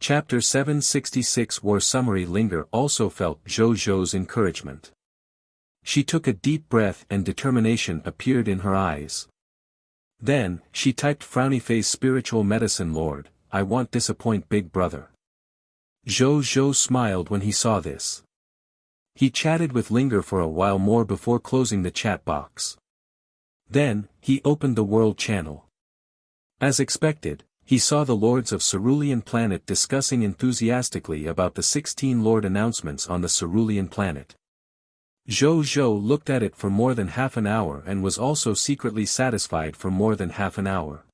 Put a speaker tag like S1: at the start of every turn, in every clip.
S1: Chapter 766 War Summary. Linger also felt Zhou Zhou's encouragement. She took a deep breath and determination appeared in her eyes. Then, she typed frowny face spiritual medicine lord, I won't disappoint big brother. Zhou Zhou smiled when he saw this. He chatted with Linger for a while more before closing the chat box. Then, he opened the world channel. As expected, he saw the lords of Cerulean planet discussing enthusiastically about the 16 lord announcements on the Cerulean planet. Zhou Zhou looked at it for more than half an hour and was also secretly satisfied for more than half an hour.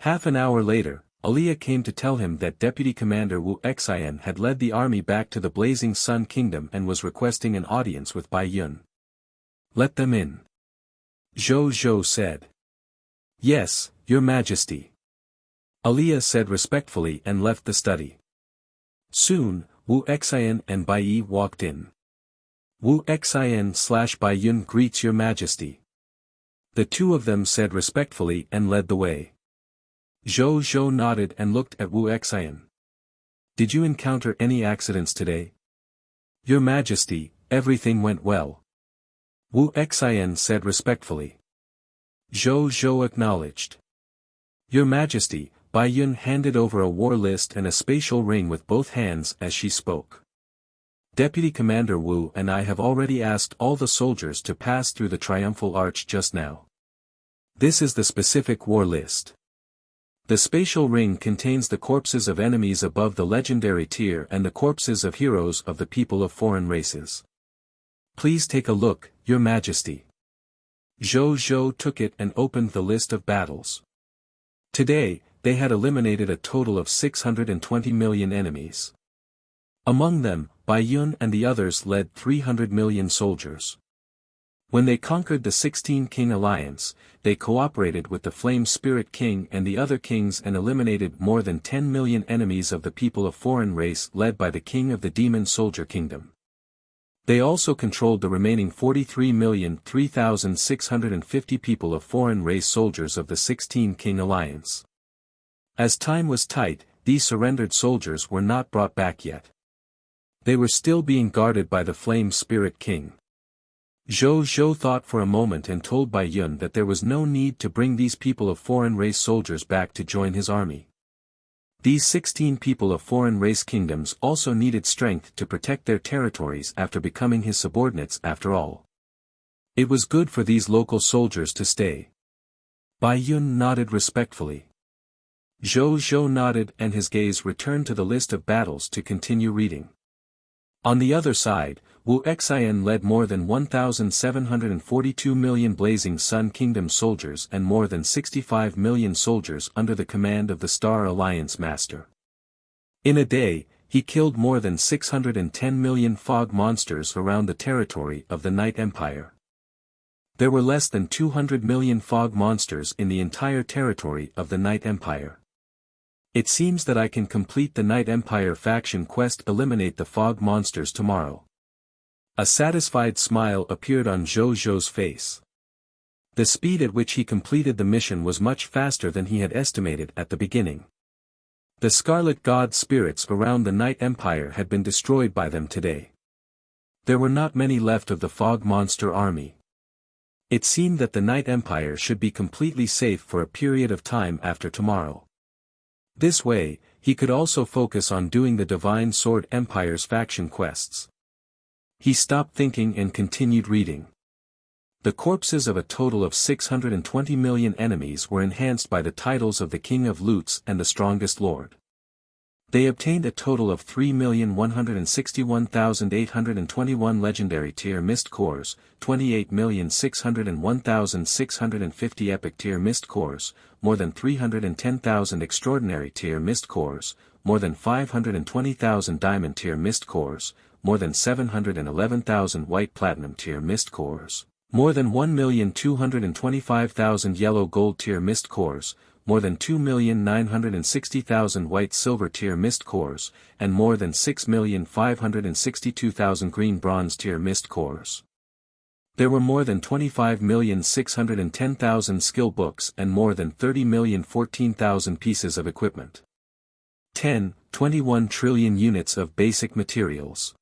S1: Half an hour later, Aliyah came to tell him that Deputy Commander Wuxia had led the army back to the Blazing Sun Kingdom and was requesting an audience with Bai Yun. Let them in. Zhou Zhou said. Yes, Your Majesty. Aliyah said respectfully and left the study. Soon, Wuxia and Bai Yi walked in. Wuxia/Bai Yun greets Your Majesty. The two of them said respectfully and led the way. Zhou Zhou nodded and looked at Wuxia. Did you encounter any accidents today? Your Majesty, everything went well. Wuxia said respectfully. Zhou Zhou acknowledged. Your Majesty, Bai Yun handed over a war list and a spatial ring with both hands as she spoke. Deputy Commander Wu and I have already asked all the soldiers to pass through the Triumphal Arch just now. This is the specific war list. The spatial ring contains the corpses of enemies above the legendary tier and the corpses of heroes of the people of foreign races. Please take a look, Your Majesty. Zhou Zhou took it and opened the list of battles. Today, they had eliminated a total of 620 million enemies. Among them, Bai Yun and the others led 300 million soldiers. When they conquered the 16 King Alliance, they cooperated with the Flame Spirit King and the other kings and eliminated more than 10 million enemies of the people of foreign race led by the King of the Demon Soldier Kingdom. They also controlled the remaining 43,003,650 people of foreign race soldiers of the 16 King Alliance. As time was tight, these surrendered soldiers were not brought back yet. They were still being guarded by the Flame Spirit King. Zhou Zhou thought for a moment and told Bai Yun that there was no need to bring these people of foreign race soldiers back to join his army. These 16 people of foreign race kingdoms also needed strength to protect their territories after becoming his subordinates after all. It was good for these local soldiers to stay. Bai Yun nodded respectfully. Zhou Zhou nodded and his gaze returned to the list of battles to continue reading. On the other side, Wuxia led more than 1,742 million Blazing Sun Kingdom soldiers and more than 65 million soldiers under the command of the Star Alliance Master. In a day, he killed more than 610 million fog monsters around the territory of the Night Empire. There were less than 200 million fog monsters in the entire territory of the Night Empire. It seems that I can complete the Night Empire faction quest, eliminate the fog monsters tomorrow. A satisfied smile appeared on Zhou Zhou's face. The speed at which he completed the mission was much faster than he had estimated at the beginning. The Scarlet God spirits around the Night Empire had been destroyed by them today. There were not many left of the fog monster army. It seemed that the Night Empire should be completely safe for a period of time after tomorrow. This way, he could also focus on doing the Divine Sword Empire's faction quests. He stopped thinking and continued reading. The corpses of a total of 620 million enemies were enhanced by the titles of the King of Loots and the Strongest Lord. They obtained a total of 3,161,821 legendary tier mist cores, 28,601,650 epic tier mist cores, more than 310,000 extraordinary tier mist cores, more than 520,000 diamond tier mist cores, more than 711,000 white platinum tier mist cores, more than 1,225,000 yellow gold tier mist cores, more than 2,960,000 white silver tier mist cores, and more than 6,562,000 green bronze tier mist cores. There were more than 25,610,000 skill books and more than 30,014,000 pieces of equipment. 10. 21 trillion units of basic materials.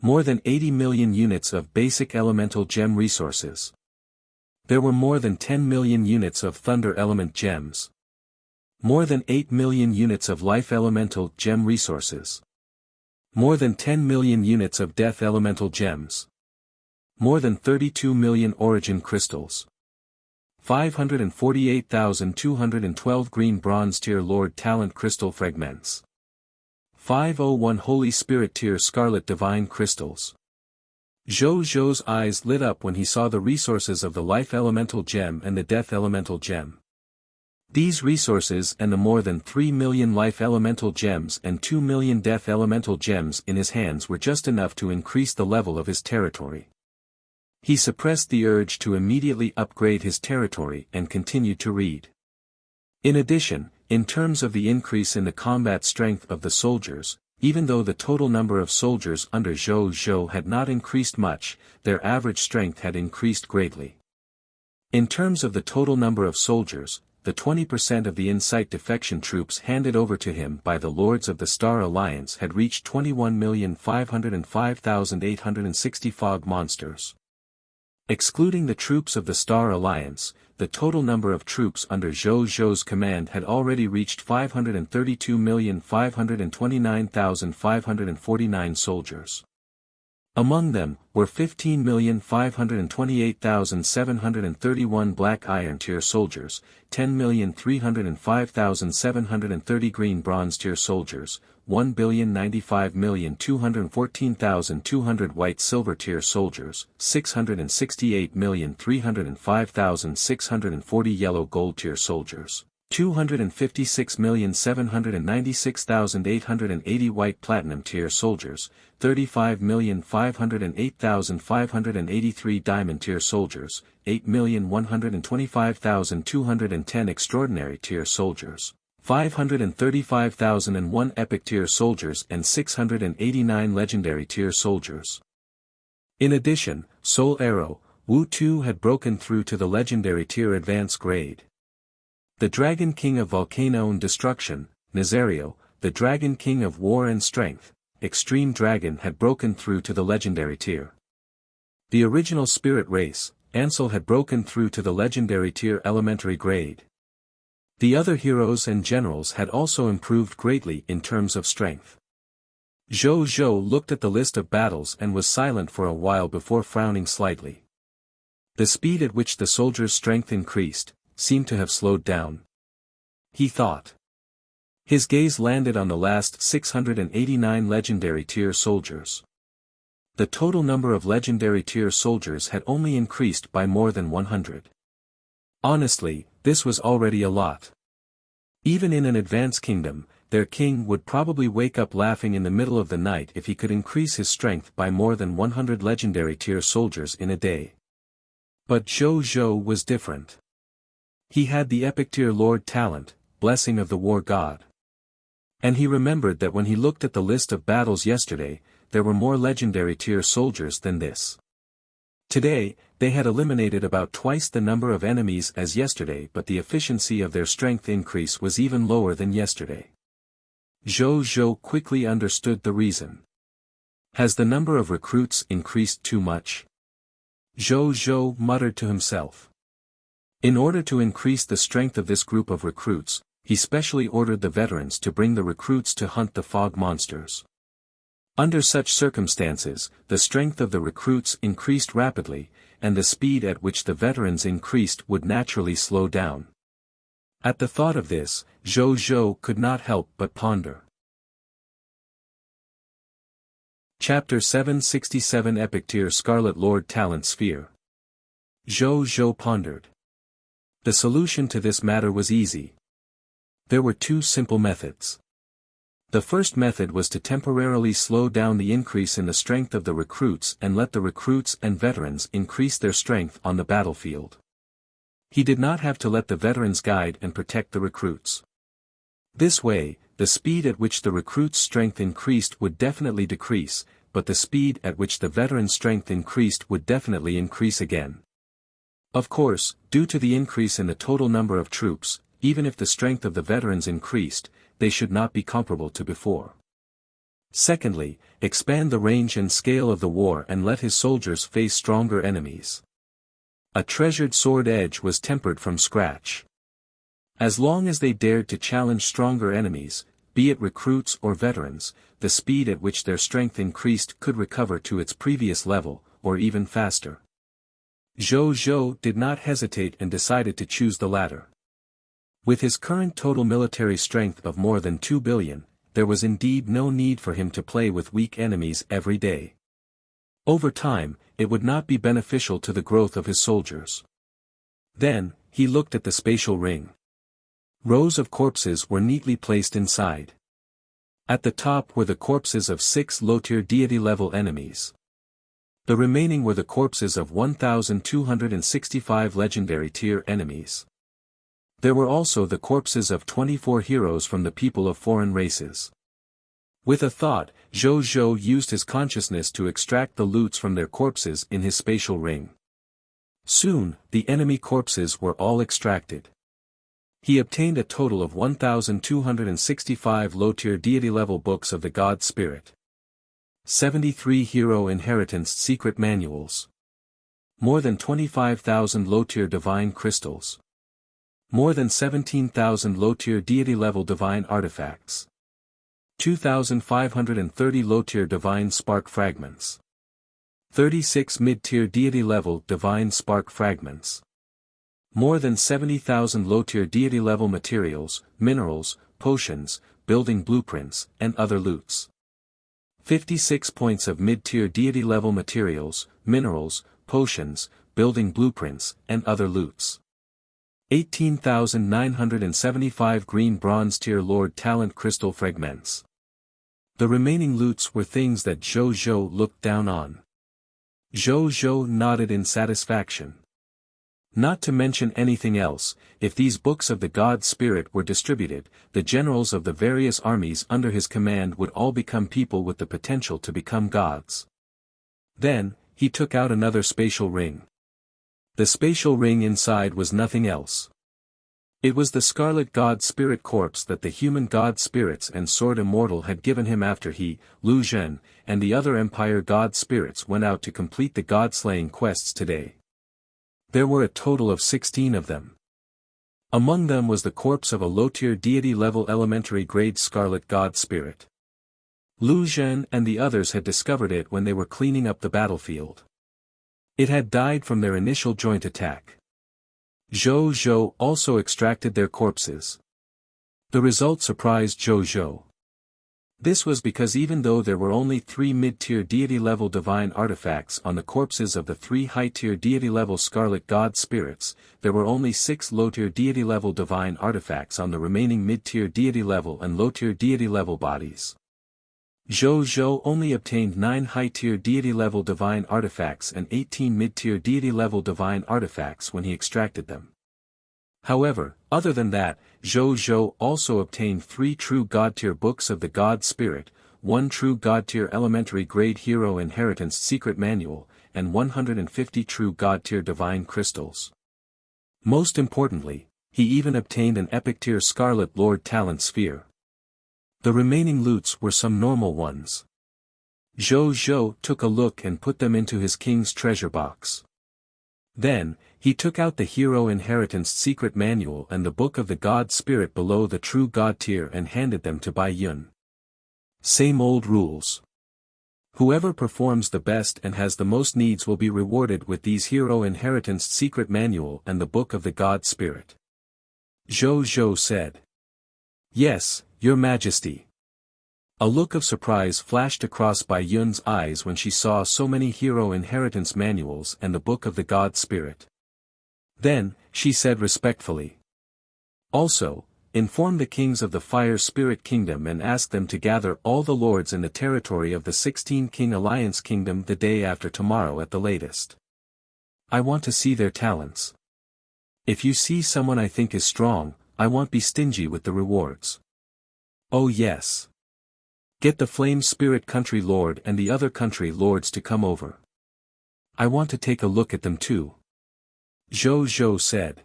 S1: More than 80 million units of basic elemental gem resources. There were more than 10 million units of thunder element gems. More than 8 million units of life elemental gem resources. More than 10 million units of death elemental gems. More than 32 million origin crystals. 548,212 green bronze tier Lord Talent crystal fragments. 501 Holy Spirit tier scarlet divine crystals. Zhou Zhou's eyes lit up when he saw the resources of the life elemental gem and the death elemental gem. These resources and the more than 3 million life elemental gems and 2 million death elemental gems in his hands were just enough to increase the level of his territory. He suppressed the urge to immediately upgrade his territory and continued to read. In addition, in terms of the increase in the combat strength of the soldiers, even though the total number of soldiers under Zhou Zhou had not increased much, their average strength had increased greatly. In terms of the total number of soldiers, the 20% of the in-sight defection troops handed over to him by the Lords of the Star Alliance had reached 21,505,860 fog monsters. Excluding the troops of the Star Alliance, the total number of troops under Zhou Zhou's command had already reached 532,529,549 soldiers. Among them, were 15,528,731 black iron tier soldiers, 10,305,730 green bronze tier soldiers, 1,095,214,200 white silver tier soldiers, 668,305,640 yellow gold tier soldiers, 256,796,880 white platinum tier soldiers, 35,508,583 diamond tier soldiers, 8,125,210 extraordinary tier soldiers, 535,001 epic tier soldiers and 689 legendary tier soldiers. In addition, Soul Arrow, Wu Tu had broken through to the legendary tier advance grade. The Dragon King of Volcano and Destruction, Nazario, the Dragon King of War and Strength, Extreme Dragon had broken through to the legendary tier. The original spirit race, Ansel had broken through to the legendary tier elementary grade. The other heroes and generals had also improved greatly in terms of strength. Zhou Zhou looked at the list of battles and was silent for a while before frowning slightly. The speed at which the soldiers' strength increased seemed to have slowed down. He thought. His gaze landed on the last 689 legendary tier soldiers. The total number of legendary tier soldiers had only increased by more than 100. Honestly, this was already a lot. Even in an advanced kingdom, their king would probably wake up laughing in the middle of the night if he could increase his strength by more than 100 legendary tier soldiers in a day. But Zhou Zhou was different. He had the epic tier Lord Talent, Blessing of the War God. And he remembered that when he looked at the list of battles yesterday, there were more legendary tier soldiers than this. Today, they had eliminated about twice the number of enemies as yesterday, but the efficiency of their strength increase was even lower than yesterday. Zhou Zhou quickly understood the reason. Has the number of recruits increased too much? Zhou Zhou muttered to himself. In order to increase the strength of this group of recruits, he specially ordered the veterans to bring the recruits to hunt the fog monsters. Under such circumstances, the strength of the recruits increased rapidly, and the speed at which the veterans increased would naturally slow down. At the thought of this, Zhou Zhou could not help but ponder. Chapter 767 Epic Tier Scarlet Lord Talent Sphere. Zhou Zhou pondered. The solution to this matter was easy. There were two simple methods. The first method was to temporarily slow down the increase in the strength of the recruits and let the recruits and veterans increase their strength on the battlefield. He did not have to let the veterans guide and protect the recruits. This way, the speed at which the recruits' strength increased would definitely decrease, but the speed at which the veterans' strength increased would definitely increase again. Of course, due to the increase in the total number of troops, even if the strength of the veterans increased, they should not be comparable to before. Secondly, expand the range and scale of the war and let his soldiers face stronger enemies. A treasured sword edge was tempered from scratch. As long as they dared to challenge stronger enemies, be it recruits or veterans, the speed at which their strength increased could recover to its previous level, or even faster. Zhou Zhou did not hesitate and decided to choose the latter. With his current total military strength of more than 2 billion, there was indeed no need for him to play with weak enemies every day. Over time, it would not be beneficial to the growth of his soldiers. Then, he looked at the spatial ring. Rows of corpses were neatly placed inside. At the top were the corpses of 6 low-tier deity-level enemies. The remaining were the corpses of 1,265 legendary tier enemies. There were also the corpses of 24 heroes from the people of foreign races. With a thought, Zhou Zhou used his consciousness to extract the loots from their corpses in his spatial ring. Soon, the enemy corpses were all extracted. He obtained a total of 1,265 low-tier deity-level books of the God Spirit. 73 hero inheritance secret manuals. More than 25,000 low-tier divine crystals. More than 17,000 low-tier deity-level divine artifacts. 2,530 low-tier divine spark fragments. 36 mid-tier deity-level divine spark fragments. More than 70,000 low-tier deity-level materials, minerals, potions, building blueprints, and other loots. 56 points of mid-tier deity-level materials, minerals, potions, building blueprints, and other loots. 18,975 green bronze tier Lord Talent crystal fragments. The remaining loots were things that Zhou Zhou looked down on. Zhou Zhou nodded in satisfaction. Not to mention anything else, if these books of the God Spirit were distributed, the generals of the various armies under his command would all become people with the potential to become gods. Then, he took out another spatial ring. The spatial ring inside was nothing else. It was the scarlet God Spirit corpse that the human God Spirits and Sword Immortal had given him after he, Lu Zhen, and the other Empire God Spirits went out to complete the God-slaying quests today. There were a total of 16 of them. Among them was the corpse of a low-tier deity-level elementary grade Scarlet God Spirit. Lu Zhen and the others had discovered it when they were cleaning up the battlefield. It had died from their initial joint attack. Zhou Zhou also extracted their corpses. The result surprised Zhou Zhou. This was because even though there were only 3 mid-tier deity-level divine artifacts on the corpses of the 3 high-tier deity-level Scarlet God Spirits, there were only 6 low-tier deity-level divine artifacts on the remaining mid-tier deity-level and low-tier deity-level bodies. Zhou Zhou only obtained 9 high-tier deity-level divine artifacts and 18 mid-tier deity-level divine artifacts when he extracted them. However, other than that, Zhou Zhou also obtained 3 true God-tier books of the God Spirit, 1 true God-tier elementary grade hero inheritance secret manual, and 150 true God-tier divine crystals. Most importantly, he even obtained an epic-tier Scarlet Lord Talent sphere. The remaining loots were some normal ones. Zhou Zhou took a look and put them into his king's treasure box. Then, he took out the Hero Inheritance Secret Manual and the Book of the God Spirit below the True God tier and handed them to Bai Yun. Same old rules. Whoever performs the best and has the most needs will be rewarded with these Hero Inheritance Secret Manual and the Book of the God Spirit. Zhou Zhou said. Yes, Your Majesty. A look of surprise flashed across Bai Yun's eyes when she saw so many hero inheritance manuals and the Book of the God Spirit. Then, she said respectfully. Also, inform the kings of the Fire Spirit Kingdom and ask them to gather all the lords in the territory of the 16-King Alliance Kingdom the day after tomorrow at the latest. I want to see their talents. If you see someone I think is strong, I won't be stingy with the rewards. Oh yes. Get the Flame Spirit Country Lord and the other country lords to come over. I want to take a look at them too. Zhou Zhou said.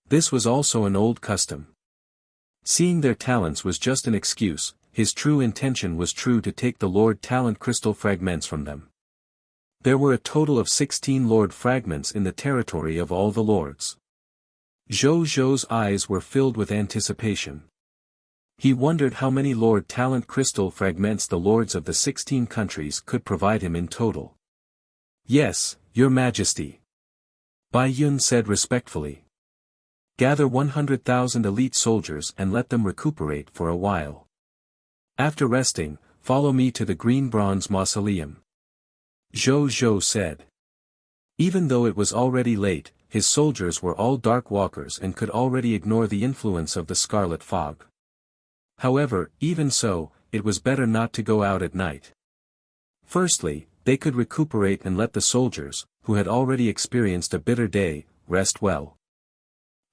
S1: This was also an old custom. Seeing their talents was just an excuse, his true intention was to take the Lord Talent crystal fragments from them. There were a total of 16 Lord fragments in the territory of all the lords. Zhou Zhou's eyes were filled with anticipation. He wondered how many Lord Talent crystal fragments the lords of the 16 countries could provide him in total. Yes, Your Majesty. Bai Yun said respectfully. Gather 100,000 elite soldiers and let them recuperate for a while. After resting, follow me to the Green Bronze Mausoleum. Zhou Zhou said. Even though it was already late, his soldiers were all dark walkers and could already ignore the influence of the scarlet fog. However, even so, it was better not to go out at night. Firstly, they could recuperate and let the soldiers, who had already experienced a bitter day, rest well.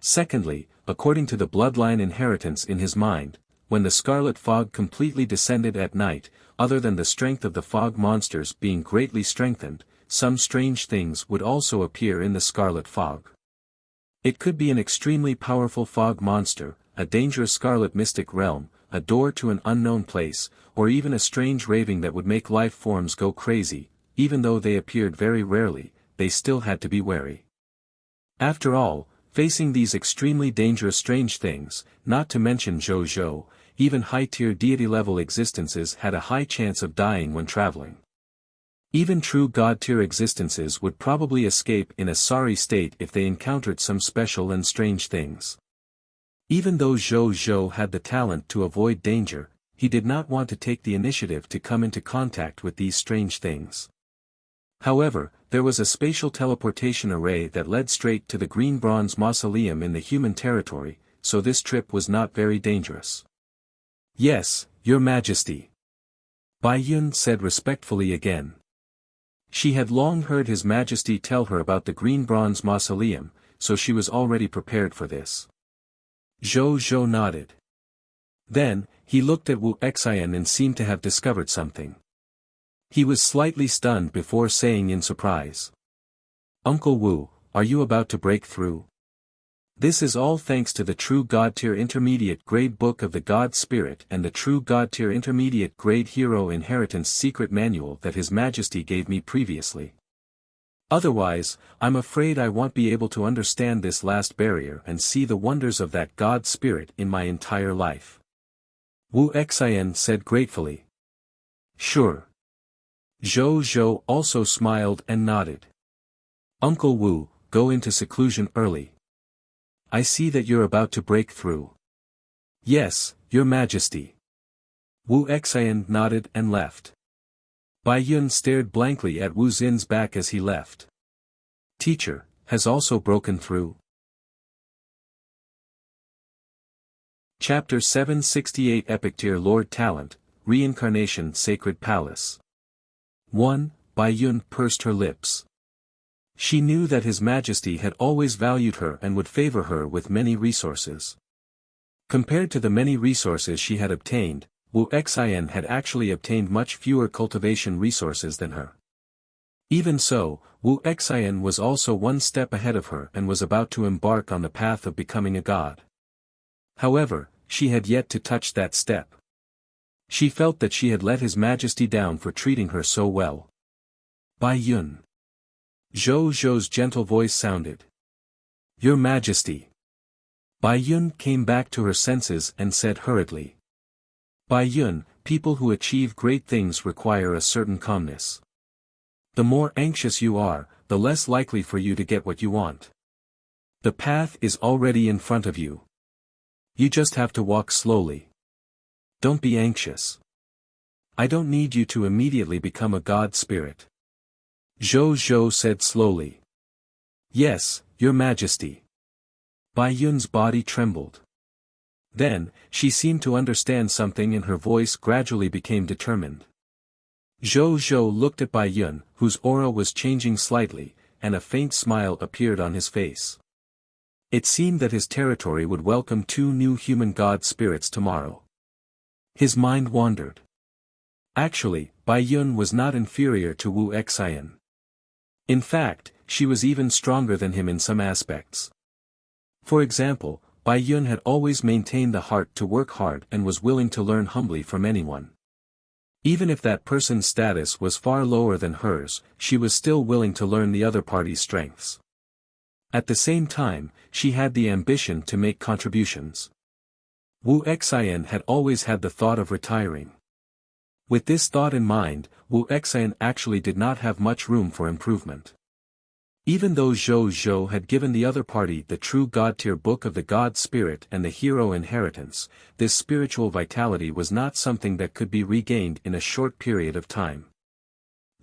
S1: Secondly, according to the bloodline inheritance in his mind, when the scarlet fog completely descended at night, other than the strength of the fog monsters being greatly strengthened, some strange things would also appear in the scarlet fog. It could be an extremely powerful fog monster, a dangerous scarlet mystic realm, a door to an unknown place, or even a strange raving that would make life forms go crazy. Even though they appeared very rarely, they still had to be wary. After all, facing these extremely dangerous strange things, not to mention Zhou Zhou, even high-tier deity-level existences had a high chance of dying when traveling. Even true god-tier existences would probably escape in a sorry state if they encountered some special and strange things. Even though Zhou Zhou had the talent to avoid danger, he did not want to take the initiative to come into contact with these strange things. However, there was a spatial teleportation array that led straight to the Green Bronze Mausoleum in the human territory, so this trip was not very dangerous. Yes, Your Majesty. Bai Yun said respectfully again. She had long heard His Majesty tell her about the Green Bronze Mausoleum, so she was already prepared for this. Zhou Zhou nodded. Then, he looked at Wu Xian and seemed to have discovered something. He was slightly stunned before saying in surprise. Uncle Wu, are you about to break through? This is all thanks to the True God-tier Intermediate Grade Book of the God Spirit and the True God-tier Intermediate Grade Hero Inheritance Secret Manual that His Majesty gave me previously. Otherwise, I'm afraid I won't be able to understand this last barrier and see the wonders of that God Spirit in my entire life. Wu Xian said gratefully. Sure. Zhou Zhou also smiled and nodded. Uncle Wu, go into seclusion early. I see that you're about to break through. Yes, Your Majesty. Wu Xian nodded and left. Bai Yun stared blankly at Wu Xin's back as he left. Teacher, has also broken through. Chapter 768 Epic Tier Lord Talent, Reincarnation Sacred Palace. 1. Bai Yun pursed her lips. She knew that His Majesty had always valued her and would favor her with many resources. Compared to the many resources she had obtained, Wu Xian had actually obtained much fewer cultivation resources than her. Even so, Wu Xian was also one step ahead of her and was about to embark on the path of becoming a god. However, she had yet to touch that step. She felt that she had let His Majesty down for treating her so well. Bai Yun. Zhou Zhou's gentle voice sounded. Your Majesty. Bai Yun came back to her senses and said hurriedly. Bai Yun, people who achieve great things require a certain calmness. The more anxious you are, the less likely for you to get what you want. The path is already in front of you. You just have to walk slowly. Don't be anxious. I don't need you to immediately become a god spirit. Zhou Zhou said slowly. Yes, Your Majesty. Bai Yun's body trembled. Then, she seemed to understand something and her voice gradually became determined. Zhou Zhou looked at Bai Yun, whose aura was changing slightly, and a faint smile appeared on his face. It seemed that his territory would welcome 2 new human god spirits tomorrow. His mind wandered. Actually, Bai Yun was not inferior to Wu Xian. In fact, she was even stronger than him in some aspects. For example, Bai Yun had always maintained the heart to work hard and was willing to learn humbly from anyone. Even if that person's status was far lower than hers, she was still willing to learn the other party's strengths. At the same time, she had the ambition to make contributions. Wuxia had always had the thought of retiring. With this thought in mind, Wuxia actually did not have much room for improvement. Even though Zhou Zhou had given the other party the true God-tier book of the God Spirit and the Hero Inheritance, this spiritual vitality was not something that could be regained in a short period of time.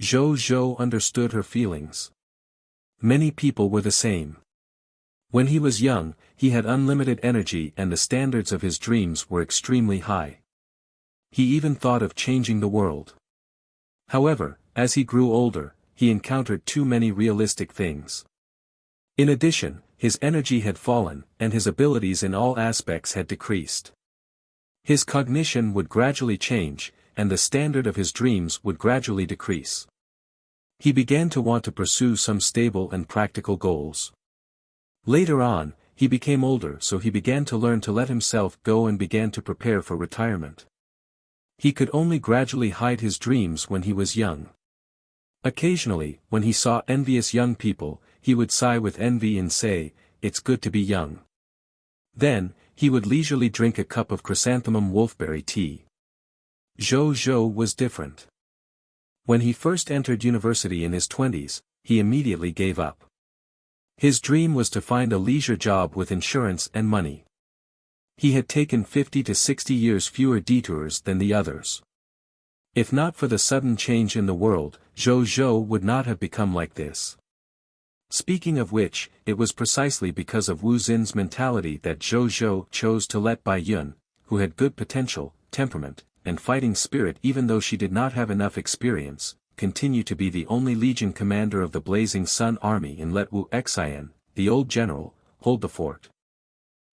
S1: Zhou Zhou understood her feelings. Many people were the same. When he was young, he had unlimited energy and the standards of his dreams were extremely high. He even thought of changing the world. However, as he grew older, he encountered too many realistic things. In addition, his energy had fallen, and his abilities in all aspects had decreased. His cognition would gradually change, and the standard of his dreams would gradually decrease. He began to want to pursue some stable and practical goals. Later on, he became older, so he began to learn to let himself go and began to prepare for retirement. He could only gradually hide his dreams when he was young. Occasionally, when he saw envious young people, he would sigh with envy and say, "It's good to be young." Then, he would leisurely drink a cup of chrysanthemum wolfberry tea. Zhou Zhou was different. When he first entered university in his 20s, he immediately gave up. His dream was to find a leisure job with insurance and money. He had taken 50 to 60 years fewer detours than the others. If not for the sudden change in the world, Zhou Zhou would not have become like this. Speaking of which, it was precisely because of Wu Xin's mentality that Zhou Zhou chose to let Bai Yun, who had good potential, temperament, and fighting spirit even though she did not have enough experience, continue to be the only legion commander of the Blazing Sun army and let Wuxia, the old general, hold the fort.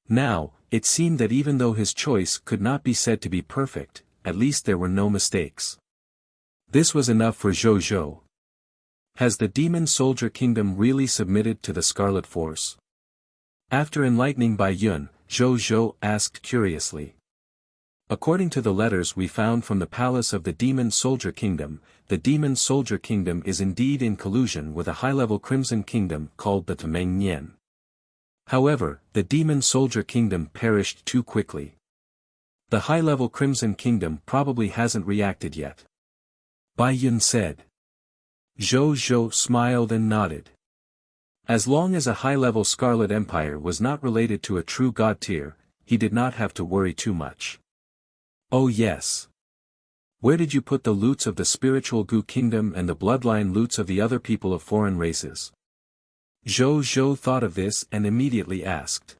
S1: Now, it seemed that even though his choice could not be said to be perfect, at least there were no mistakes. This was enough for Zhou Zhou. Has the Demon Soldier Kingdom really submitted to the Scarlet Force? After enlightening Bai Yun, Zhou Zhou asked curiously. According to the letters we found from the palace of the Demon Soldier Kingdom, the Demon Soldier Kingdom is indeed in collusion with a high-level Crimson Kingdom called the Tameng Nian. However, the Demon Soldier Kingdom perished too quickly. The high-level Crimson Kingdom probably hasn't reacted yet. Bai Yun said. Zhou Zhou smiled and nodded. As long as a high-level Scarlet Empire was not related to a true god tier, he did not have to worry too much. Oh yes. Where did you put the loots of the spiritual Gu Kingdom and the bloodline loots of the other people of foreign races? Zhou Zhou thought of this and immediately asked.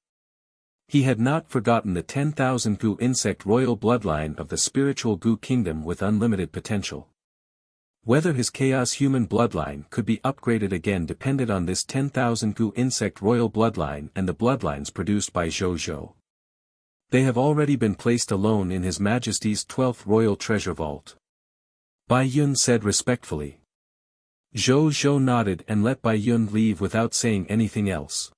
S1: He had not forgotten the 10,000 Gu insect royal bloodline of the spiritual Gu Kingdom with unlimited potential. Whether his chaos human bloodline could be upgraded again depended on this 10,000 Gu insect royal bloodline and the bloodlines produced by Zhou Zhou. They have already been placed alone in His Majesty's 12th Royal Treasure Vault. Bai Yun said respectfully. Zhou Zhou nodded and let Bai Yun leave without saying anything else.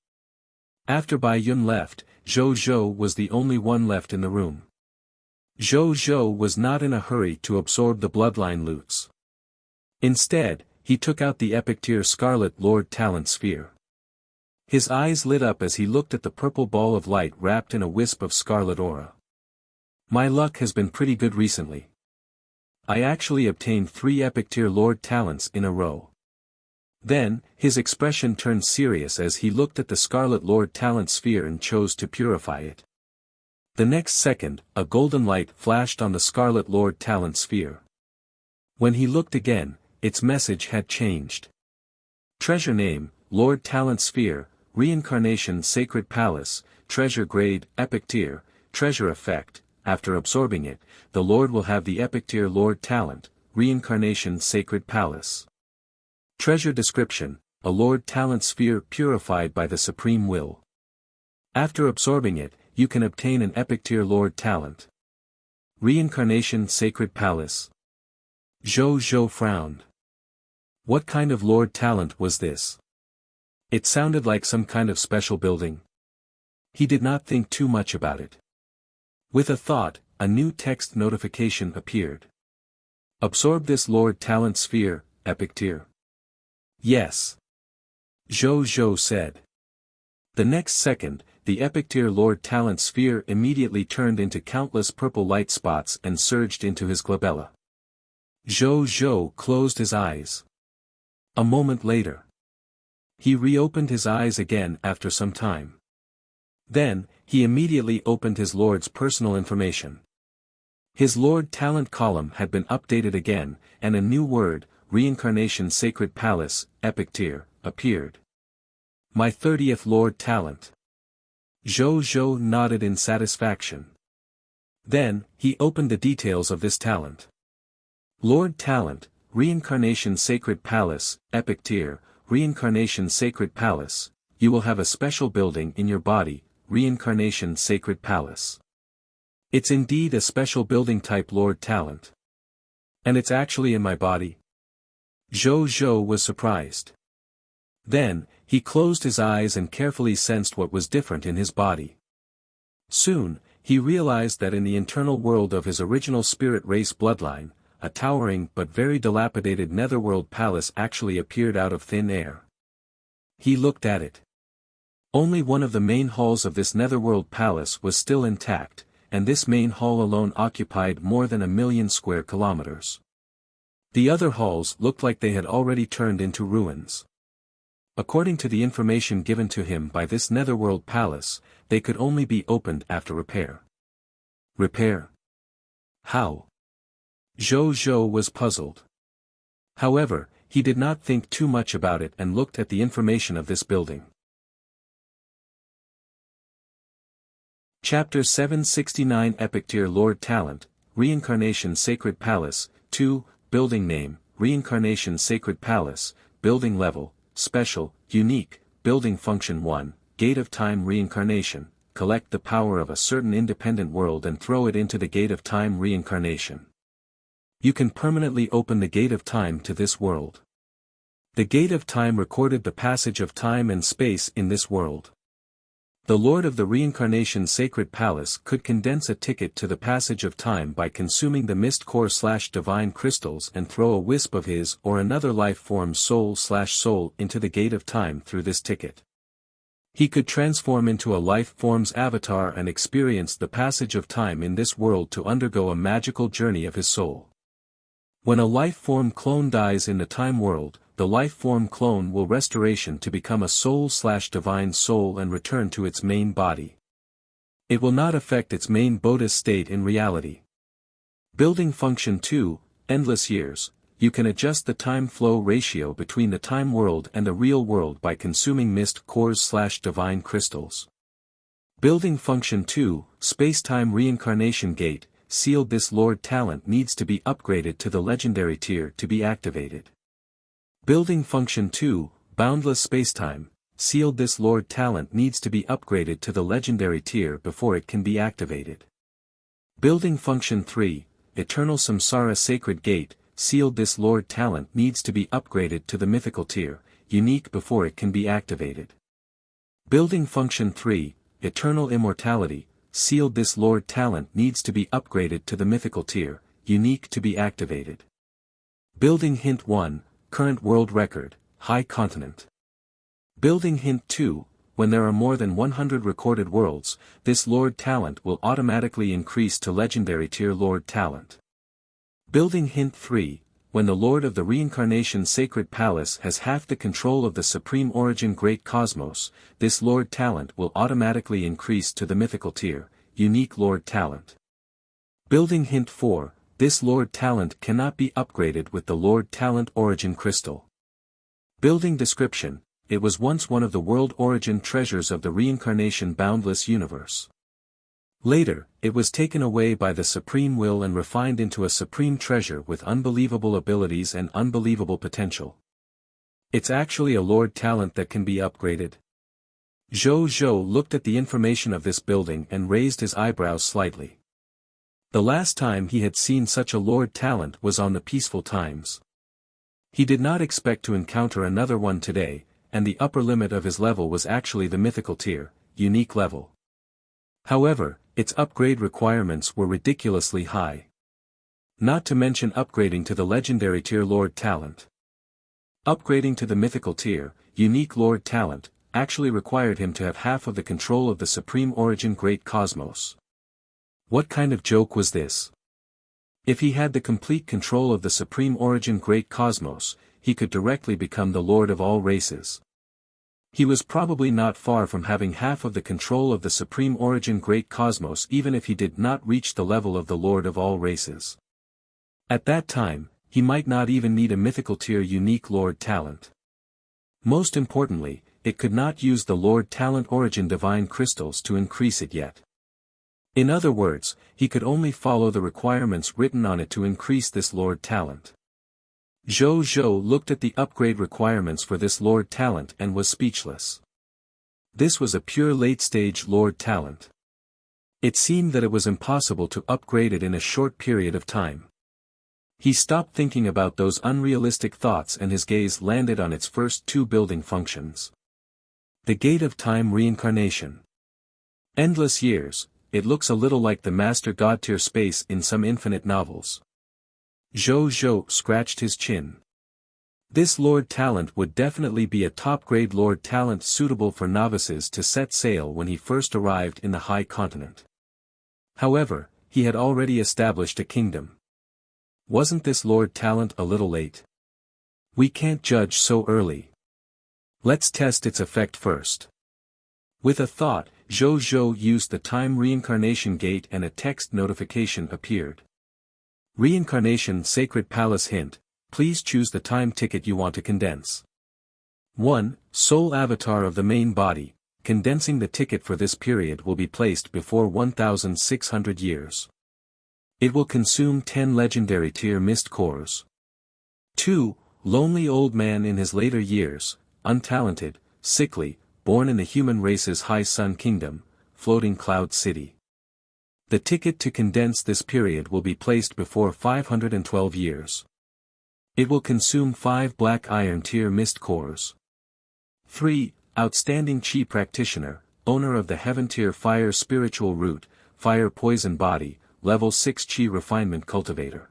S1: After Bai Yun left, Zhou Zhou was the only one left in the room. Zhou Zhou was not in a hurry to absorb the bloodline loots. Instead, he took out the epic tier Scarlet Lord Talent Sphere. His eyes lit up as he looked at the purple ball of light wrapped in a wisp of scarlet aura. My luck has been pretty good recently. I actually obtained 3 epic tier Lord Talents in a row. Then, his expression turned serious as he looked at the Scarlet Lord Talent Sphere and chose to purify it. The next second, a golden light flashed on the Scarlet Lord Talent Sphere. When he looked again, its message had changed. Treasure name, Lord Talent Sphere, Reincarnation Sacred Palace, Treasure Grade, Epic Tier, Treasure Effect. After absorbing it, the Lord will have the Epic Tier Lord Talent, Reincarnation Sacred Palace. Treasure Description, a Lord Talent Sphere purified by the Supreme Will. After absorbing it, you can obtain an Epic Tier Lord Talent. Reincarnation Sacred Palace. Zhou Zhou frowned. What kind of Lord Talent was this? It sounded like some kind of special building. He did not think too much about it. With a thought, a new text notification appeared. Absorb this Lord Talent Sphere, Epic Tier. Yes. Zhou said. The next second, the Epic Tier Lord Talent Sphere immediately turned into countless purple light spots and surged into his glabella. Zhou closed his eyes. A moment later. He reopened his eyes again after some time. Then, he immediately opened his Lord's personal information. His Lord Talent column had been updated again, and a new word, Reincarnation Sacred Palace, Epic Tier, appeared. My 30th Lord Talent. Zhou nodded in satisfaction. Then, he opened the details of this talent. Lord Talent, Reincarnation Sacred Palace, Epic Tier, Reincarnation Sacred Palace, you will have a special building in your body, Reincarnation Sacred Palace. It's indeed a special building type Lord Talent. And it's actually in my body? Zhou was surprised. Then, he closed his eyes and carefully sensed what was different in his body. Soon, he realized that in the internal world of his original spirit race bloodline, a towering but very dilapidated netherworld palace actually appeared out of thin air. He looked at it. Only one of the main halls of this netherworld palace was still intact, and this main hall alone occupied more than 1,000,000 square kilometers. The other halls looked like they had already turned into ruins. According to the information given to him by this netherworld palace, they could only be opened after repair. Repair? How? Zhou was puzzled. However, he did not think too much about it and looked at the information of this building. Chapter 769 Epic Tier Lord Talent, Reincarnation Sacred Palace, 2, Building Name, Reincarnation Sacred Palace, Building Level, Special, Unique, Building Function 1, Gate of Time Reincarnation, collect the power of a certain independent world and throw it into the Gate of Time Reincarnation. You can permanently open the Gate of Time to this world. The Gate of Time recorded the passage of time and space in this world. The Lord of the Reincarnation Sacred Palace could condense a ticket to the passage of time by consuming the mist core/divine crystals and throw a wisp of his or another life form's soul into the Gate of Time through this ticket. He could transform into a life form's avatar and experience the passage of time in this world to undergo a magical journey of his soul. When a life form clone dies in the time world, the life form clone will restoration to become a soul/divine soul and return to its main body. It will not affect its main Bodhi state in reality. Building Function 2, Endless Years, you can adjust the time flow ratio between the time world and the real world by consuming mist cores/divine crystals. Building Function 2, Space-Time Reincarnation Gate, sealed. This Lord Talent needs to be upgraded to the Legendary tier to be activated. Building Function 2, Boundless Spacetime, sealed. This Lord Talent needs to be upgraded to the Legendary tier before it can be activated. Building Function 3, Eternal Samsara Sacred Gate, sealed. This Lord Talent needs to be upgraded to the Mythical tier, Unique before it can be activated. Building Function 3, Eternal Immortality, sealed. This Lord Talent needs to be upgraded to the Mythical tier, Unique to be activated. Building Hint 1, Current World Record, High Continent. Building Hint 2, when there are more than 100 recorded worlds, this Lord Talent will automatically increase to Legendary tier Lord Talent. Building Hint 3, when the Lord of the Reincarnation Sacred Palace has half the control of the Supreme Origin Great Cosmos, this Lord Talent will automatically increase to the Mythical tier, Unique Lord Talent. Building Hint 4, this Lord Talent cannot be upgraded with the Lord Talent Origin Crystal. Building Description, it was once one of the world origin treasures of the Reincarnation Boundless Universe. Later, it was taken away by the Supreme Will and refined into a supreme treasure with unbelievable abilities and unbelievable potential. It's actually a Lord Talent that can be upgraded. Zhou looked at the information of this building and raised his eyebrows slightly. The last time he had seen such a Lord Talent was on the Peaceful Times. He did not expect to encounter another one today, and the upper limit of his level was actually the Mythical tier, Unique level. However, its upgrade requirements were ridiculously high. Not to mention upgrading to the legendary tier Lord Talent. Upgrading to the mythical tier, unique Lord Talent, actually required him to have half of the control of the Supreme Origin Great Cosmos. What kind of joke was this? If he had the complete control of the Supreme Origin Great Cosmos, he could directly become the Lord of all races. He was probably not far from having half of the control of the Supreme Origin Great Cosmos even if he did not reach the level of the Lord of all races. At that time, he might not even need a mythical tier unique Lord Talent. Most importantly, it could not use the Lord Talent Origin Divine Crystals to increase it yet. In other words, he could only follow the requirements written on it to increase this Lord Talent. Zhou looked at the upgrade requirements for this Lord Talent and was speechless. This was a pure late-stage Lord Talent. It seemed that it was impossible to upgrade it in a short period of time. He stopped thinking about those unrealistic thoughts and his gaze landed on its first two building functions. The Gate of Time Reincarnation. Endless years, it looks a little like the Master God tier space in some Infinite novels. Zhou scratched his chin. This Lord Talent would definitely be a top-grade Lord Talent suitable for novices to set sail when he first arrived in the High Continent. However, he had already established a kingdom. Wasn't this Lord Talent a little late? We can't judge so early. Let's test its effect first. With a thought, Zhou used the Time Reincarnation Gate and a text notification appeared. Reincarnation Sacred Palace Hint, please choose the time ticket you want to condense. 1. Soul Avatar of the main body, condensing the ticket for this period will be placed before 1,600 years. It will consume 10 legendary tier mist cores. 2. Lonely old man in his later years, untalented, sickly, born in the human race's high sun kingdom, floating cloud city. The ticket to condense this period will be placed before 512 years. It will consume 5 black iron tier mist cores. 3. Outstanding Chi practitioner, owner of the heaven tier fire spiritual root, fire poison body, level 6 Chi refinement cultivator.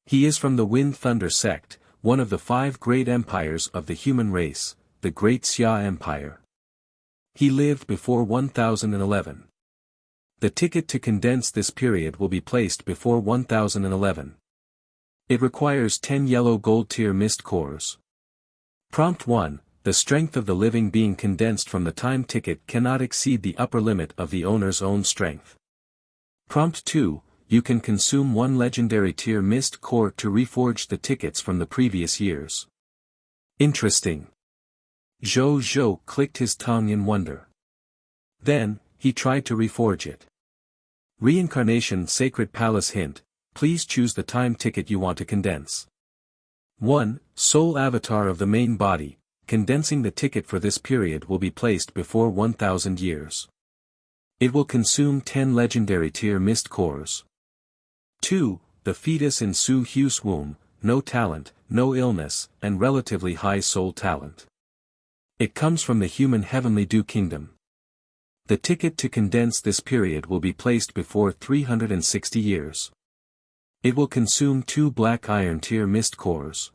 S1: He is from the Wind Thunder sect, one of the 5 great empires of the human race, the Great Xia Empire. He lived before 1011. The ticket to condense this period will be placed before 1011. It requires 10 yellow gold tier mist cores. Prompt 1. The strength of the living being condensed from the time ticket cannot exceed the upper limit of the owner's own strength. Prompt 2. You can consume 1 legendary tier mist core to reforge the tickets from the previous years. Interesting. Zhou clicked his tongue in wonder. Then, he tried to reforge it. Reincarnation Sacred Palace Hint, please choose the time ticket you want to condense. 1. Soul Avatar of the main body, condensing the ticket for this period will be placed before 1,000 years. It will consume 10 legendary tier mist cores. 2. The fetus in Su Hu's womb, no talent, no illness, and relatively high soul talent. It comes from the human heavenly dew kingdom. The ticket to condense this period will be placed before 360 years. It will consume 2 black iron tier mist cores.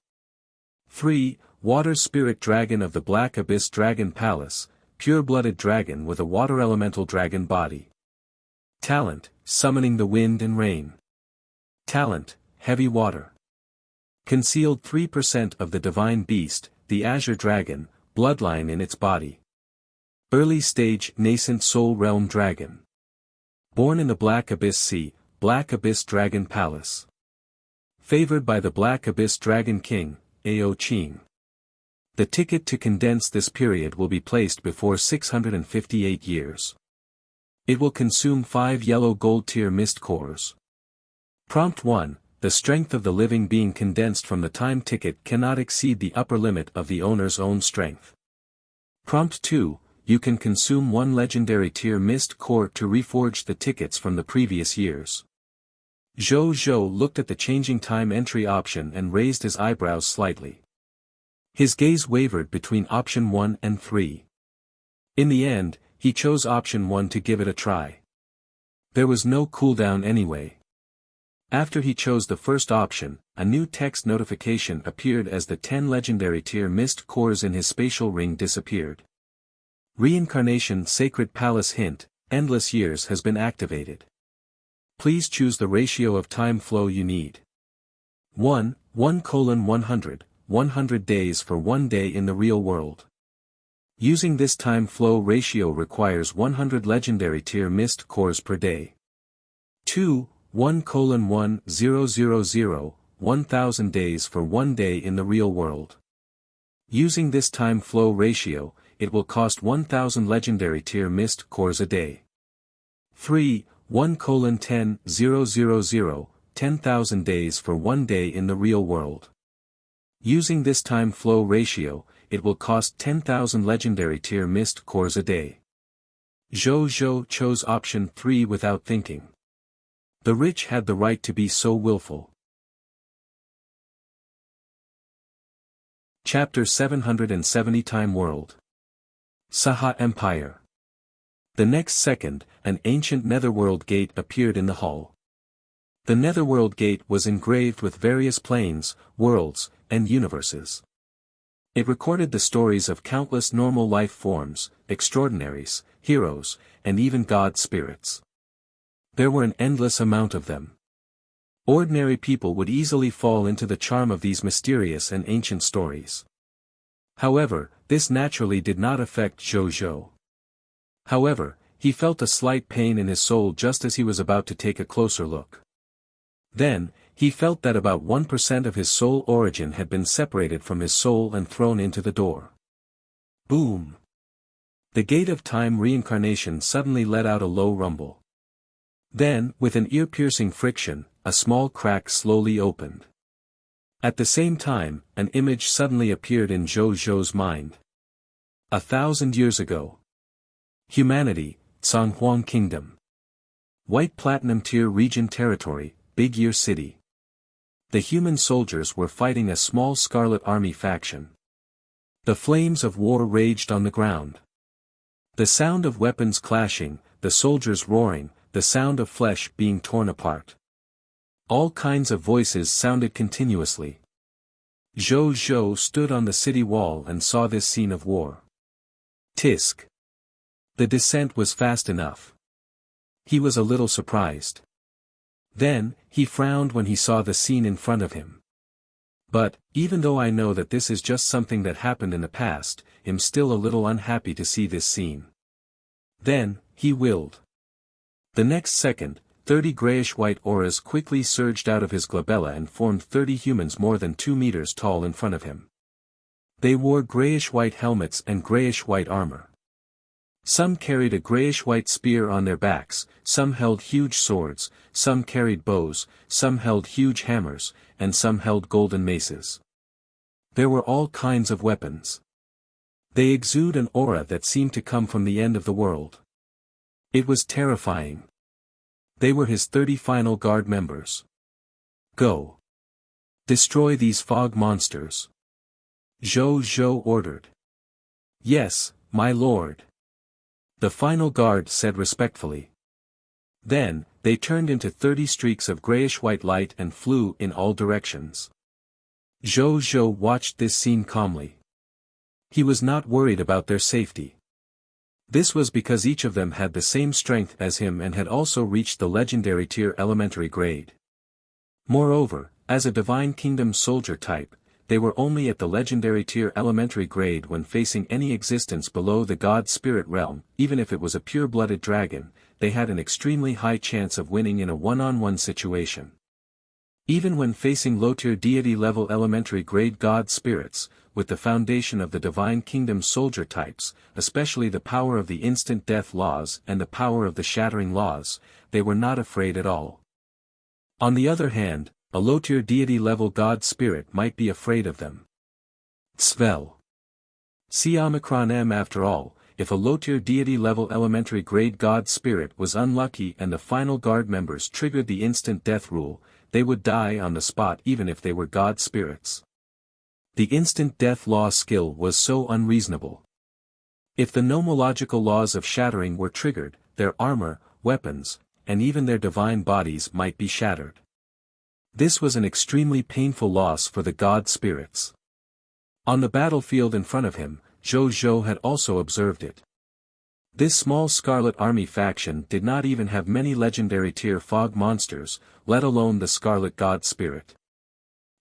S1: 3. Water Spirit Dragon of the Black Abyss Dragon Palace, pure-blooded dragon with a water elemental dragon body. Talent, summoning the wind and rain. Talent, heavy water. Concealed 3% of the divine beast, the azure dragon, bloodline in its body. Early stage nascent soul realm dragon. Born in the Black Abyss Sea, Black Abyss Dragon Palace. Favored by the Black Abyss Dragon King, Ao Qing. The ticket to condense this period will be placed before 658 years. It will consume 5 yellow gold tier mist cores. Prompt 1. The strength of the living being condensed from the time ticket cannot exceed the upper limit of the owner's own strength. Prompt 2. You can consume 1 legendary tier mist core to reforge the tickets from the previous years. Zhou looked at the changing time entry option and raised his eyebrows slightly. His gaze wavered between option 1 and 3. In the end, he chose option 1 to give it a try. There was no cooldown anyway. After he chose the first option, a new text notification appeared as the 10 legendary tier mist cores in his spatial ring disappeared. Reincarnation Sacred Palace hint, endless years has been activated. Please choose the ratio of time flow you need. 1:100, 100 days for 1 day in the real world. Using this time flow ratio requires 100 legendary tier mist cores per day. 1:1000, 1000 days for 1 day in the real world. Using this time flow ratio, it will cost 1000 legendary tier mist cores a day. 1:10,000, 10,000 days for 1 day in the real world. Using this time flow ratio, it will cost 10,000 legendary tier mist cores a day. Zhou chose option 3 without thinking. The rich had the right to be so willful. Chapter 770 Time World. Saha Empire. The next second, an ancient netherworld gate appeared in the hall. The netherworld gate was engraved with various planes, worlds, and universes. It recorded the stories of countless normal life forms, extraordinaries, heroes, and even god spirits. There were an endless amount of them. Ordinary people would easily fall into the charm of these mysterious and ancient stories. However, this naturally did not affect Zhou. However, he felt a slight pain in his soul just as he was about to take a closer look. Then, he felt that about 1% of his soul origin had been separated from his soul and thrown into the door. Boom! The gate of time reincarnation suddenly let out a low rumble. Then, with an ear-piercing friction, a small crack slowly opened. At the same time, an image suddenly appeared in Zhou's mind. 1,000 years ago. Humanity, Songhuang Kingdom. White Platinum Tier Region Territory, Big Year City. The human soldiers were fighting a small Scarlet Army faction. The flames of war raged on the ground. The sound of weapons clashing, the soldiers roaring, the sound of flesh being torn apart. All kinds of voices sounded continuously. Zhou stood on the city wall and saw this scene of war. Tisk. The descent was fast enough. He was a little surprised. Then, he frowned when he saw the scene in front of him. But, even though I know that this is just something that happened in the past, I'm still a little unhappy to see this scene. Then, he willed. The next second, 30 grayish-white auras quickly surged out of his glabella and formed 30 humans more than 2 meters tall in front of him. They wore grayish-white helmets and grayish-white armor. Some carried a grayish-white spear on their backs, some held huge swords, some carried bows, some held huge hammers, and some held golden maces. There were all kinds of weapons. They exude an aura that seemed to come from the end of the world. It was terrifying. They were his 30 final guard members. Go. Destroy these fog monsters. Zhou ordered. Yes, my lord. The final guard said respectfully. Then, they turned into 30 streaks of grayish-white light and flew in all directions. Zhou watched this scene calmly. He was not worried about their safety. This was because each of them had the same strength as him and had also reached the legendary tier elementary grade. Moreover, as a Divine Kingdom soldier type, they were only at the legendary tier elementary grade when facing any existence below the god spirit realm. Even if it was a pure-blooded dragon, they had an extremely high chance of winning in a one-on-one situation. Even when facing low-tier deity-level elementary grade god spirits, with the foundation of the Divine Kingdom soldier types, especially the power of the instant death laws and the power of the shattering laws, they were not afraid at all. On the other hand, a low-tier deity-level god spirit might be afraid of them. Svel. See Omicron M. After all, if a low-tier deity-level elementary grade god spirit was unlucky and the final guard members triggered the instant death rule, they would die on the spot even if they were god spirits. The instant death law skill was so unreasonable. If the nomological laws of shattering were triggered, their armor, weapons, and even their divine bodies might be shattered. This was an extremely painful loss for the god spirits. On the battlefield in front of him, Zhou Zhou had also observed it. This small Scarlet Army faction did not even have many legendary tier fog monsters, let alone the Scarlet God Spirit.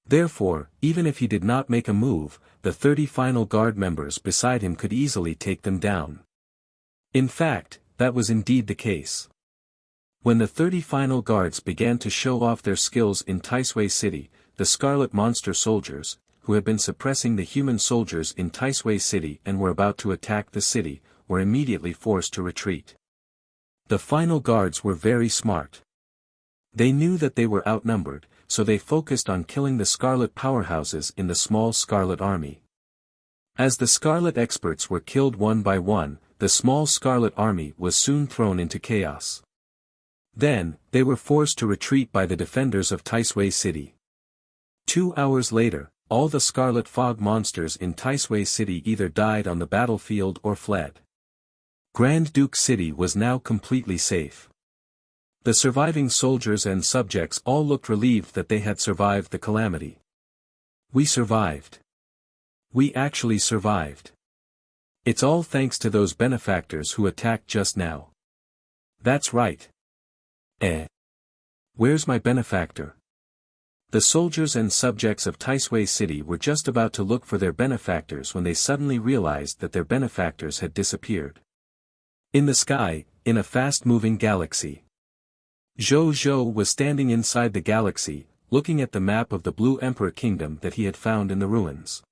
S1: Therefore, even if he did not make a move, the 30 final guard members beside him could easily take them down. In fact, that was indeed the case. When the 30 final guards began to show off their skills in Taisui City, the Scarlet Monster soldiers, who had been suppressing the human soldiers in Taisui City and were about to attack the city, were immediately forced to retreat. The final guards were very smart. They knew that they were outnumbered, so they focused on killing the Scarlet powerhouses in the small Scarlet Army. As the Scarlet experts were killed one by one, the small Scarlet Army was soon thrown into chaos. Then, they were forced to retreat by the defenders of Taisui City. 2 hours later, all the Scarlet Fog monsters in Taisui City either died on the battlefield or fled. Grand Duke City was now completely safe. The surviving soldiers and subjects all looked relieved that they had survived the calamity. We survived. We actually survived. It's all thanks to those benefactors who attacked just now. That's right. Where's my benefactor? The soldiers and subjects of Taisui City were just about to look for their benefactors when they suddenly realized that their benefactors had disappeared. In the sky, in a fast-moving galaxy. Zhou Zhou was standing inside the galaxy, looking at the map of the Blue Emperor Kingdom that he had found in the ruins.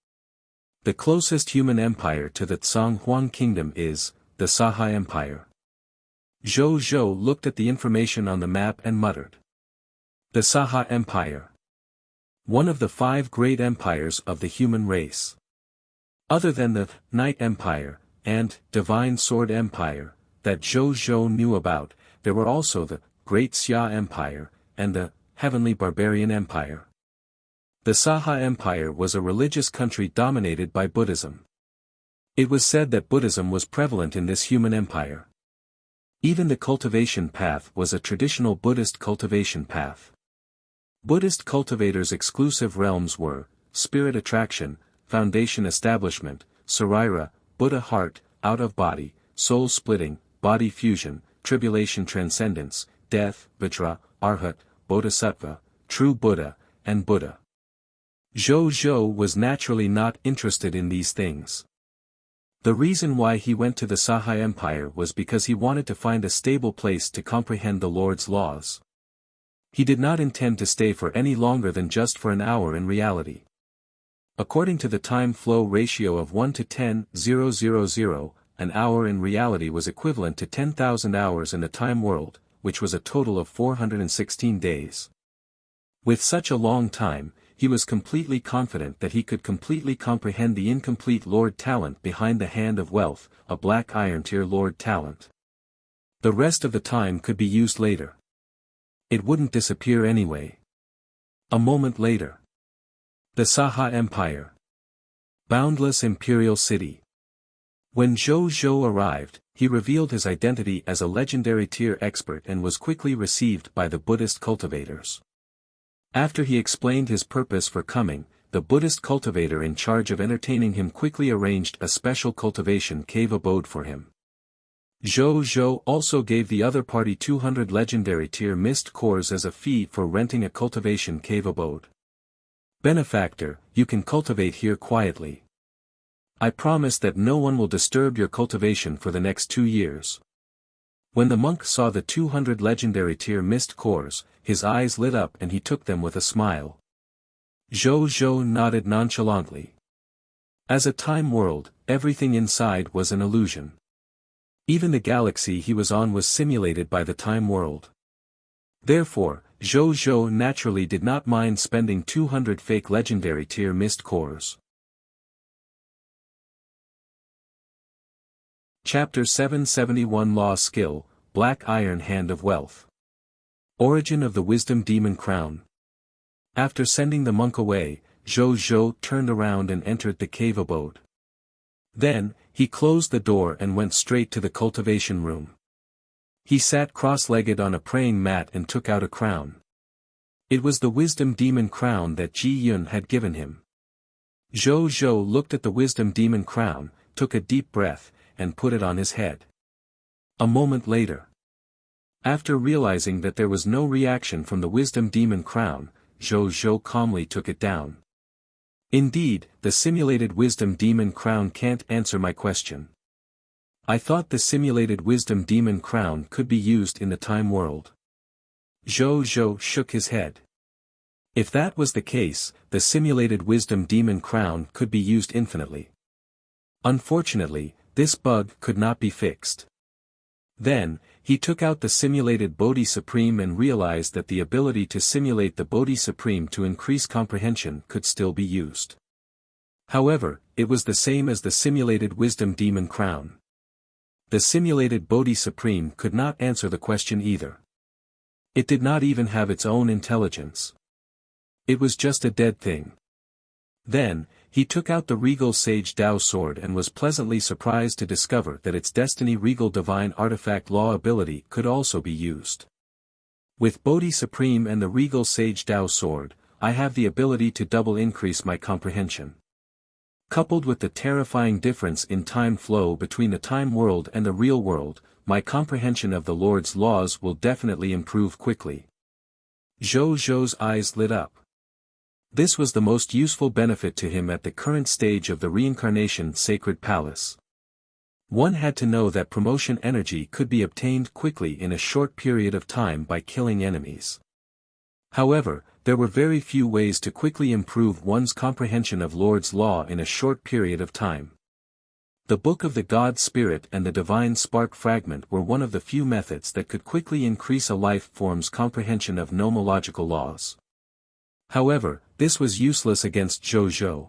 S1: The closest human empire to the Tsang Kingdom is, the Saha Empire. Zhou Zhou looked at the information on the map and muttered. The Saha Empire. One of the 5 great empires of the human race. Other than the Night Empire, and Divine Sword Empire, that Zhou Zhou knew about, there were also the Great Xia Empire, and the Heavenly Barbarian Empire. The Saha Empire was a religious country dominated by Buddhism. It was said that Buddhism was prevalent in this human empire. Even the cultivation path was a traditional Buddhist cultivation path. Buddhist cultivators' exclusive realms were, Spirit Attraction, Foundation Establishment, Sarira, Buddha Heart, Out of Body, Soul Splitting, Body Fusion, Tribulation Transcendence, Death, Vajra, Arhat, Bodhisattva, True Buddha, and Buddha. Zhou Zhou was naturally not interested in these things. The reason why he went to the Saha Empire was because he wanted to find a stable place to comprehend the Lord's laws. He did not intend to stay for any longer than just for an hour in reality. According to the time-flow ratio of 1 to 10,000, an hour in reality was equivalent to 10,000 hours in the time world, which was a total of 416 days. With such a long time, he was completely confident that he could completely comprehend the incomplete Lord Talent behind the Hand of Wealth, a Black Iron Tier Lord Talent. The rest of the time could be used later. It wouldn't disappear anyway. A moment later. The Saha Empire. Boundless Imperial City. When Zhou Zhou arrived, he revealed his identity as a legendary tier expert and was quickly received by the Buddhist cultivators. After he explained his purpose for coming, the Buddhist cultivator in charge of entertaining him quickly arranged a special cultivation cave abode for him. Zhou Zhou also gave the other party 200 legendary tier mist cores as a fee for renting a cultivation cave abode. Benefactor, you can cultivate here quietly. I promise that no one will disturb your cultivation for the next 2 years. When the monk saw the 200 legendary tier mist cores, his eyes lit up and he took them with a smile. Zhou Zhou nodded nonchalantly. As a time world, everything inside was an illusion. Even the galaxy he was on was simulated by the time world. Therefore, Zhou Zhou naturally did not mind spending 200 fake legendary tier mist cores. Chapter 771 Law Skill, Black Iron Hand of Wealth. Origin of the Wisdom Demon Crown. After sending the monk away, Zhou Zhou turned around and entered the cave abode. Then, He closed the door and went straight to the cultivation room. He sat cross-legged on a praying mat and took out a crown. It was the wisdom demon crown that Ji Yun had given him. Zhou Zhou looked at the wisdom demon crown, took a deep breath, and put it on his head. A moment later, after realizing that there was no reaction from the wisdom demon crown, Zhou Zhou calmly took it down. Indeed, the simulated wisdom demon crown can't answer my question. I thought the simulated wisdom demon crown could be used in the time world. Zhou Zhou shook his head. If that was the case, the simulated wisdom demon crown could be used infinitely. Unfortunately, this bug could not be fixed. Then, he took out the simulated Bodhi Supreme and realized that the ability to simulate the Bodhi Supreme to increase comprehension could still be used. However, it was the same as the simulated wisdom demon crown. The simulated Bodhi Supreme could not answer the question either. It did not even have its own intelligence. It was just a dead thing. Then, he took out the regal sage Dao sword and was pleasantly surprised to discover that its destiny regal divine artifact law ability could also be used. With Bodhi Supreme and the regal sage Dao sword, I have the ability to double increase my comprehension. Coupled with the terrifying difference in time flow between the time world and the real world, my comprehension of the Lord's laws will definitely improve quickly. Zhou Zhou's eyes lit up. This was the most useful benefit to him at the current stage of the reincarnation sacred palace. One had to know that promotion energy could be obtained quickly in a short period of time by killing enemies. However, there were very few ways to quickly improve one's comprehension of Lord's law in a short period of time. The Book of the God Spirit and the Divine Spark Fragment were one of the few methods that could quickly increase a life form's comprehension of nomological laws. However, this was useless against Zhou Zhou.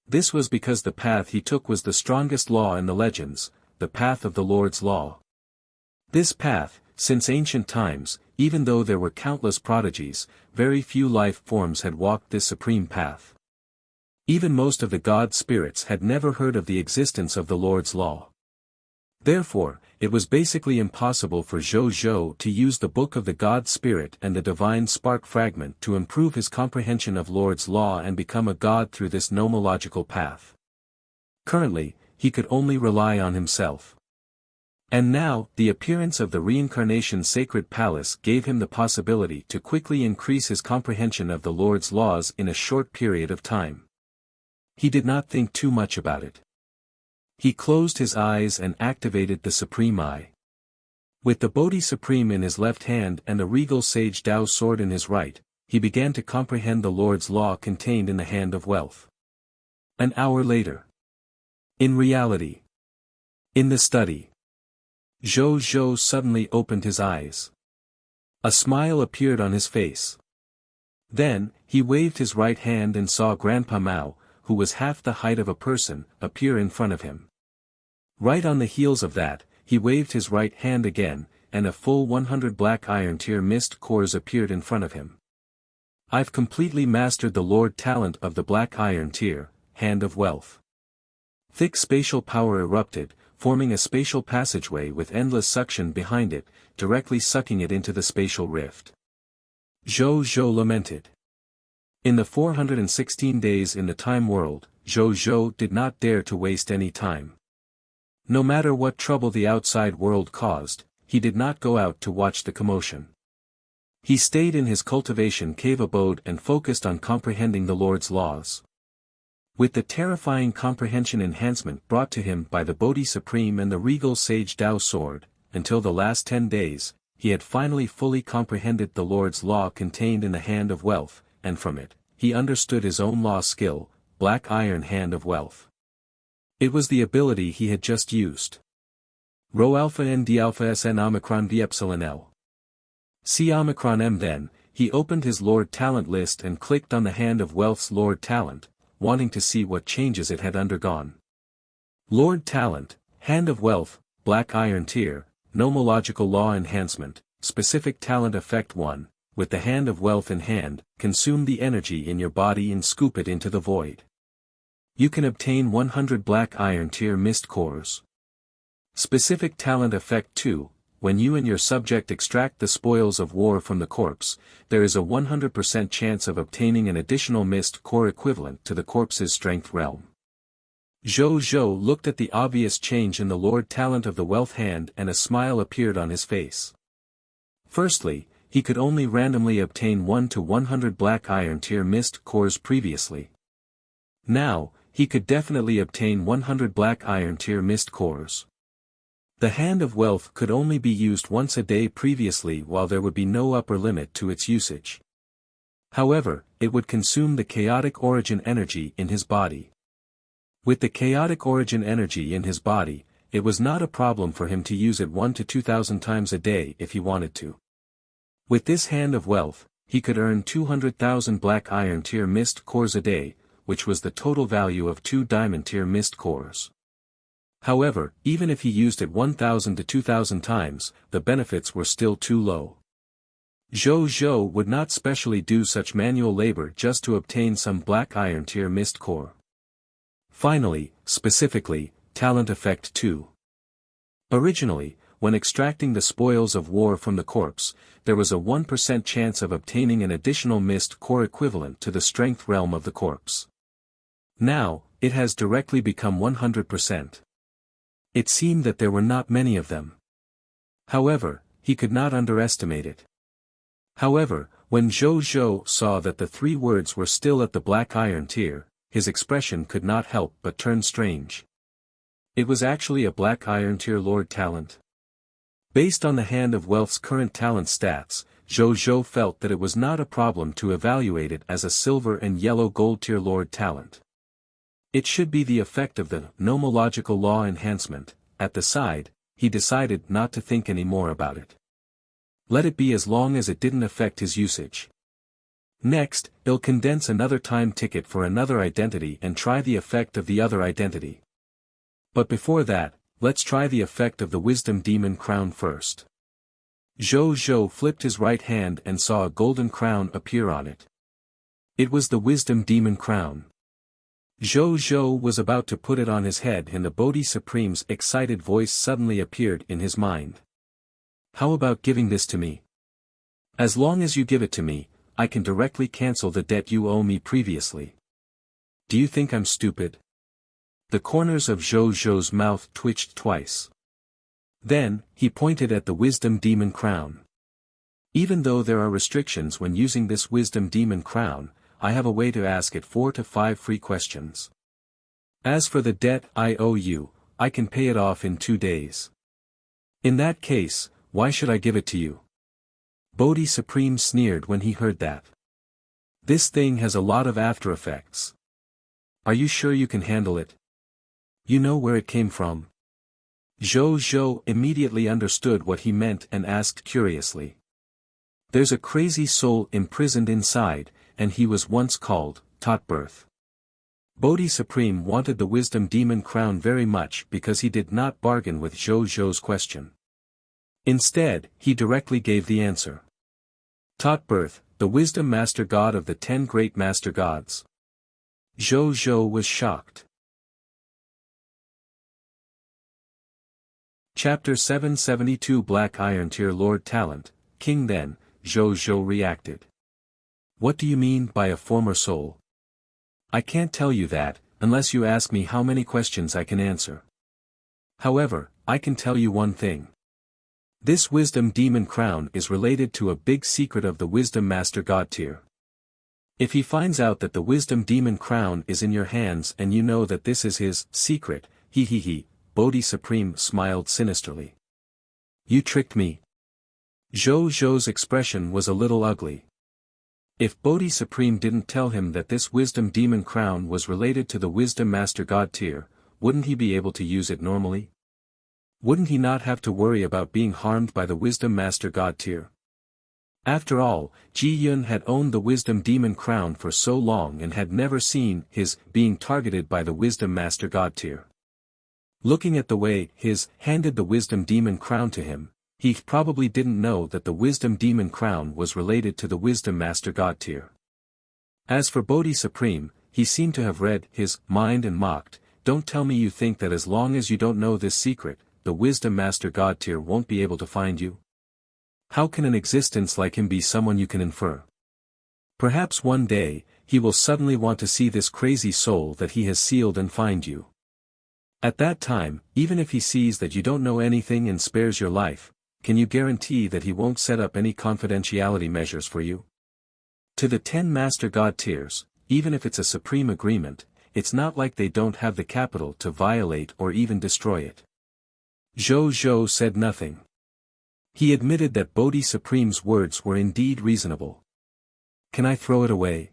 S1: This was because the path he took was the strongest law in the legends, the path of the Lord's law. This path, since ancient times, even though there were countless prodigies, very few life forms had walked this supreme path. Even most of the God spirits had never heard of the existence of the Lord's law. Therefore, it was basically impossible for Zhou Zhou to use the Book of the God Spirit and the Divine Spark Fragment to improve his comprehension of Lord's law and become a god through this nomological path. Currently, he could only rely on himself. And now, the appearance of the reincarnation sacred palace gave him the possibility to quickly increase his comprehension of the Lord's laws in a short period of time. He did not think too much about it. He closed his eyes and activated the Supreme Eye. With the Bodhi Supreme in his left hand and the regal sage Dao sword in his right, he began to comprehend the Lord's law contained in the Hand of Wealth. An hour later. In reality. In the study. Zhou Zhou suddenly opened his eyes. A smile appeared on his face. Then, he waved his right hand and saw Grandpa Mao, who was half the height of a person, appear in front of him. Right on the heels of that, he waved his right hand again, and a full 100 black iron tier mist cores appeared in front of him. I've completely mastered the Lord talent of the black iron tier, Hand of Wealth. Thick spatial power erupted, forming a spatial passageway with endless suction behind it, directly sucking it into the spatial rift. Zhou Zhou lamented. In the 416 days in the time world, Zhou Zhou did not dare to waste any time. No matter what trouble the outside world caused, he did not go out to watch the commotion. He stayed in his cultivation cave abode and focused on comprehending the Lord's laws. With the terrifying comprehension enhancement brought to him by the Bodhi Supreme and the regal sage Dao sword, until the last 10 days, he had finally fully comprehended the Lord's law contained in the Hand of Wealth, and from it, he understood his own law skill, Black Iron Hand of Wealth. It was the ability he had just used. Rho alpha n d alpha sn omicron d epsilon l. C omicron m. Then, he opened his Lord Talent list and clicked on the Hand of Wealth's Lord Talent, wanting to see what changes it had undergone. Lord Talent, Hand of Wealth, Black Iron Tier, Nomological Law Enhancement, Specific Talent Effect 1. With the Hand of Wealth in hand, consume the energy in your body and scoop it into the void. You can obtain 100 Black Iron Tier Mist Cores. Specific Talent Effect 2. When you and your subject extract the spoils of war from the corpse, there is a 100% chance of obtaining an additional Mist Core equivalent to the corpse's strength realm. Zhou Zhou looked at the obvious change in the Lord Talent of the Wealth Hand and a smile appeared on his face. Firstly, he could only randomly obtain 1 to 100 Black Iron Tier Mist Cores previously. Now, he could definitely obtain 100 Black Iron Tier Mist Cores. The Hand of Wealth could only be used once a day previously, while there would be no upper limit to its usage. However, it would consume the chaotic origin energy in his body. With the chaotic origin energy in his body, it was not a problem for him to use it 1 to 2,000 times a day if he wanted to. With this Hand of Wealth, he could earn 200,000 Black Iron Tier Mist Cores a day, which was the total value of 2 Diamond Tier Mist Cores. However, even if he used it 1,000 to 2,000 times, the benefits were still too low. Zhou Zhou would not specially do such manual labor just to obtain some Black Iron Tier Mist Core. Finally, specifically, Talent Effect 2. Originally, when extracting the spoils of war from the corpse, there was a 1% chance of obtaining an additional Mist Core equivalent to the strength realm of the corpse. Now, it has directly become 100%. It seemed that there were not many of them. However, he could not underestimate it. However, when Zhou Zhou saw that the 3 words were still at the Black Iron Tier, his expression could not help but turn strange. It was actually a Black Iron Tier Lord Talent. Based on the Hand of Wealth's current talent stats, Zhou Zhou felt that it was not a problem to evaluate it as a Silver and Yellow Gold Tier Lord Talent. It should be the effect of the nomological law enhancement. At the side, he decided not to think any more about it. Let it be as long as it didn't affect his usage. Next, he'll condense another time ticket for another identity and try the effect of the other identity. But before that, let's try the effect of the Wisdom Demon Crown first. Zhou Zhou flipped his right hand and saw a golden crown appear on it. It was the Wisdom Demon Crown. Zhou Zhou was about to put it on his head and the Bodhi Supreme's excited voice suddenly appeared in his mind. How about giving this to me? As long as you give it to me, I can directly cancel the debt you owe me previously. Do you think I'm stupid? The corners of Zhou Zhou's mouth twitched twice. Then, he pointed at the Wisdom Demon Crown. Even though there are restrictions when using this Wisdom Demon Crown, I have a way to ask it 4 to 5 free questions. As for the debt I owe you, I can pay it off in 2 days. In that case, why should I give it to you? Bodhi Supreme sneered when he heard that. This thing has a lot of after effects. Are you sure you can handle it? You know where it came from? Zhou Zhou immediately understood what he meant and asked curiously. There's a crazy soul imprisoned inside, and he was once called, Tot Birth. Bodhi Supreme wanted the Wisdom Demon Crown very much because he did not bargain with Zhou Zhou's question. Instead, he directly gave the answer. Tot Birth, the Wisdom Master God of the 10 Great Master Gods. Zhou Zhou was shocked. Chapter 772 Black Iron Tier Lord Talent, King. Then, Zhou Zhou reacted. What do you mean by a former soul? I can't tell you that, unless you ask me how many questions I can answer. However, I can tell you one thing. This Wisdom Demon Crown is related to a big secret of the Wisdom Master God Tier. If he finds out that the Wisdom Demon Crown is in your hands and you know that this is his secret, Bodhi Supreme smiled sinisterly. You tricked me. Zhou Zhou's expression was a little ugly. If Bodhi Supreme didn't tell him that this Wisdom Demon Crown was related to the Wisdom Master God Tier, wouldn't he be able to use it normally? Wouldn't he not have to worry about being harmed by the Wisdom Master God Tier? After all, Ji Yun had owned the Wisdom Demon Crown for so long and had never seen his being targeted by the Wisdom Master God Tier. Looking at the way his handed the Wisdom Demon Crown to him, he probably didn't know that the Wisdom Demon Crown was related to the Wisdom Master God Tier. As for Bodhi Supreme, he seemed to have read his mind and mocked, "Don't tell me you think that as long as you don't know this secret, the Wisdom Master God tier won't be able to find you? How can an existence like him be someone you can infer? Perhaps one day, he will suddenly want to see this crazy soul that he has sealed and find you. At that time, even if he sees that you don't know anything and spares your life, can you guarantee that he won't set up any confidentiality measures for you? To the 10 Master God tiers, even if it's a supreme agreement, it's not like they don't have the capital to violate or even destroy it." Zhou Zhou said nothing. He admitted that Bodhi Supreme's words were indeed reasonable. "Can I throw it away?"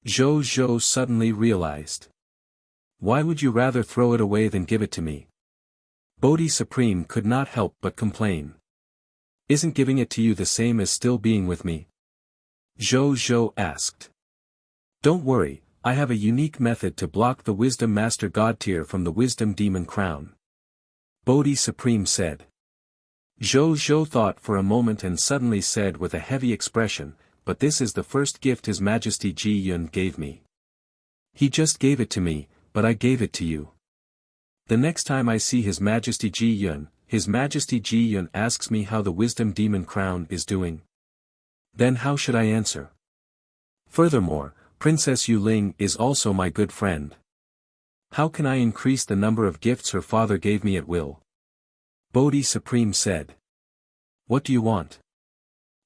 S1: Zhou Zhou suddenly realized. "Why would you rather throw it away than give it to me?" Bodhi Supreme could not help but complain. "Isn't giving it to you the same as still being with me?" Zhou Zhou asked. "Don't worry, I have a unique method to block the Wisdom Master God tier from the Wisdom Demon Crown," Bodhi Supreme said. Zhou Zhou thought for a moment and suddenly said with a heavy expression, "But this is the first gift His Majesty Ji Yun gave me. He just gave it to me, but I gave it to you. The next time I see His Majesty Ji Yun, His Majesty Ji Yun asks me how the Wisdom Demon Crown is doing. Then how should I answer? Furthermore, Princess Yu Ling is also my good friend. How can I increase the number of gifts her father gave me at will?" Bodhi Supreme said. "What do you want?"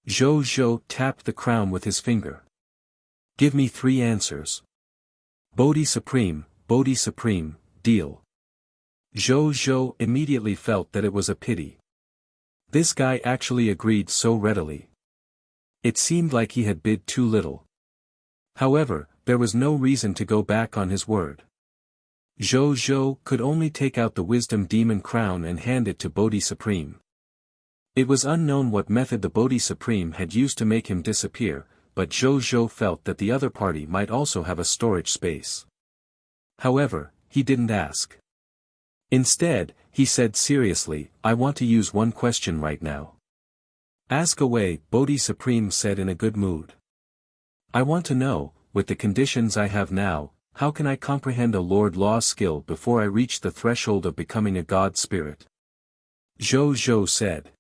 S1: Zhou Zhou tapped the crown with his finger. "Give me 3 answers. Bodhi Supreme, deal." Zhou Zhou immediately felt that it was a pity. This guy actually agreed so readily. It seemed like he had bid too little. However, there was no reason to go back on his word. Zhou Zhou could only take out the Wisdom Demon Crown and hand it to Bodhi Supreme. It was unknown what method the Bodhi Supreme had used to make him disappear, but Zhou Zhou felt that the other party might also have a storage space. However, he didn't ask. Instead, he said seriously, "I want to use one question right now." "Ask away," Bodhi Supreme said in a good mood. "I want to know, with the conditions I have now, how can I comprehend a Lord Law skill before I reach the threshold of becoming a God Spirit?" Zhou Zhou said.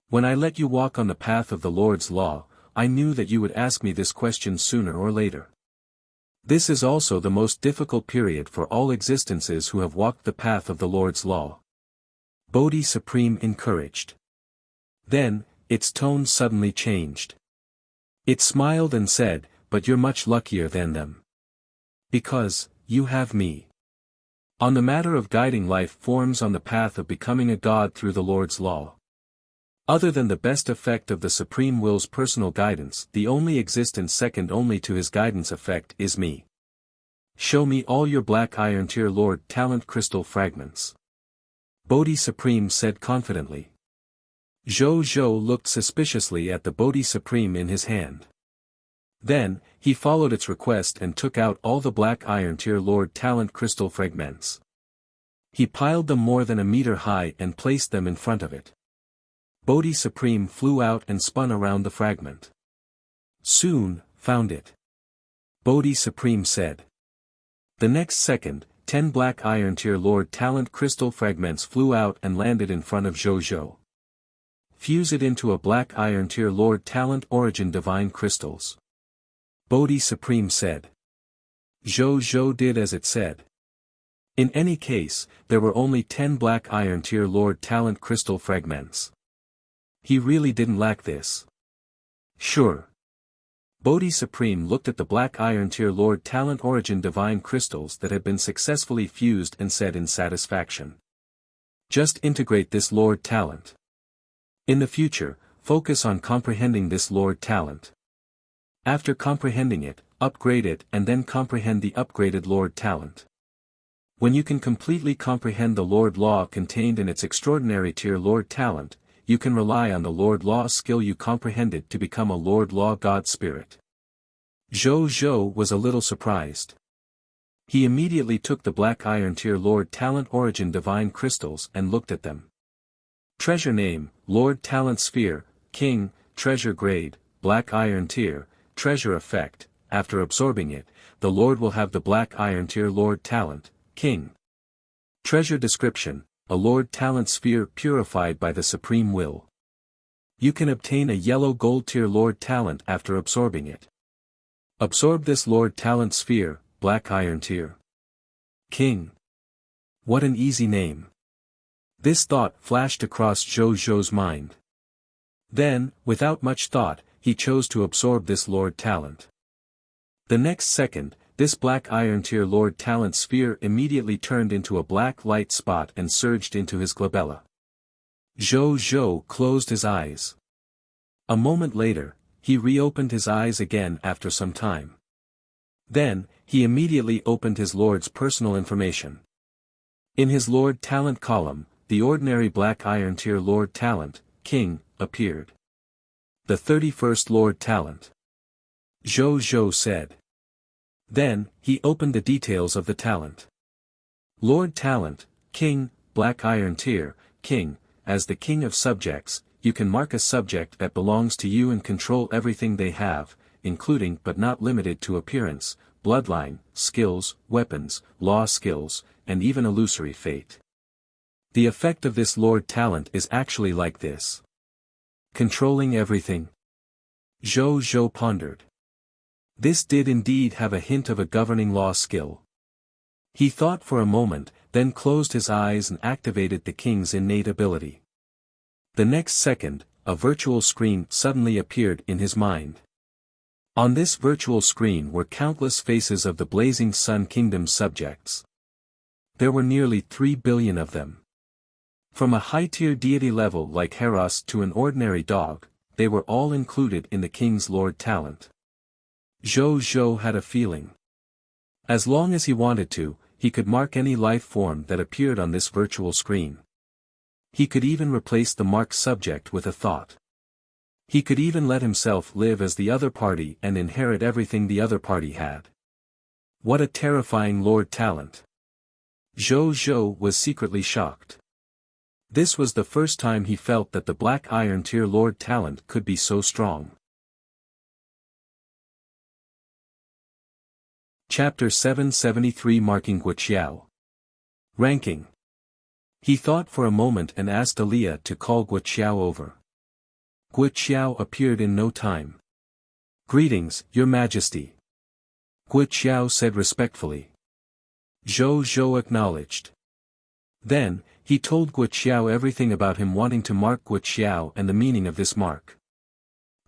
S1: "When I let you walk on the path of the Lord's Law, I knew that you would ask me this question sooner or later. This is also the most difficult period for all existences who have walked the path of the Lord's Law." Bodhi Supreme encouraged. Then, its tone suddenly changed. It smiled and said, "But you're much luckier than them. Because, you have me. On the matter of guiding life forms on the path of becoming a god through the Lord's Law. Other than the best effect of the Supreme Will's personal guidance, the only existence second only to his guidance effect is me. Show me all your Black Iron Tier Lord Talent Crystal fragments," Bodhi Supreme said confidently. Zhou Zhou looked suspiciously at the Bodhi Supreme in his hand. Then, he followed its request and took out all the Black Iron Tier Lord Talent Crystal fragments. He piled them more than a meter high and placed them in front of it. Bodhi Supreme flew out and spun around the fragment. "Soon, found it," Bodhi Supreme said. The next second, 10 Black Iron Tier Lord Talent Crystal fragments flew out and landed in front of Zhou Zhou. "Fuse it into a Black Iron Tier Lord Talent Origin Divine Crystals," Bodhi Supreme said. Zhou Zhou did as it said. In any case, there were only 10 Black Iron Tier Lord Talent Crystal fragments. He really didn't lack this. Sure. Bodhi Supreme looked at the Black Iron Tier Lord Talent Origin Divine Crystals that had been successfully fused and said in satisfaction. "Just integrate this Lord Talent. In the future, focus on comprehending this Lord Talent. After comprehending it, upgrade it and then comprehend the upgraded Lord Talent. When you can completely comprehend the Lord Law contained in its extraordinary tier Lord Talent, you can rely on the Lord Law skill you comprehended to become a Lord Law God Spirit." Zhou Zhou was a little surprised. He immediately took the Black Iron Tier Lord Talent Origin Divine Crystals and looked at them. Treasure name, Lord Talent Sphere, King, Treasure grade, Black Iron Tier, Treasure effect, after absorbing it, the Lord will have the Black Iron Tier Lord Talent, King. Treasure description, a Lord Talent Sphere purified by the Supreme Will. You can obtain a yellow gold tier Lord Talent after absorbing it. Absorb this Lord Talent Sphere, Black Iron Tier. King. What an easy name. This thought flashed across Zhou Zhou's mind. Then, without much thought, he chose to absorb this Lord Talent. The next second, this Black Iron Tier Lord Talent Sphere immediately turned into a black light spot and surged into his glabella. Zhou Zhou closed his eyes. A moment later, he reopened his eyes again after some time. Then, he immediately opened his Lord's personal information. In his Lord Talent column, the ordinary Black Iron Tier Lord Talent, King, appeared. The 31st Lord Talent. Zhou Zhou said. Then, he opened the details of the talent. Lord Talent, King, Black Iron Tier, King, as the King of Subjects, you can mark a subject that belongs to you and control everything they have, including but not limited to appearance, bloodline, skills, weapons, law skills, and even illusory fate. The effect of this Lord Talent is actually like this. Controlling everything. Zhou Zhou pondered. This did indeed have a hint of a governing law skill. He thought for a moment, then closed his eyes and activated the king's innate ability. The next second, a virtual screen suddenly appeared in his mind. On this virtual screen were countless faces of the Blazing Sun Kingdom's subjects. There were nearly 3 billion of them. From a high-tier deity level like Heros to an ordinary dog, they were all included in the king's Lord Talent. Zhou Zhou had a feeling. As long as he wanted to, he could mark any life form that appeared on this virtual screen. He could even replace the marked subject with a thought. He could even let himself live as the other party and inherit everything the other party had. What a terrifying Lord Talent! Zhou Zhou was secretly shocked. This was the first time he felt that the Black Iron Tier Lord Talent could be so strong. Chapter 773 Marking Wuxia. Ranking. He thought for a moment and asked Aaliyah to call Wuxia over. Wuxia appeared in no time. Greetings, Your Majesty. Wuxia said respectfully. Zhou Zhou acknowledged. Then, he told Wuxia everything about him wanting to mark Wuxia and the meaning of this mark.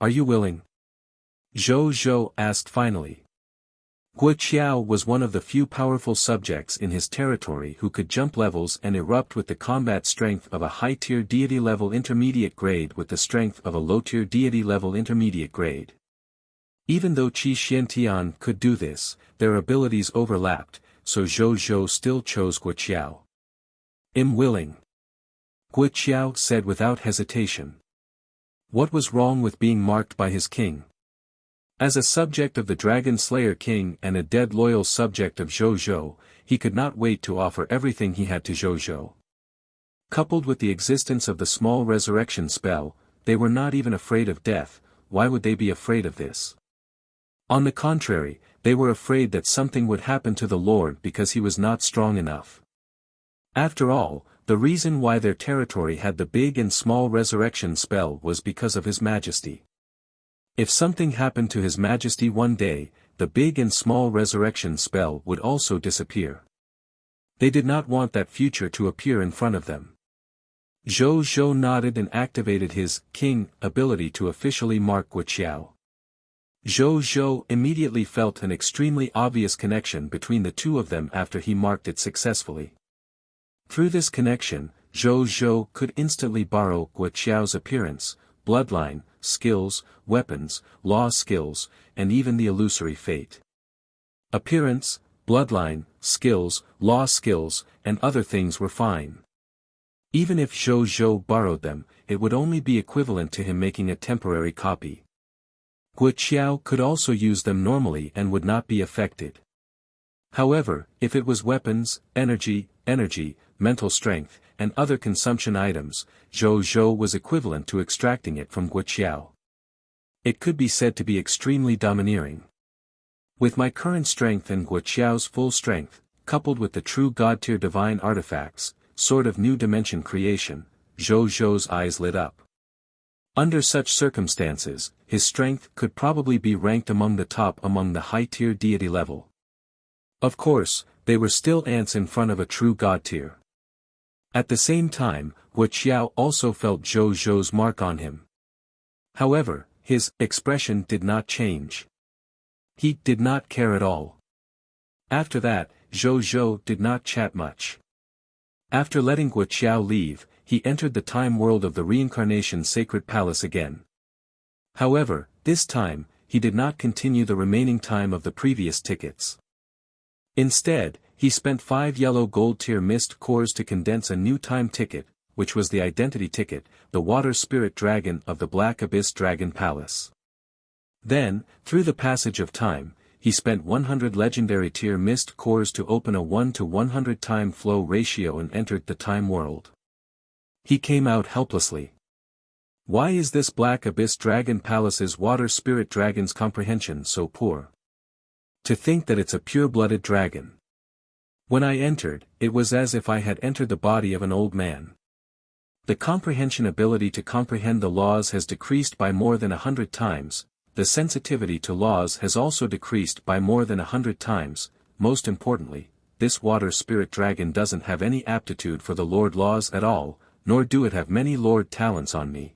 S1: Are you willing? Zhou Zhou asked finally. Wuxia was one of the few powerful subjects in his territory who could jump levels and erupt with the combat strength of a high-tier deity-level intermediate grade with the strength of a low-tier deity-level intermediate grade. Even though Qi Xiantian could do this, their abilities overlapped, so Zhou Zhou still chose Wuxia. I'm willing. Wuxia said without hesitation. What was wrong with being marked by his king? As a subject of the Dragon Slayer King and a dead loyal subject of Zhou Zhou, he could not wait to offer everything he had to Zhou Zhou. Coupled with the existence of the small resurrection spell, they were not even afraid of death. Why would they be afraid of this? On the contrary, they were afraid that something would happen to the Lord because he was not strong enough. After all, the reason why their territory had the big and small resurrection spell was because of His Majesty. If something happened to His Majesty one day, the big and small resurrection spell would also disappear. They did not want that future to appear in front of them. Zhou Zhou nodded and activated his king ability to officially mark Wuxia. Zhou Zhou immediately felt an extremely obvious connection between the two of them after he marked it successfully. Through this connection, Zhou Zhou could instantly borrow Wuxia's appearance, bloodline, skills, weapons, law skills, and even the illusory fate. Appearance, bloodline, skills, law skills, and other things were fine. Even if Zhou Zhou borrowed them, it would only be equivalent to him making a temporary copy. Wuxia could also use them normally and would not be affected. However, if it was weapons, energy, mental strength, and other consumption items, Zhou Zhou was equivalent to extracting it from Wuxia. It could be said to be extremely domineering. With my current strength and Wuxiao's full strength, coupled with the true god-tier divine artifacts, sort of new dimension creation, Zhou Zhou's eyes lit up. Under such circumstances, his strength could probably be ranked among the top among the high-tier deity level. Of course, they were still ants in front of a true god tier. At the same time, Wuxiao also felt Zhou Zhou's mark on him. However, his expression did not change. He did not care at all. After that, Zhou Zhou did not chat much. After letting Wuxiao leave, he entered the time world of the reincarnation sacred palace again. However, this time, he did not continue the remaining time of the previous tickets. Instead, he spent 5 yellow gold tier mist cores to condense a new time ticket, which was the identity ticket, the water spirit dragon of the Black Abyss Dragon Palace. Then, through the passage of time, he spent 100 legendary tier mist cores to open a 1:100 time flow ratio and entered the time world. He came out helplessly. Why is this Black Abyss Dragon Palace's water spirit dragon's comprehension so poor? To think that it's a pure-blooded dragon. When I entered, it was as if I had entered the body of an old man. The comprehension ability to comprehend the laws has decreased by more than 100 times, the sensitivity to laws has also decreased by more than 100 times, most importantly, this water spirit dragon doesn't have any aptitude for the Lord laws at all, nor do it have many Lord talents on me.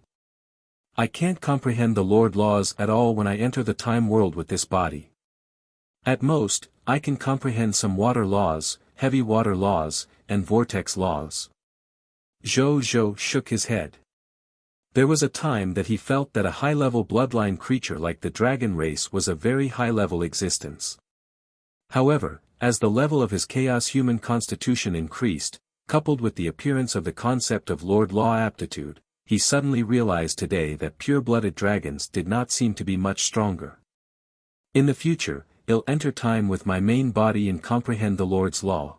S1: I can't comprehend the Lord laws at all when I enter the time world with this body. At most, I can comprehend some water laws, heavy water laws, and vortex laws. Zhou Zhou shook his head. There was a time that he felt that a high-level bloodline creature like the dragon race was a very high-level existence. However, as the level of his chaos human constitution increased, coupled with the appearance of the concept of Lord Law aptitude, he suddenly realized today that pure-blooded dragons did not seem to be much stronger. In the future, I'll enter time with my main body and comprehend the Lord's law.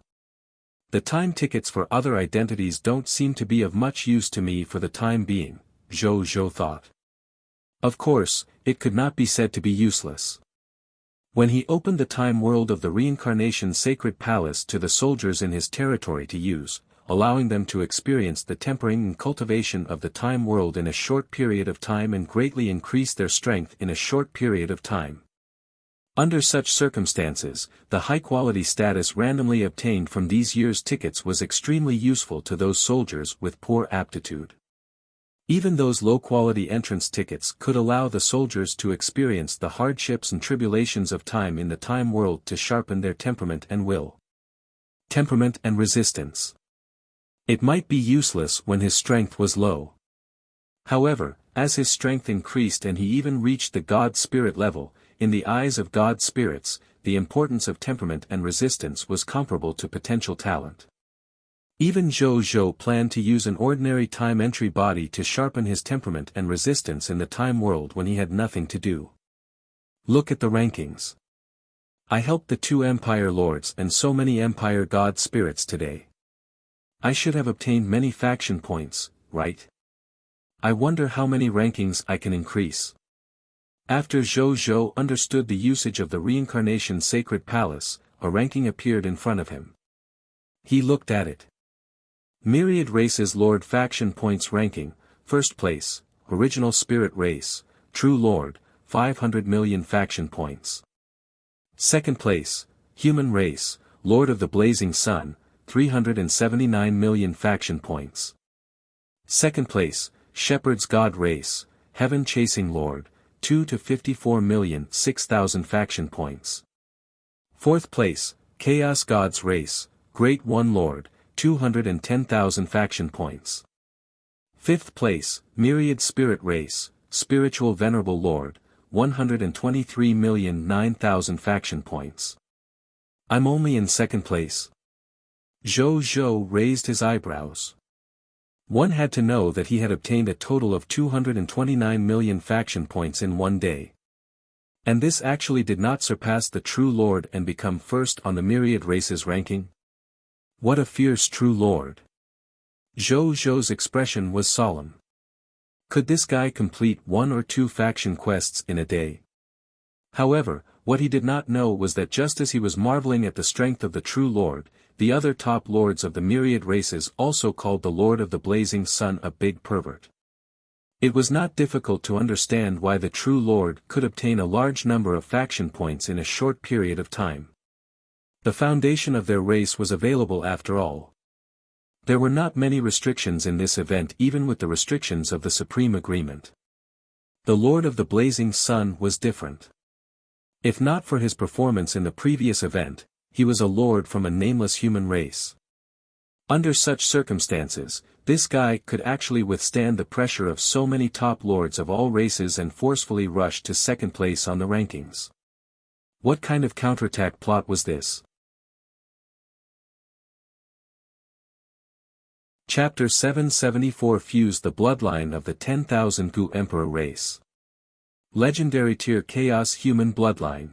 S1: The time tickets for other identities don't seem to be of much use to me for the time being, Zhou Zhou thought. Of course, it could not be said to be useless. When he opened the time world of the reincarnation sacred palace to the soldiers in his territory to use, allowing them to experience the tempering and cultivation of the time world in a short period of time and greatly increase their strength in a short period of time. Under such circumstances, the high-quality status randomly obtained from these year's tickets was extremely useful to those soldiers with poor aptitude. Even those low-quality entrance tickets could allow the soldiers to experience the hardships and tribulations of time in the time world to sharpen their temperament and will. Temperament and resistance. It might be useless when his strength was low. However, as his strength increased and he even reached the God Spirit level, in the eyes of God spirits, the importance of temperament and resistance was comparable to potential talent. Even Zhou Zhou planned to use an ordinary time entry body to sharpen his temperament and resistance in the time world when he had nothing to do. Look at the rankings. I helped the 2 Empire Lords and so many Empire God spirits today. I should have obtained many faction points, right? I wonder how many rankings I can increase. After Zhou Zhou understood the usage of the reincarnation sacred palace, a ranking appeared in front of him. He looked at it. Myriad Races Lord Faction Points Ranking, First Place, Original Spirit Race, True Lord, 500 million Faction Points. Second Place, Human Race, Lord of the Blazing Sun, 379 million Faction Points. Second Place, Shepherd's God Race, Heaven Chasing Lord, 2 to 54 million 6,000 Faction Points. Fourth Place, Chaos Gods Race, Great One Lord, 210,000 Faction Points. Fifth Place, Myriad Spirit Race, Spiritual Venerable Lord, 123 million 9,000 Faction Points. I'm only in second place. Zhou Zhou raised his eyebrows. One had to know that he had obtained a total of 229 million faction points in one day. And this actually did not surpass the True Lord and become first on the Myriad Races ranking? What a fierce True Lord! Zhou Zhou's expression was solemn. Could this guy complete 1 or 2 faction quests in a day? However, what he did not know was that just as he was marveling at the strength of the true Lord, the other top lords of the myriad races also called the Lord of the Blazing Sun a big pervert. It was not difficult to understand why the true Lord could obtain a large number of faction points in a short period of time. The foundation of their race was available after all. There were not many restrictions in this event even with the restrictions of the Supreme Agreement. The Lord of the Blazing Sun was different. If not for his performance in the previous event, he was a lord from a nameless human race. Under such circumstances, this guy could actually withstand the pressure of so many top lords of all races and forcefully rush to second place on the rankings. What kind of counterattack plot was this? Chapter 774 Fuse the bloodline of the 10,000 Gu Emperor race. Legendary tier Chaos Human Bloodline.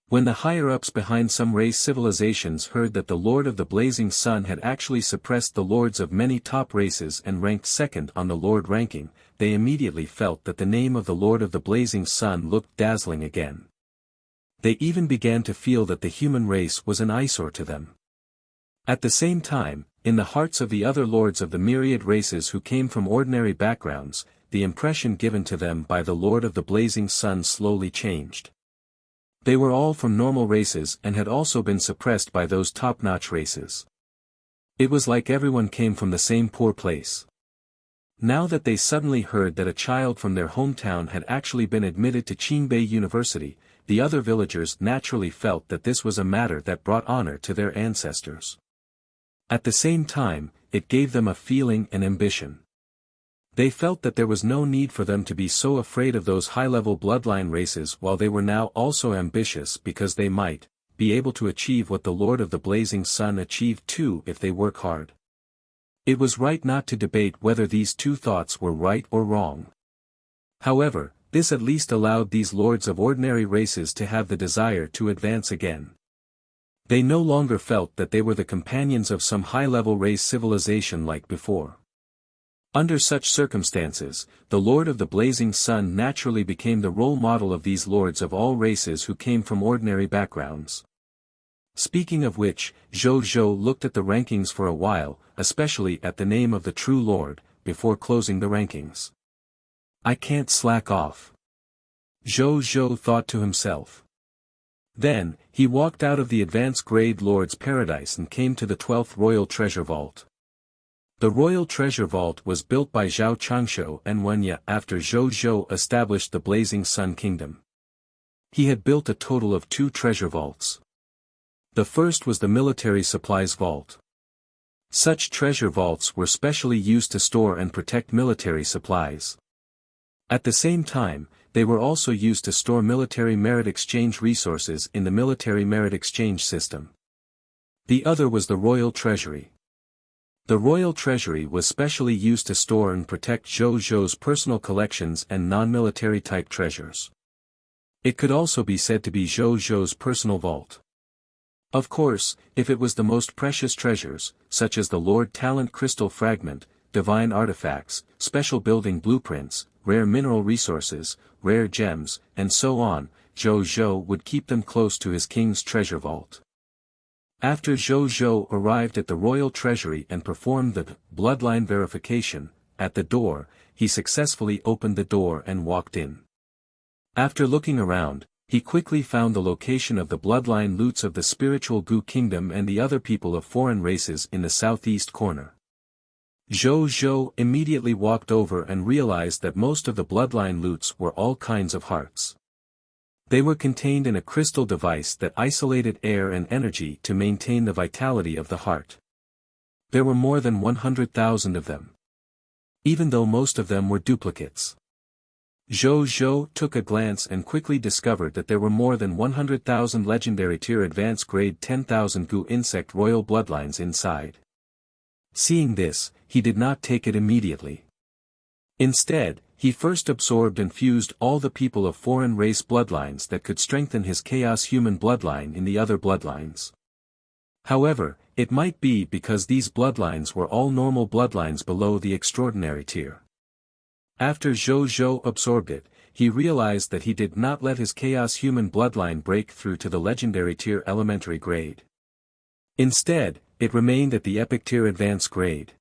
S1: When the higher-ups behind some race civilizations heard that the Lord of the Blazing Sun had actually suppressed the lords of many top races and ranked second on the Lord ranking, they immediately felt that the name of the Lord of the Blazing Sun looked dazzling again. They even began to feel that the human race was an eyesore to them. At the same time, in the hearts of the other lords of the myriad races who came from ordinary backgrounds, the impression given to them by the Lord of the Blazing Sun slowly changed. They were all from normal races and had also been suppressed by those top-notch races. It was like everyone came from the same poor place. Now that they suddenly heard that a child from their hometown had actually been admitted to Qingbei University, the other villagers naturally felt that this was a matter that brought honor to their ancestors. At the same time, it gave them a feeling and ambition. They felt that there was no need for them to be so afraid of those high-level bloodline races while they were now also ambitious because they might be able to achieve what the Lord of the Blazing Sun achieved too if they work hard. It was right not to debate whether these two thoughts were right or wrong. However, this at least allowed these lords of ordinary races to have the desire to advance again. They no longer felt that they were the companions of some high-level race civilization like before. Under such circumstances, the Lord of the Blazing Sun naturally became the role model of these lords of all races who came from ordinary backgrounds. Speaking of which, Zhou looked at the rankings for a while, especially at the name of the true Lord, before closing the rankings. I can't slack off. Zhou thought to himself. Then, he walked out of the advanced grade Lord's Paradise and came to the 12th Royal Treasure Vault. The Royal Treasure Vault was built by Zhao Changshou and Wenya after Zhou established the Blazing Sun Kingdom. He had built a total of 2 treasure vaults. The first was the Military Supplies Vault. Such treasure vaults were specially used to store and protect military supplies. At the same time, they were also used to store military merit exchange resources in the military merit exchange system. The other was the Royal Treasury. The Royal Treasury was specially used to store and protect Zhou's personal collections and non-military type treasures. It could also be said to be Zhou's personal vault. Of course, if it was the most precious treasures, such as the Lord Talent Crystal Fragment, divine artifacts, special building blueprints, rare mineral resources, rare gems, and so on, Zhou would keep them close to his king's treasure vault. After Zhou arrived at the Royal Treasury and performed the bloodline verification, at the door, he successfully opened the door and walked in. After looking around, he quickly found the location of the bloodline loots of the spiritual Gu Kingdom and the other people of foreign races in the southeast corner. Zhou immediately walked over and realized that most of the bloodline loots were all kinds of hearts. They were contained in a crystal device that isolated air and energy to maintain the vitality of the heart. There were more than 100,000 of them. Even though most of them were duplicates. Zhou took a glance and quickly discovered that there were more than 100,000 legendary tier advanced grade 10,000 Gu insect royal bloodlines inside. Seeing this, he did not take it immediately. Instead, he first absorbed and fused all the people of foreign race bloodlines that could strengthen his chaos human bloodline in the other bloodlines. However, it might be because these bloodlines were all normal bloodlines below the extraordinary tier. After Zhou absorbed it, he realized that he did not let his Chaos Human bloodline break through to the legendary tier elementary grade. Instead, it remained at the epic tier advanced grade.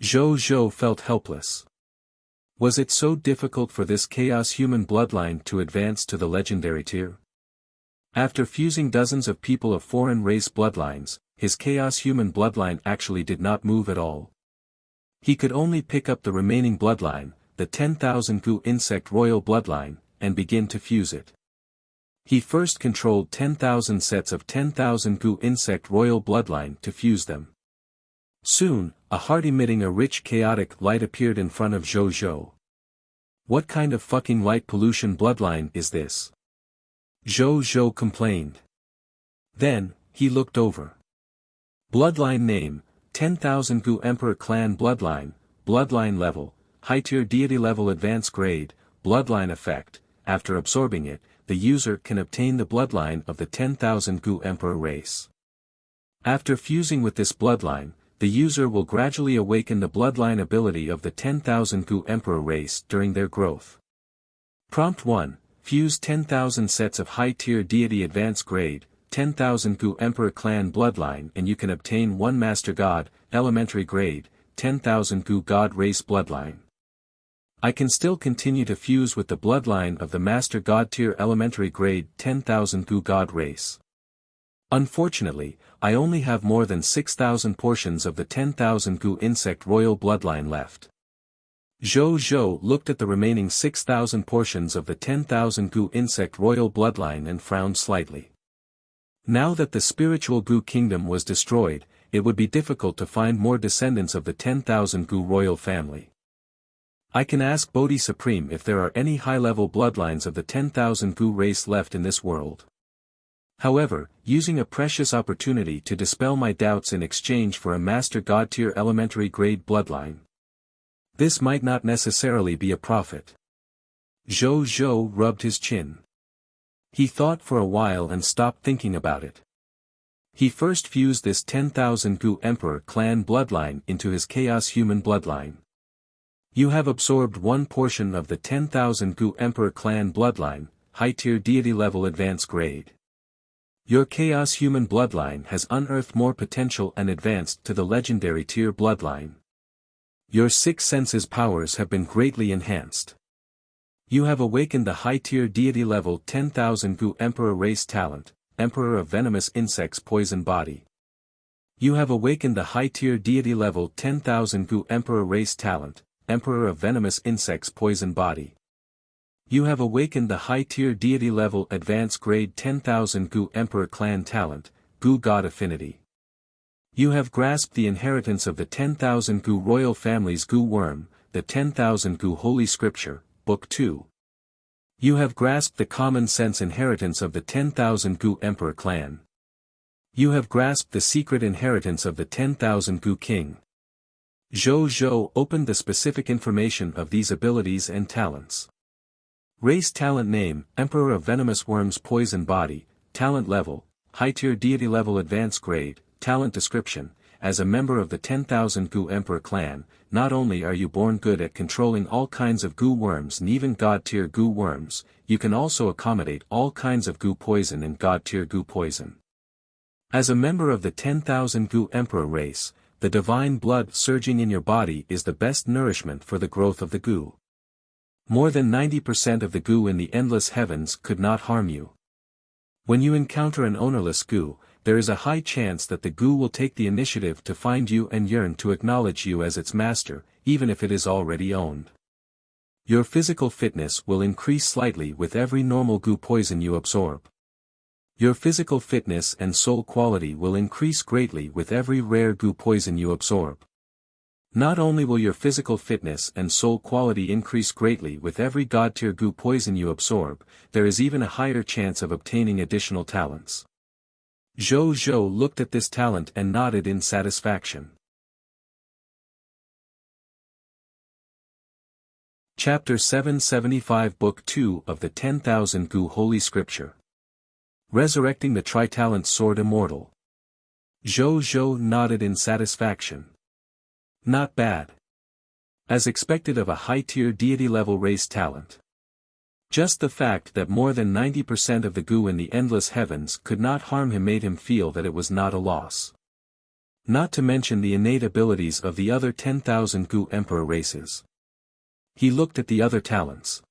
S1: Zhou felt helpless. Was it so difficult for this Chaos Human bloodline to advance to the legendary tier? After fusing dozens of people of foreign race bloodlines, his Chaos Human bloodline actually did not move at all. He could only pick up the remaining bloodline, the 10,000 Gu insect royal bloodline, and begin to fuse it. He first controlled 10,000 sets of 10,000 Gu insect royal bloodline to fuse them. Soon, a heart emitting a rich chaotic light appeared in front of Zhou. What kind of fucking light pollution bloodline is this? Zhou complained. Then, he looked over. Bloodline name, 10,000 Gu Emperor Clan Bloodline level, high tier deity level advanced grade, bloodline effect. After absorbing it, the user can obtain the bloodline of the 10,000 Gu Emperor race. After fusing with this bloodline, the user will gradually awaken the bloodline ability of the 10,000 Gu Emperor race during their growth. Prompt 1. Fuse 10,000 sets of high-tier deity advanced grade, 10,000 Gu Emperor Clan bloodline and you can obtain 1 Master God, elementary grade, 10,000 Gu God race bloodline. I can still continue to fuse with the bloodline of the Master God tier elementary grade 10,000 Gu God race. Unfortunately, I only have more than 6,000 portions of the 10,000 Gu insect royal bloodline left. Zhou looked at the remaining 6,000 portions of the 10,000 Gu insect royal bloodline and frowned slightly. Now that the spiritual Gu kingdom was destroyed, it would be difficult to find more descendants of the 10,000 Gu royal family. I can ask Bodhi Supreme if there are any high-level bloodlines of the 10,000 Gu race left in this world. However, using a precious opportunity to dispel my doubts in exchange for a Master God tier elementary grade bloodline. This might not necessarily be a profit. Zhou rubbed his chin. He thought for a while and stopped thinking about it. He first fused this 10,000 Gu Emperor Clan bloodline into his Chaos Human bloodline. You have absorbed 1 portion of the 10,000 Gu Emperor Clan bloodline, high-tier deity level advanced grade. Your Chaos Human bloodline has unearthed more potential and advanced to the legendary tier bloodline. Your 6 senses powers have been greatly enhanced. You have awakened the high-tier deity level 10,000 Gu Emperor race talent, Emperor of Venomous Insects Poison Body. You have awakened the high-tier deity level 10,000 Gu Emperor race talent, Emperor of Venomous Insects Poison Body. You have awakened the high-tier deity level advanced grade 10,000 Gu Emperor Clan talent, Gu God Affinity. You have grasped the inheritance of the 10,000 Gu royal family's Gu worm, the 10,000 Gu Holy Scripture, Book 2. You have grasped the common sense inheritance of the 10,000 Gu Emperor clan. You have grasped the secret inheritance of the 10,000 Gu King. Zhou opened the specific information of these abilities and talents. Race talent name, Emperor of Venomous Worms Poison Body, talent level, high-tier deity level advanced grade, talent description, as a member of the 10,000 Gu Emperor clan, not only are you born good at controlling all kinds of Gu worms and even God-tier Gu worms, you can also accommodate all kinds of Gu poison and God-tier Gu poison. As a member of the 10,000 Gu Emperor race, the divine blood surging in your body is the best nourishment for the growth of the Gu. More than 90% of the Gu in the endless heavens could not harm you. When you encounter an ownerless Gu, there is a high chance that the Gu will take the initiative to find you and yearn to acknowledge you as its master, even if it is already owned. Your physical fitness will increase slightly with every normal Gu poison you absorb. Your physical fitness and soul quality will increase greatly with every rare Gu poison you absorb. Not only will your physical fitness and soul quality increase greatly with every God-tier Gu poison you absorb, there is even a higher chance of obtaining additional talents. Zhou looked at this talent and nodded in satisfaction. Chapter 775 Book 2 of the 10,000 Gu Holy Scripture. Resurrecting the Tritalent Sword Immortal. Zhou nodded in satisfaction. Not bad. As expected of a high-tier deity-level race talent. Just the fact that more than 90% of the goo in the endless heavens could not harm him made him feel that it was not a loss. Not to mention the innate abilities of the other 10,000 goo emperor races. He looked at the other talents.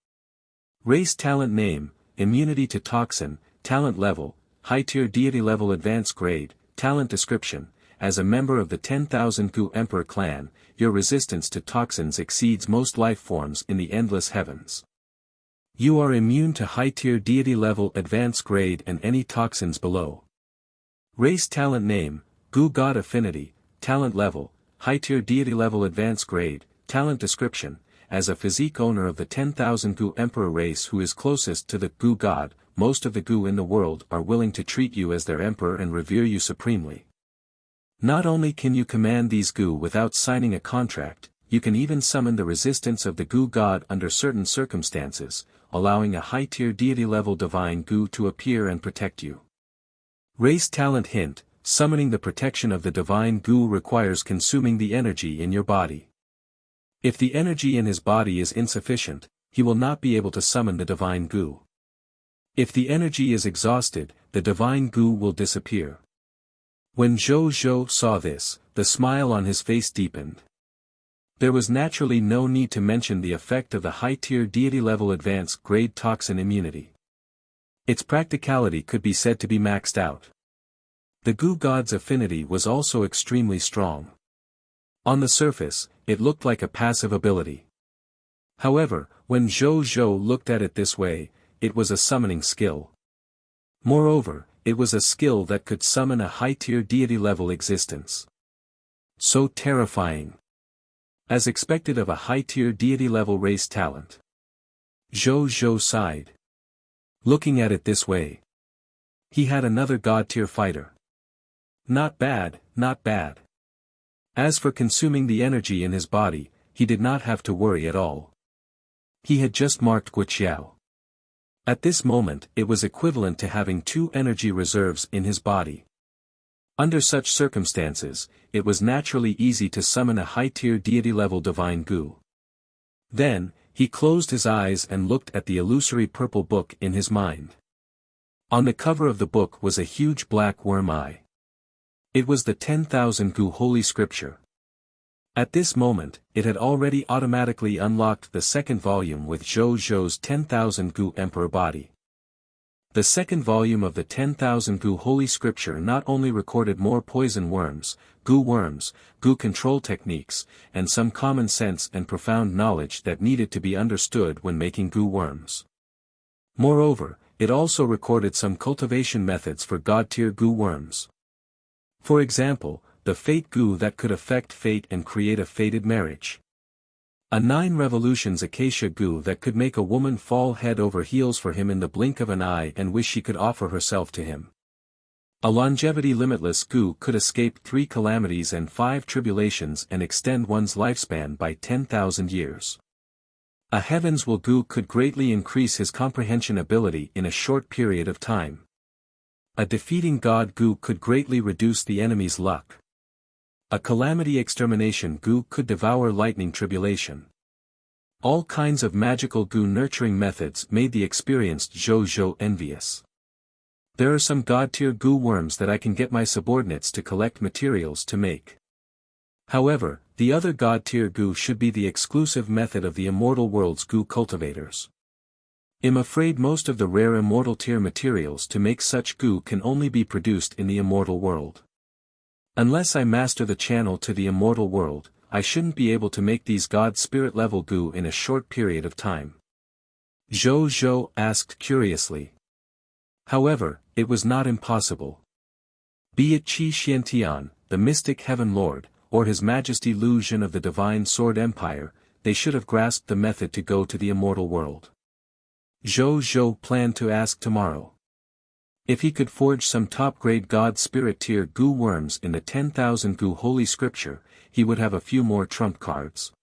S1: Race talent name, immunity to toxin, talent level, high-tier deity level advanced grade, talent description. As a member of the 10,000 goo emperor clan, your resistance to toxins exceeds most life forms in the endless heavens. You are immune to high-tier deity level advanced grade and any toxins below. Race talent name, Goo God affinity, talent level, high-tier deity level advanced grade, talent description. As a physique owner of the 10,000 goo emperor race who is closest to the goo god, most of the goo in the world are willing to treat you as their emperor and revere you supremely. Not only can you command these goo without signing a contract, you can even summon the resistance of the goo god under certain circumstances, allowing a high-tier deity-level divine goo to appear and protect you. Race talent hint, summoning the protection of the divine goo requires consuming the energy in your body. If the energy in his body is insufficient, he will not be able to summon the divine goo. If the energy is exhausted, the divine goo will disappear. When Zhou Zhou saw this, the smile on his face deepened. There was naturally no need to mention the effect of the high-tier deity-level advanced grade toxin immunity. Its practicality could be said to be maxed out. The goo god's affinity was also extremely strong. On the surface, it looked like a passive ability. However, when Zhou Zhou looked at it this way, it was a summoning skill. Moreover, it was a skill that could summon a high-tier deity-level existence. So terrifying. As expected of a high-tier deity-level race talent. Zhou Zhou sighed. Looking at it this way. He had another god-tier fighter. Not bad, not bad. As for consuming the energy in his body, he did not have to worry at all. He had just marked Wuxia. At this moment it was equivalent to having 2 energy reserves in his body. Under such circumstances, it was naturally easy to summon a high-tier deity-level divine goo. Then, he closed his eyes and looked at the illusory purple book in his mind. On the cover of the book was a huge black worm eye. It was the 10,000 goo holy scripture. At this moment, it had already automatically unlocked the second volume with Zhou Zhou's 10,000 goo emperor body. The second volume of the 10,000 goo holy scripture not only recorded more poison worms, goo control techniques, and some common sense and profound knowledge that needed to be understood when making goo worms. Moreover, it also recorded some cultivation methods for god-tier goo worms. For example, the fate goo that could affect fate and create a fated marriage. A 9 revolutions acacia goo that could make a woman fall head over heels for him in the blink of an eye and wish she could offer herself to him. A longevity limitless goo could escape 3 calamities and 5 tribulations and extend one's lifespan by 10,000 years. A heavens will goo could greatly increase his comprehension ability in a short period of time. A defeating god goo could greatly reduce the enemy's luck. A calamity extermination goo could devour lightning tribulation. All kinds of magical goo nurturing methods made the experienced Zhou Zhou envious. There are some god-tier goo worms that I can get my subordinates to collect materials to make. However, the other god-tier goo should be the exclusive method of the immortal world's goo cultivators. I'm afraid most of the rare immortal tier materials to make such goo can only be produced in the immortal world. Unless I master the channel to the immortal world, I shouldn't be able to make these god spirit level goo in a short period of time. Zhou Zhou asked curiously. However, it was not impossible. Be it Qi Xiantian, the mystic heaven lord, or His Majesty Lu Zhen of the Divine Sword Empire, they should have grasped the method to go to the immortal world. Zhou Zhou planned to ask tomorrow. If he could forge some top-grade god spirit tier goo worms in the 10,000 goo holy scripture, he would have a few more trump cards.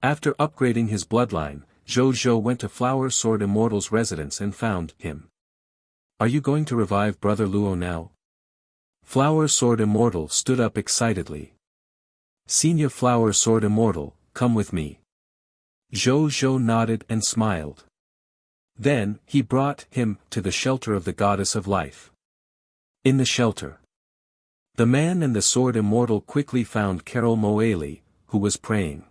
S1: After upgrading his bloodline, Zhou Zhou went to Flower Sword Immortal's residence and found him. Are you going to revive Brother Luo now? Flower Sword Immortal stood up excitedly. Senior Flower Sword Immortal, come with me. Zhou Zhou nodded and smiled. Then, he brought him to the shelter of the goddess of life. In the shelter, the man and the sword immortal quickly found Carol Moali, who was praying.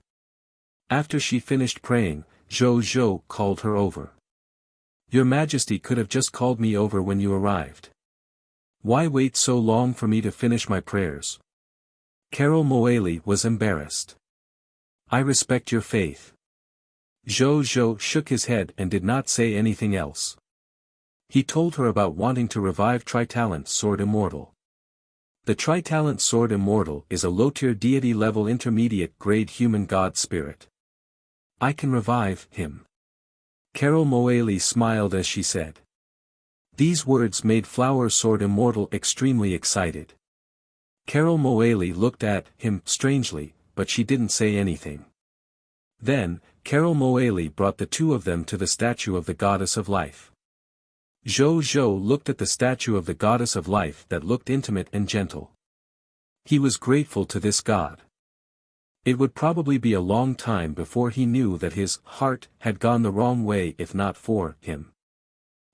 S1: After she finished praying, Zhou Zhou called her over. Your Majesty could have just called me over when you arrived. Why wait so long for me to finish my prayers? Carol Moali was embarrassed. I respect your faith. Zhou Zhou shook his head and did not say anything else. He told her about wanting to revive Tritalent Sword Immortal. The Tritalent Sword Immortal is a low-tier deity-level intermediate-grade human god spirit. I can revive him. Carol Moali smiled as she said. These words made Flower Sword Immortal extremely excited. Carol Moali looked at him strangely, but she didn't say anything. Then, Carol Moali brought the two of them to the statue of the goddess of life. Zhou Zhou looked at the statue of the goddess of life that looked intimate and gentle. He was grateful to this god. It would probably be a long time before he knew that his heart had gone the wrong way if not for him.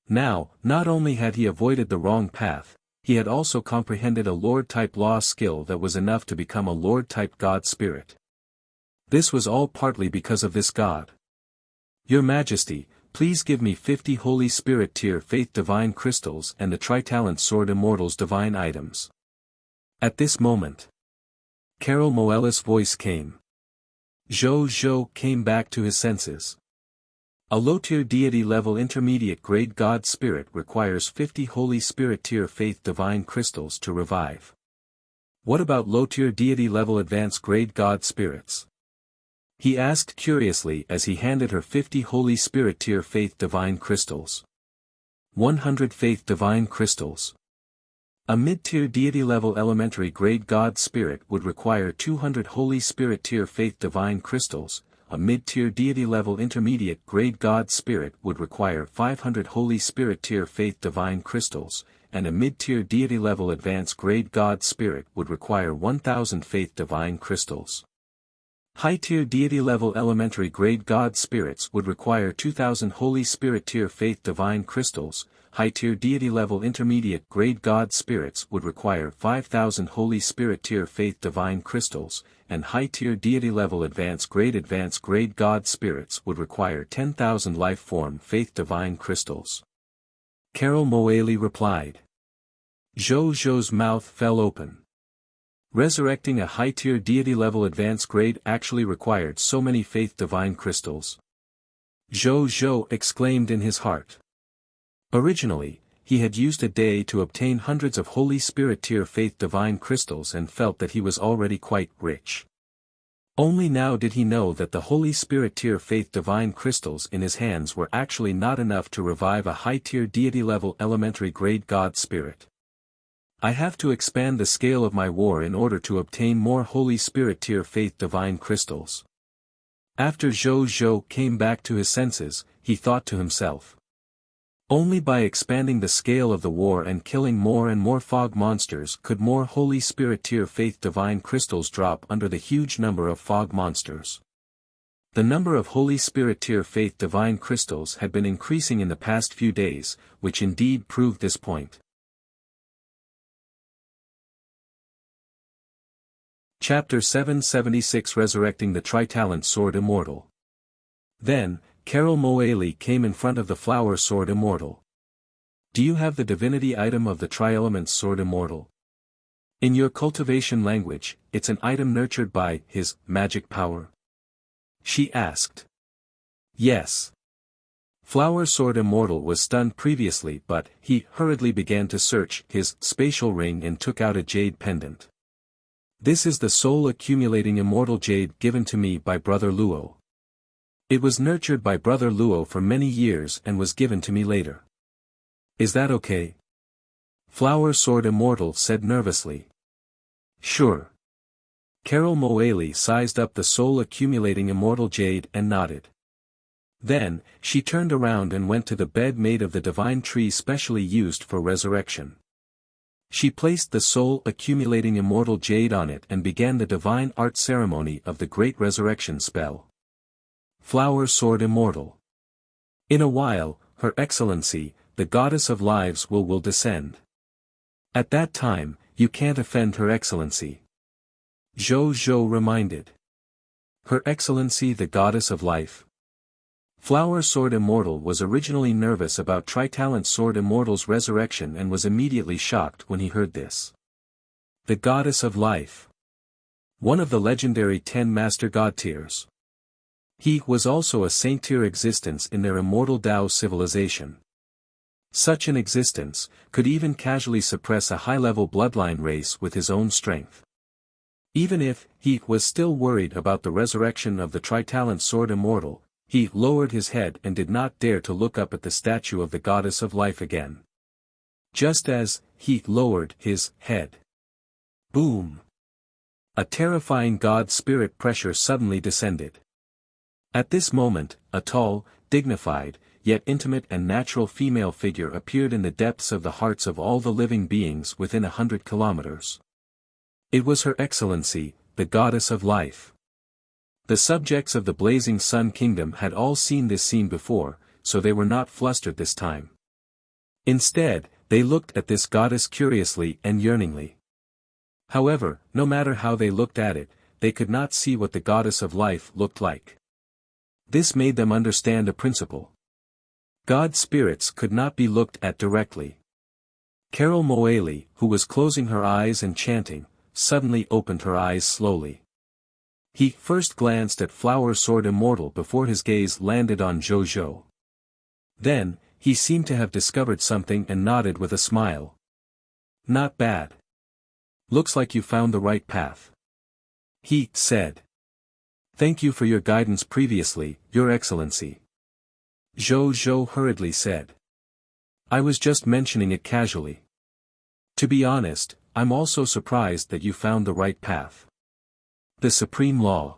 S1: Now, not only had he avoided the wrong path, he had also comprehended a Lord-type law skill that was enough to become a Lord-type god spirit. This was all partly because of this god. Your Majesty, please give me 50 Holy Spirit Tier Faith Divine Crystals and the Tritalent Sword Immortal's divine items. At this moment, Carol Moali's voice came. Zhou Zhou came back to his senses. A low-tier deity-level intermediate-grade god spirit requires 50 Holy Spirit Tier Faith Divine Crystals to revive. What about low-tier deity-level advanced-grade god spirits? He asked curiously as he handed her 50 Holy Spirit Tier Faith Divine Crystals. 100 Faith Divine Crystals. A mid-tier deity-level elementary-grade god spirit would require 200 Holy Spirit Tier Faith Divine Crystals, a mid-tier deity-level intermediate-grade god spirit would require 500 Holy Spirit Tier Faith Divine Crystals, and a mid-tier deity-level advanced-grade god spirit would require 1000 Faith Divine Crystals. High-tier deity-level elementary-grade god spirits would require 2000 Holy Spirit Tier Faith Divine Crystals, high-tier deity-level intermediate-grade god spirits would require 5000 Holy Spirit Tier Faith Divine Crystals, and high-tier deity-level advanced-grade god spirits would require 10,000 life-form Faith Divine Crystals. Carol Moali replied. Zhou Zhou's mouth fell open. Resurrecting a high-tier deity-level advanced grade actually required so many Faith Divine Crystals. Zhou Zhou exclaimed in his heart. Originally, he had used a day to obtain hundreds of Holy Spirit Tier Faith Divine Crystals and felt that he was already quite rich. Only now did he know that the Holy Spirit Tier Faith Divine Crystals in his hands were actually not enough to revive a high-tier deity-level elementary-grade god spirit. I have to expand the scale of my war in order to obtain more Holy Spirit Tier Faith Divine Crystals. After Zhou Zhou came back to his senses, he thought to himself. Only by expanding the scale of the war and killing more and more fog monsters could more Holy Spirit Tier Faith Divine Crystals drop under the huge number of fog monsters. The number of Holy Spirit Tier Faith Divine Crystals had been increasing in the past few days, which indeed proved this point. Chapter 776 Resurrecting the Tritalent Sword Immortal. Then, Carol Moali came in front of the Flower Sword Immortal. Do you have the divinity item of the Tri-Elements Sword Immortal? In your cultivation language, it's an item nurtured by his magic power? She asked. Yes. Flower Sword Immortal was stunned previously, but he hurriedly began to search his spatial ring and took out a jade pendant. This is the soul accumulating immortal jade given to me by Brother Luo. It was nurtured by Brother Luo for many years and was given to me later. Is that okay? Flower Sword Immortal said nervously. Sure. Carol Moali sized up the soul accumulating immortal jade and nodded. Then, she turned around and went to the bed made of the divine tree specially used for resurrection. She placed the soul accumulating immortal jade on it and began the divine art ceremony of the great resurrection spell. Flower Sword Immortal. In a while, Her Excellency, the Goddess of Lives will descend. At that time, you can't offend Her Excellency. Zhou reminded. Her Excellency the Goddess of Life. Flower Sword Immortal was originally nervous about Tritalent Sword Immortal's resurrection and was immediately shocked when he heard this. The Goddess of Life. One of the legendary 10 Master God tiers. He was also a saint tier existence in their immortal Tao civilization. Such an existence could even casually suppress a high-level bloodline race with his own strength. Even if he was still worried about the resurrection of the Tritalent Sword Immortal, he lowered his head and did not dare to look up at the statue of the Goddess of Life again. Just as he lowered his head. Boom! A terrifying God spirit pressure suddenly descended. At this moment, a tall, dignified, yet intimate and natural female figure appeared in the depths of the hearts of all the living beings within 100 kilometers. It was Her Excellency, the Goddess of Life. The subjects of the Blazing Sun Kingdom had all seen this scene before, so they were not flustered this time. Instead, they looked at this goddess curiously and yearningly. However, no matter how they looked at it, they could not see what the Goddess of Life looked like. This made them understand a principle. God spirits could not be looked at directly. Carol Moeli, who was closing her eyes and chanting, suddenly opened her eyes slowly. He first glanced at Flower Sword Immortal before his gaze landed on Zhou. Then, he seemed to have discovered something and nodded with a smile. Not bad. Looks like you found the right path. He said. Thank you for your guidance previously, Your Excellency. Zhou hurriedly said. I was just mentioning it casually. To be honest, I'm also surprised that you found the right path. The Supreme Law.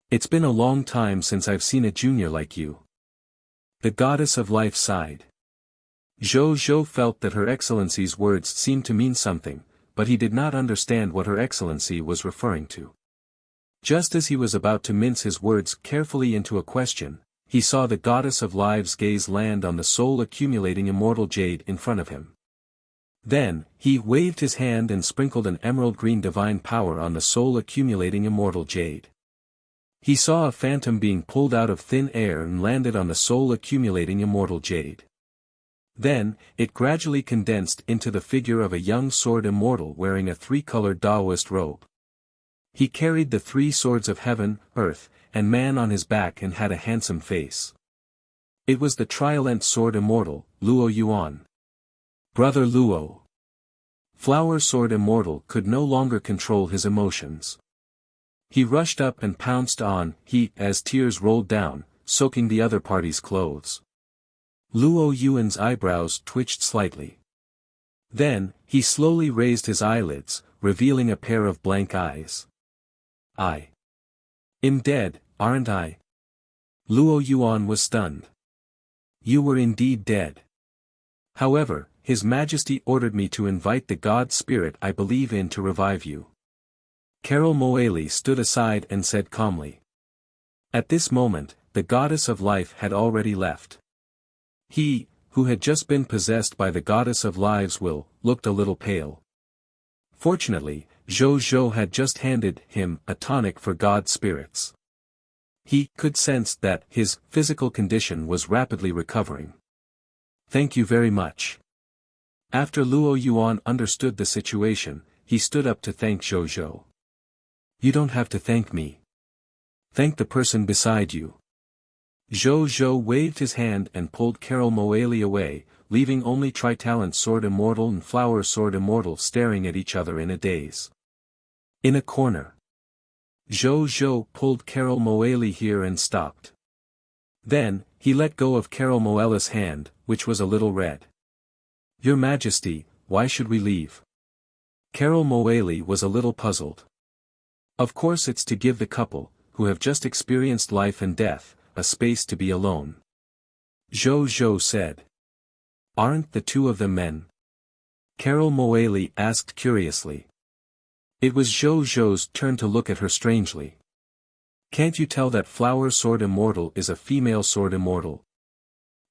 S1: It's been a long time since I've seen a junior like you. The Goddess of Life sighed. Zhou felt that Her Excellency's words seemed to mean something, but he did not understand what Her Excellency was referring to. Just as he was about to mince his words carefully into a question, he saw the Goddess of Lives' gaze land on the soul-accumulating immortal jade in front of him. Then, he waved his hand and sprinkled an emerald-green divine power on the soul-accumulating immortal jade. He saw a phantom being pulled out of thin air and landed on the soul-accumulating immortal jade. Then, it gradually condensed into the figure of a young sword immortal wearing a three-colored Taoist robe. He carried the 3 swords of heaven, earth, and man on his back and had a handsome face. It was the Tritalent Sword Immortal, Luo Yuan. Brother Luo. Flower Sword Immortal could no longer control his emotions. He rushed up and pounced on he as tears rolled down, soaking the other party's clothes. Luo Yuan's eyebrows twitched slightly. Then, he slowly raised his eyelids, revealing a pair of blank eyes. I am dead, aren't I? Luo Yuan was stunned. You were indeed dead. However, His Majesty ordered me to invite the God Spirit I believe in to revive you. Carol Moeli stood aside and said calmly. At this moment, the Goddess of Life had already left. He, who had just been possessed by the Goddess of Lives looked a little pale. Fortunately, Zhou had just handed him a tonic for God spirits. He could sense that his physical condition was rapidly recovering. Thank you very much. After Luo Yuan understood the situation, he stood up to thank Zhou. You don't have to thank me. Thank the person beside you. Zhou waved his hand and pulled Carol Moeli away, leaving only Tritalent Sword Immortal and Flower Sword Immortal staring at each other in a daze. In a corner. Zhou pulled Carol Moeli here and stopped. Then, he let go of Carol Moeli's hand, which was a little red. Your Majesty, why should we leave? Carol Moeli was a little puzzled. Of course it's to give the couple, who have just experienced life and death, a space to be alone. Zhou said. Aren't the 2 of them men? Carol Moeli asked curiously. It was Zhou's turn to look at her strangely. Can't you tell that Flower Sword Immortal is a female sword immortal?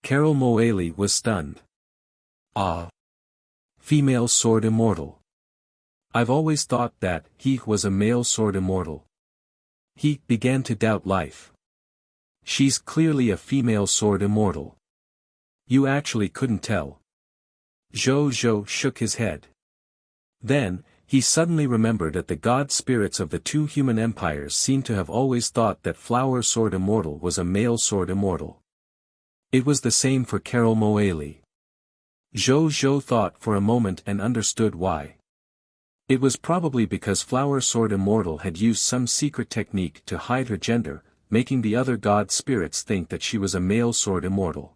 S1: Carol Moali was stunned. Ah! Female sword immortal. I've always thought that he was a male sword immortal. He began to doubt life. She's clearly a female sword immortal. You actually couldn't tell. Zhou shook his head. Then, he suddenly remembered that the god spirits of the two human empires seemed to have always thought that Flower Sword Immortal was a male sword immortal. It was the same for Carol Moali. Zhou thought for a moment and understood why. It was probably because Flower Sword Immortal had used some secret technique to hide her gender, making the other god spirits think that she was a male sword immortal.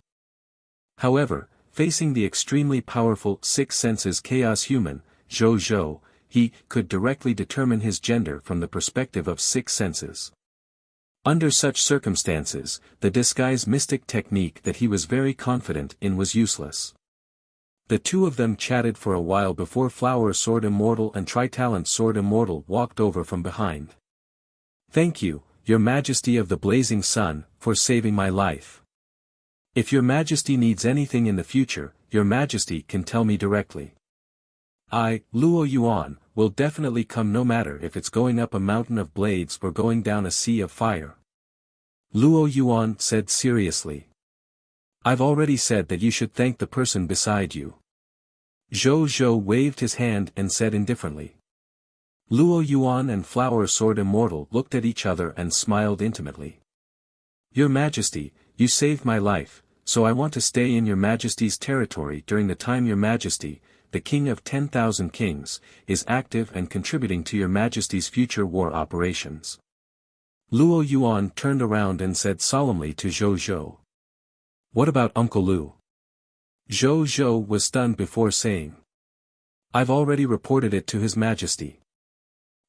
S1: However, facing the extremely powerful Six Senses Chaos Human, Zhou, he could directly determine his gender from the perspective of six senses. Under such circumstances, the disguise mystic technique that he was very confident in was useless. The two of them chatted for a while before Flower Sword Immortal and Tritalent Sword Immortal walked over from behind. "Thank you, Your Majesty of the Blazing Sun, for saving my life. If Your Majesty needs anything in the future, Your Majesty can tell me directly. I, Luo Yuan, will definitely come no matter if it's going up a mountain of blades or going down a sea of fire." Luo Yuan said seriously. "I've already said that you should thank the person beside you." Zhou waved his hand and said indifferently. Luo Yuan and Flower Sword Immortal looked at each other and smiled intimately. "Your Majesty, you saved my life, so I want to stay in Your Majesty's territory during the time Your Majesty, the King of 10,000 Kings, is active and contributing to Your Majesty's future war operations." Luo Yuan turned around and said solemnly to Zhou. "What about Uncle Lu?" Zhou was stunned before saying. "I've already reported it to His Majesty.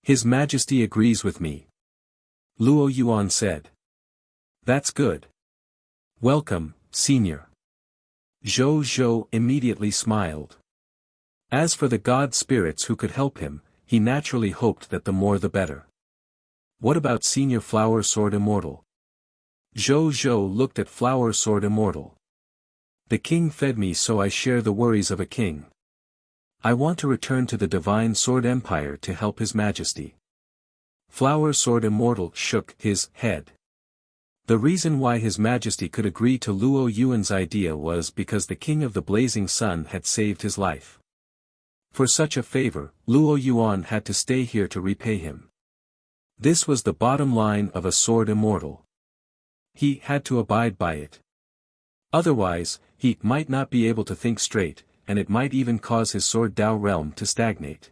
S1: His Majesty agrees with me." Luo Yuan said. "That's good. Welcome, Senior." Zhou immediately smiled. As for the god spirits who could help him, he naturally hoped that the more the better. "What about Senior Flower Sword Immortal?" Zhou looked at Flower Sword Immortal. "The king fed me, so I share the worries of a king. I want to return to the Divine Sword Empire to help His Majesty." Flower Sword Immortal shook his head. The reason why His Majesty could agree to Luo Yuan's idea was because the King of the Blazing Sun had saved his life. For such a favor, Luo Yuan had to stay here to repay him. This was the bottom line of a sword immortal. He had to abide by it. Otherwise, he might not be able to think straight, and it might even cause his Sword Dao realm to stagnate.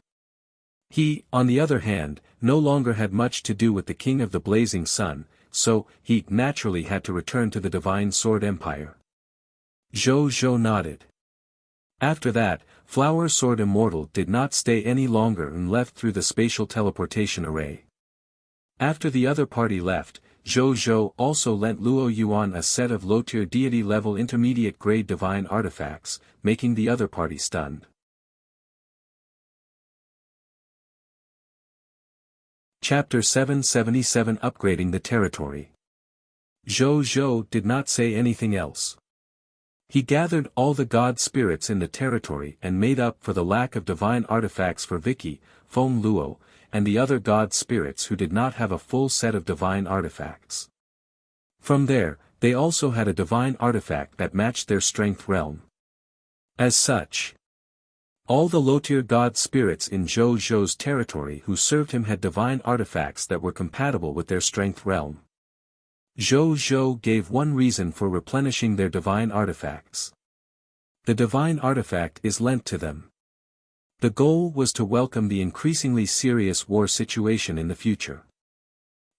S1: He, on the other hand, no longer had much to do with the King of the Blazing Sun, so he naturally had to return to the Divine Sword Empire. Zhou nodded. After that, Flower Sword Immortal did not stay any longer and left through the spatial teleportation array. After the other party left, Zhou also lent Luo Yuan a set of low-tier deity-level intermediate-grade divine artifacts, making the other party stunned. Chapter 777 Upgrading the Territory. Zhou did not say anything else. He gathered all the god spirits in the territory and made up for the lack of divine artifacts for Vicky, Feng Luo, and the other god spirits who did not have a full set of divine artifacts. From there, they also had a divine artifact that matched their strength realm. As such, all the low-tier god spirits in Zhou's territory who served him had divine artifacts that were compatible with their strength realm. Zhou gave one reason for replenishing their divine artifacts. The divine artifact is lent to them. The goal was to welcome the increasingly serious war situation in the future.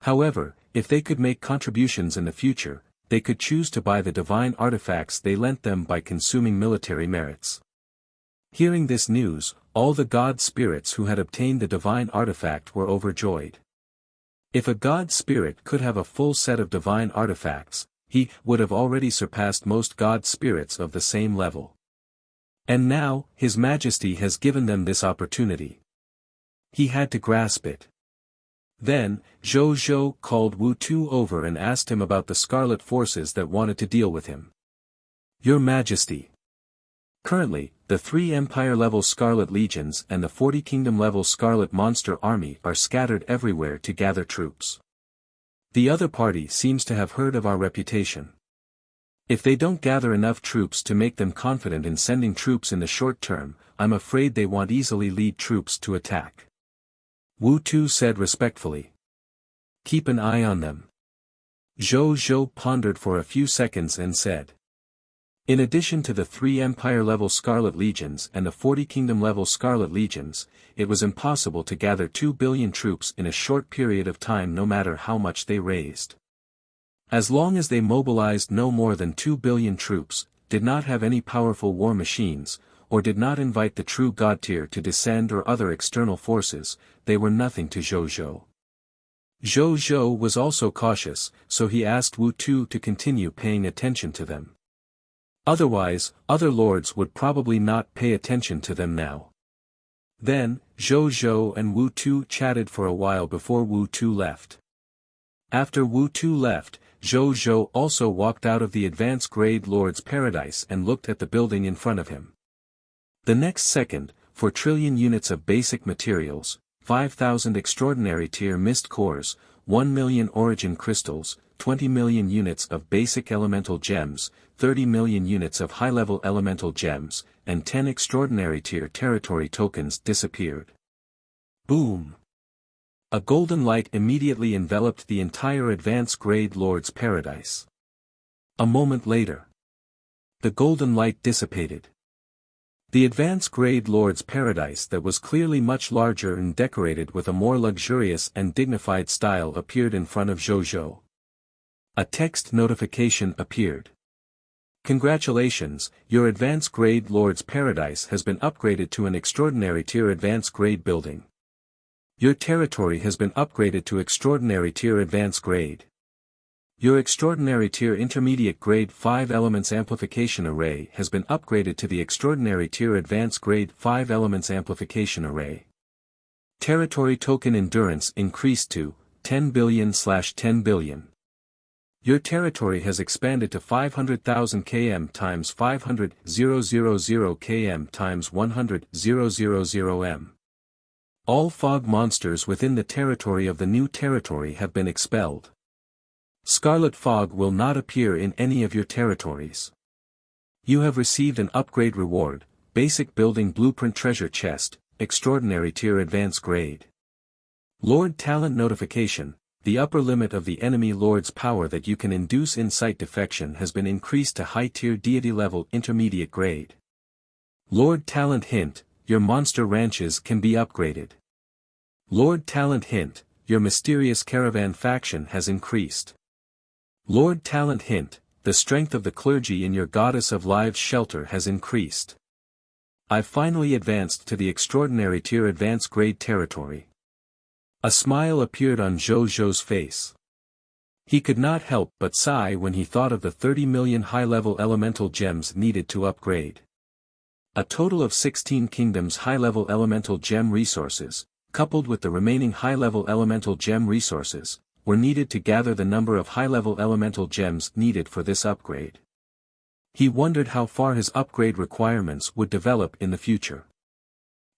S1: However, if they could make contributions in the future, they could choose to buy the divine artifacts they lent them by consuming military merits. Hearing this news, all the god spirits who had obtained the divine artifact were overjoyed. If a god spirit could have a full set of divine artifacts, he would have already surpassed most god spirits of the same level. And now, His Majesty has given them this opportunity. He had to grasp it. Then, Zhou called Wu Tu over and asked him about the Scarlet Forces that wanted to deal with him. Your Majesty. Currently, the 3 Empire-level Scarlet Legions and the 40 Kingdom-level Scarlet Monster Army are scattered everywhere to gather troops. The other party seems to have heard of our reputation. If they don't gather enough troops to make them confident in sending troops in the short term, I'm afraid they won't easily lead troops to attack. Wu Tu said respectfully. Keep an eye on them. Zhou Zhou pondered for a few seconds and said. In addition to the 3 Empire-level Scarlet Legions and the 40 Kingdom-level Scarlet Legions, it was impossible to gather 2 billion troops in a short period of time no matter how much they raised. As long as they mobilized no more than 2 billion troops, did not have any powerful war machines, or did not invite the true God tier to descend or other external forces, they were nothing to Zhou Zhou. Zhou Zhou was also cautious, so he asked Wu Tu to continue paying attention to them. Otherwise, other lords would probably not pay attention to them now. Then, Zhou Zhou and Wu Tu chatted for a while before Wu Tu left. After Wu Tu left, Zhou Zhou also walked out of the advanced grade Lord's Paradise and looked at the building in front of him. The next second, 4 trillion units of basic materials, 5,000 extraordinary tier mist cores, 1 million origin crystals, 20 million units of basic elemental gems, 30 million units of high-level elemental gems, and 10 extraordinary tier territory tokens disappeared. Boom! A golden light immediately enveloped the entire advanced grade Lord's Paradise. A moment later, the golden light dissipated. The advanced grade Lord's Paradise that was clearly much larger and decorated with a more luxurious and dignified style appeared in front of Zhou Zhou. A text notification appeared. Congratulations, your advanced grade Lord's Paradise has been upgraded to an extraordinary tier advanced grade building. Your territory has been upgraded to extraordinary tier advanced grade. Your extraordinary tier intermediate grade 5 elements amplification array has been upgraded to the extraordinary tier advanced grade 5 elements amplification array. Territory token endurance increased to 10 billion/10 billion. Your territory has expanded to 500,000 km times 500,000 km times 100,000 m. All fog monsters within the territory of the new territory have been expelled. Scarlet fog will not appear in any of your territories. You have received an upgrade reward, basic building blueprint treasure chest, extraordinary tier advanced grade. Lord talent notification. The upper limit of the enemy lord's power that you can induce insight defection has been increased to high-tier deity level intermediate grade. Lord talent hint, your monster ranches can be upgraded. Lord talent hint, your mysterious caravan faction has increased. Lord talent hint, the strength of the clergy in your Goddess of Lives shelter has increased. I've finally advanced to the extraordinary tier advanced grade territory. A smile appeared on Zhou Zhou's face. He could not help but sigh when he thought of the 30 million high-level elemental gems needed to upgrade. A total of 16 kingdoms high-level elemental gem resources, coupled with the remaining high-level elemental gem resources, were needed to gather the number of high-level elemental gems needed for this upgrade. He wondered how far his upgrade requirements would develop in the future.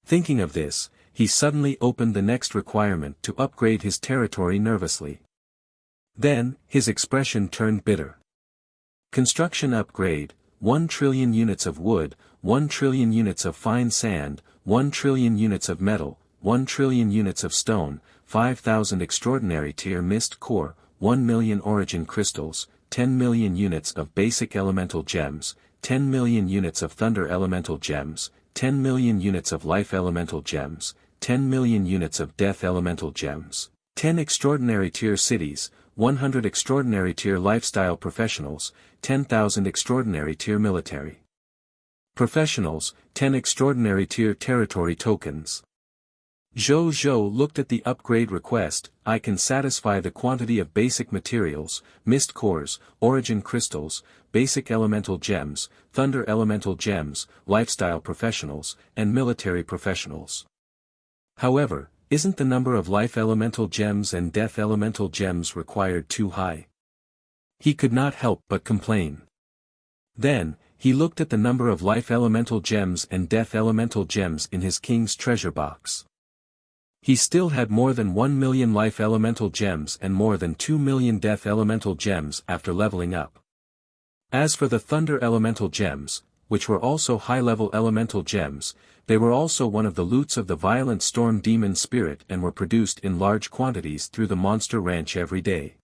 S1: Thinking of this, he suddenly opened the next requirement to upgrade his territory nervously. Then, his expression turned bitter. Construction upgrade, 1 trillion units of wood, 1 trillion units of fine sand, 1 trillion units of metal, 1 trillion units of stone, 5,000 extraordinary tier mist core, 1 million origin crystals, 10 million units of basic elemental gems, 10 million units of thunder elemental gems, 10 million units of life elemental gems, 10 million units of death elemental gems, 10 extraordinary tier cities, 100 extraordinary tier lifestyle professionals, 10,000 extraordinary tier military professionals, 10 extraordinary tier territory tokens. Zhou Zhou looked at the upgrade request. I can satisfy the quantity of basic materials, mist cores, origin crystals, basic elemental gems, thunder elemental gems, lifestyle professionals, and military professionals. However, isn't the number of life elemental gems and death elemental gems required too high? He could not help but complain. Then, He looked at the number of life elemental gems and death elemental gems in his king's treasure box. He still had more than 1 million life elemental gems and more than 2 million death elemental gems after leveling up. As for the thunder elemental gems, which were also high-level elemental gems, they were also one of the loots of the violent storm demon spirit and were produced in large quantities through the monster ranch every day.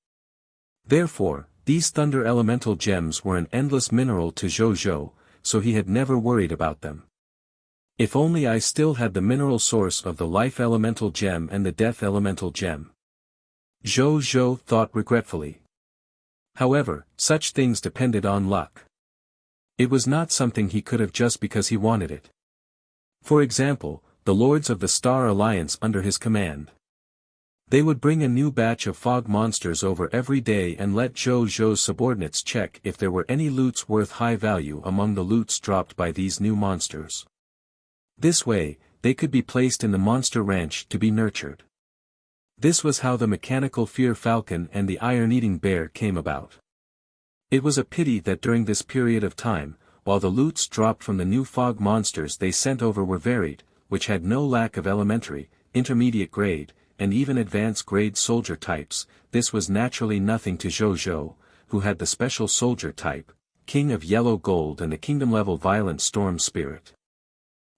S1: Therefore, these thunder elemental gems were an endless mineral to Zhou, so he had never worried about them. If only I still had the mineral source of the life elemental gem and the death elemental gem. Zhou thought regretfully. However, such things depended on luck. It was not something he could have just because he wanted it. For example, the lords of the Star Alliance under his command. They would bring a new batch of fog monsters over every day and let Zhou's subordinates check if there were any loots worth high value among the loots dropped by these new monsters. This way, they could be placed in the monster ranch to be nurtured. This was how the mechanical fear falcon and the iron-eating bear came about. It was a pity that during this period of time, while the loots dropped from the new fog monsters they sent over were varied, which had no lack of elementary, intermediate grade, and even advanced grade soldier types, this was naturally nothing to Zhou, who had the special soldier type, King of Yellow Gold and the kingdom-level violent storm spirit.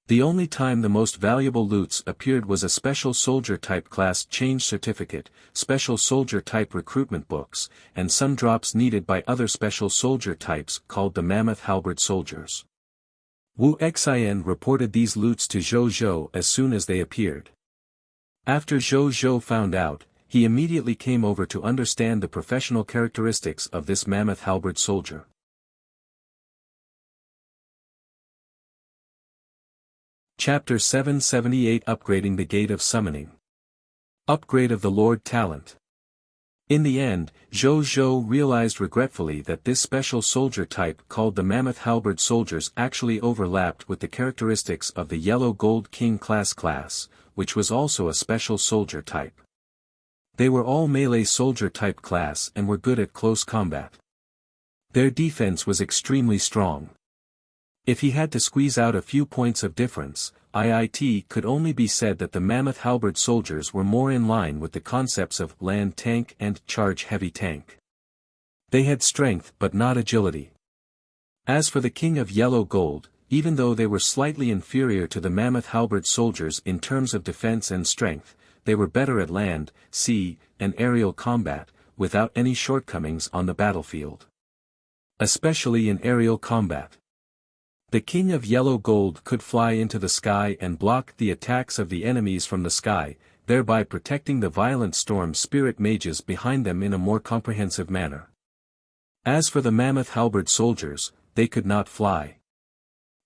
S1: The only time the most valuable loots appeared was a special soldier type class change certificate, special soldier type recruitment books, and some drops needed by other special soldier types called the mammoth halberd soldiers. Wuxia reported these loots to Zhou as soon as they appeared. After Zhou found out, he immediately came over to understand the professional characteristics of this mammoth halberd soldier. Chapter 778 Upgrading the Gate of Summoning. Upgrade of the Lord Talent. In the end, Zhou realized regretfully that this special soldier type called the Mammoth Halberd soldiers actually overlapped with the characteristics of the Yellow Gold King class, which was also a special soldier type. They were all melee soldier type class and were good at close combat. Their defense was extremely strong. If he had to squeeze out a few points of difference, it could only be said that the Mammoth Halberd soldiers were more in line with the concepts of land tank and charge heavy tank. They had strength but not agility. As for the King of Yellow Gold, even though they were slightly inferior to the Mammoth Halberd soldiers in terms of defense and strength, they were better at land, sea, and aerial combat, without any shortcomings on the battlefield. Especially in aerial combat. The King of Yellow Gold could fly into the sky and block the attacks of the enemies from the sky, thereby protecting the violent storm spirit mages behind them in a more comprehensive manner. As for the Mammoth Halberd soldiers, they could not fly.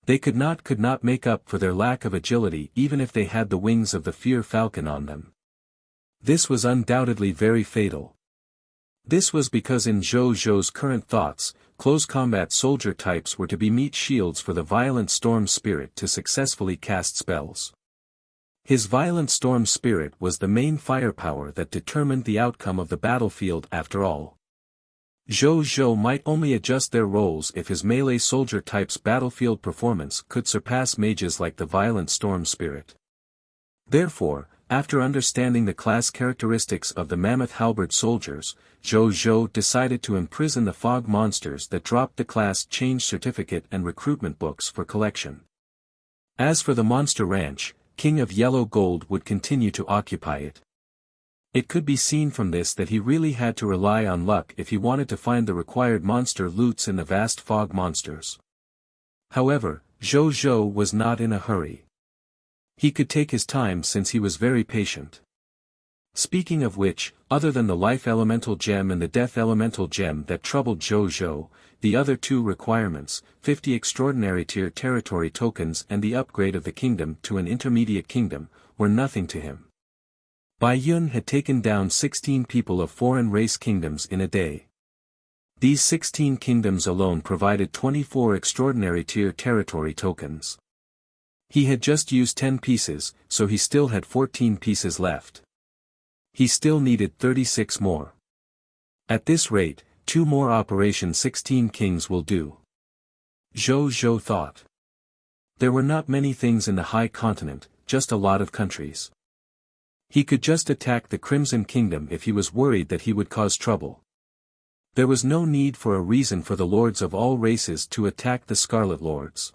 S1: They could not make up for their lack of agility even if they had the wings of the Fear Falcon on them. This was undoubtedly very fatal. This was because in Zhou's current thoughts, close combat soldier types were to be meat shields for the violent storm spirit to successfully cast spells. His violent storm spirit was the main firepower that determined the outcome of the battlefield after all. Zhou might only adjust their roles if his melee soldier type's battlefield performance could surpass mages like the violent storm spirit. Therefore, after understanding the class characteristics of the Mammoth Halberd soldiers, Zhou decided to imprison the fog monsters that dropped the class change certificate and recruitment books for collection. As for the monster ranch, King of Yellow Gold would continue to occupy it. It could be seen from this that he really had to rely on luck if he wanted to find the required monster loots in the vast fog monsters. However, Zhou was not in a hurry. He could take his time since he was very patient. Speaking of which, other than the Life Elemental Gem and the Death Elemental Gem that troubled Zhou, the other two requirements, 50 Extraordinary Tier Territory tokens and the upgrade of the kingdom to an intermediate kingdom, were nothing to him. Bai Yun had taken down 16 people of foreign race kingdoms in a day. These 16 kingdoms alone provided 24 Extraordinary Tier Territory tokens. He had just used 10 pieces, so he still had 14 pieces left. He still needed 36 more. At this rate, 2 more Operation 16 Kings will do. Zhou Zhou thought. There were not many things in the high continent, just a lot of countries. He could just attack the Crimson Kingdom if he was worried that he would cause trouble. There was no need for a reason for the lords of all races to attack the Scarlet Lords.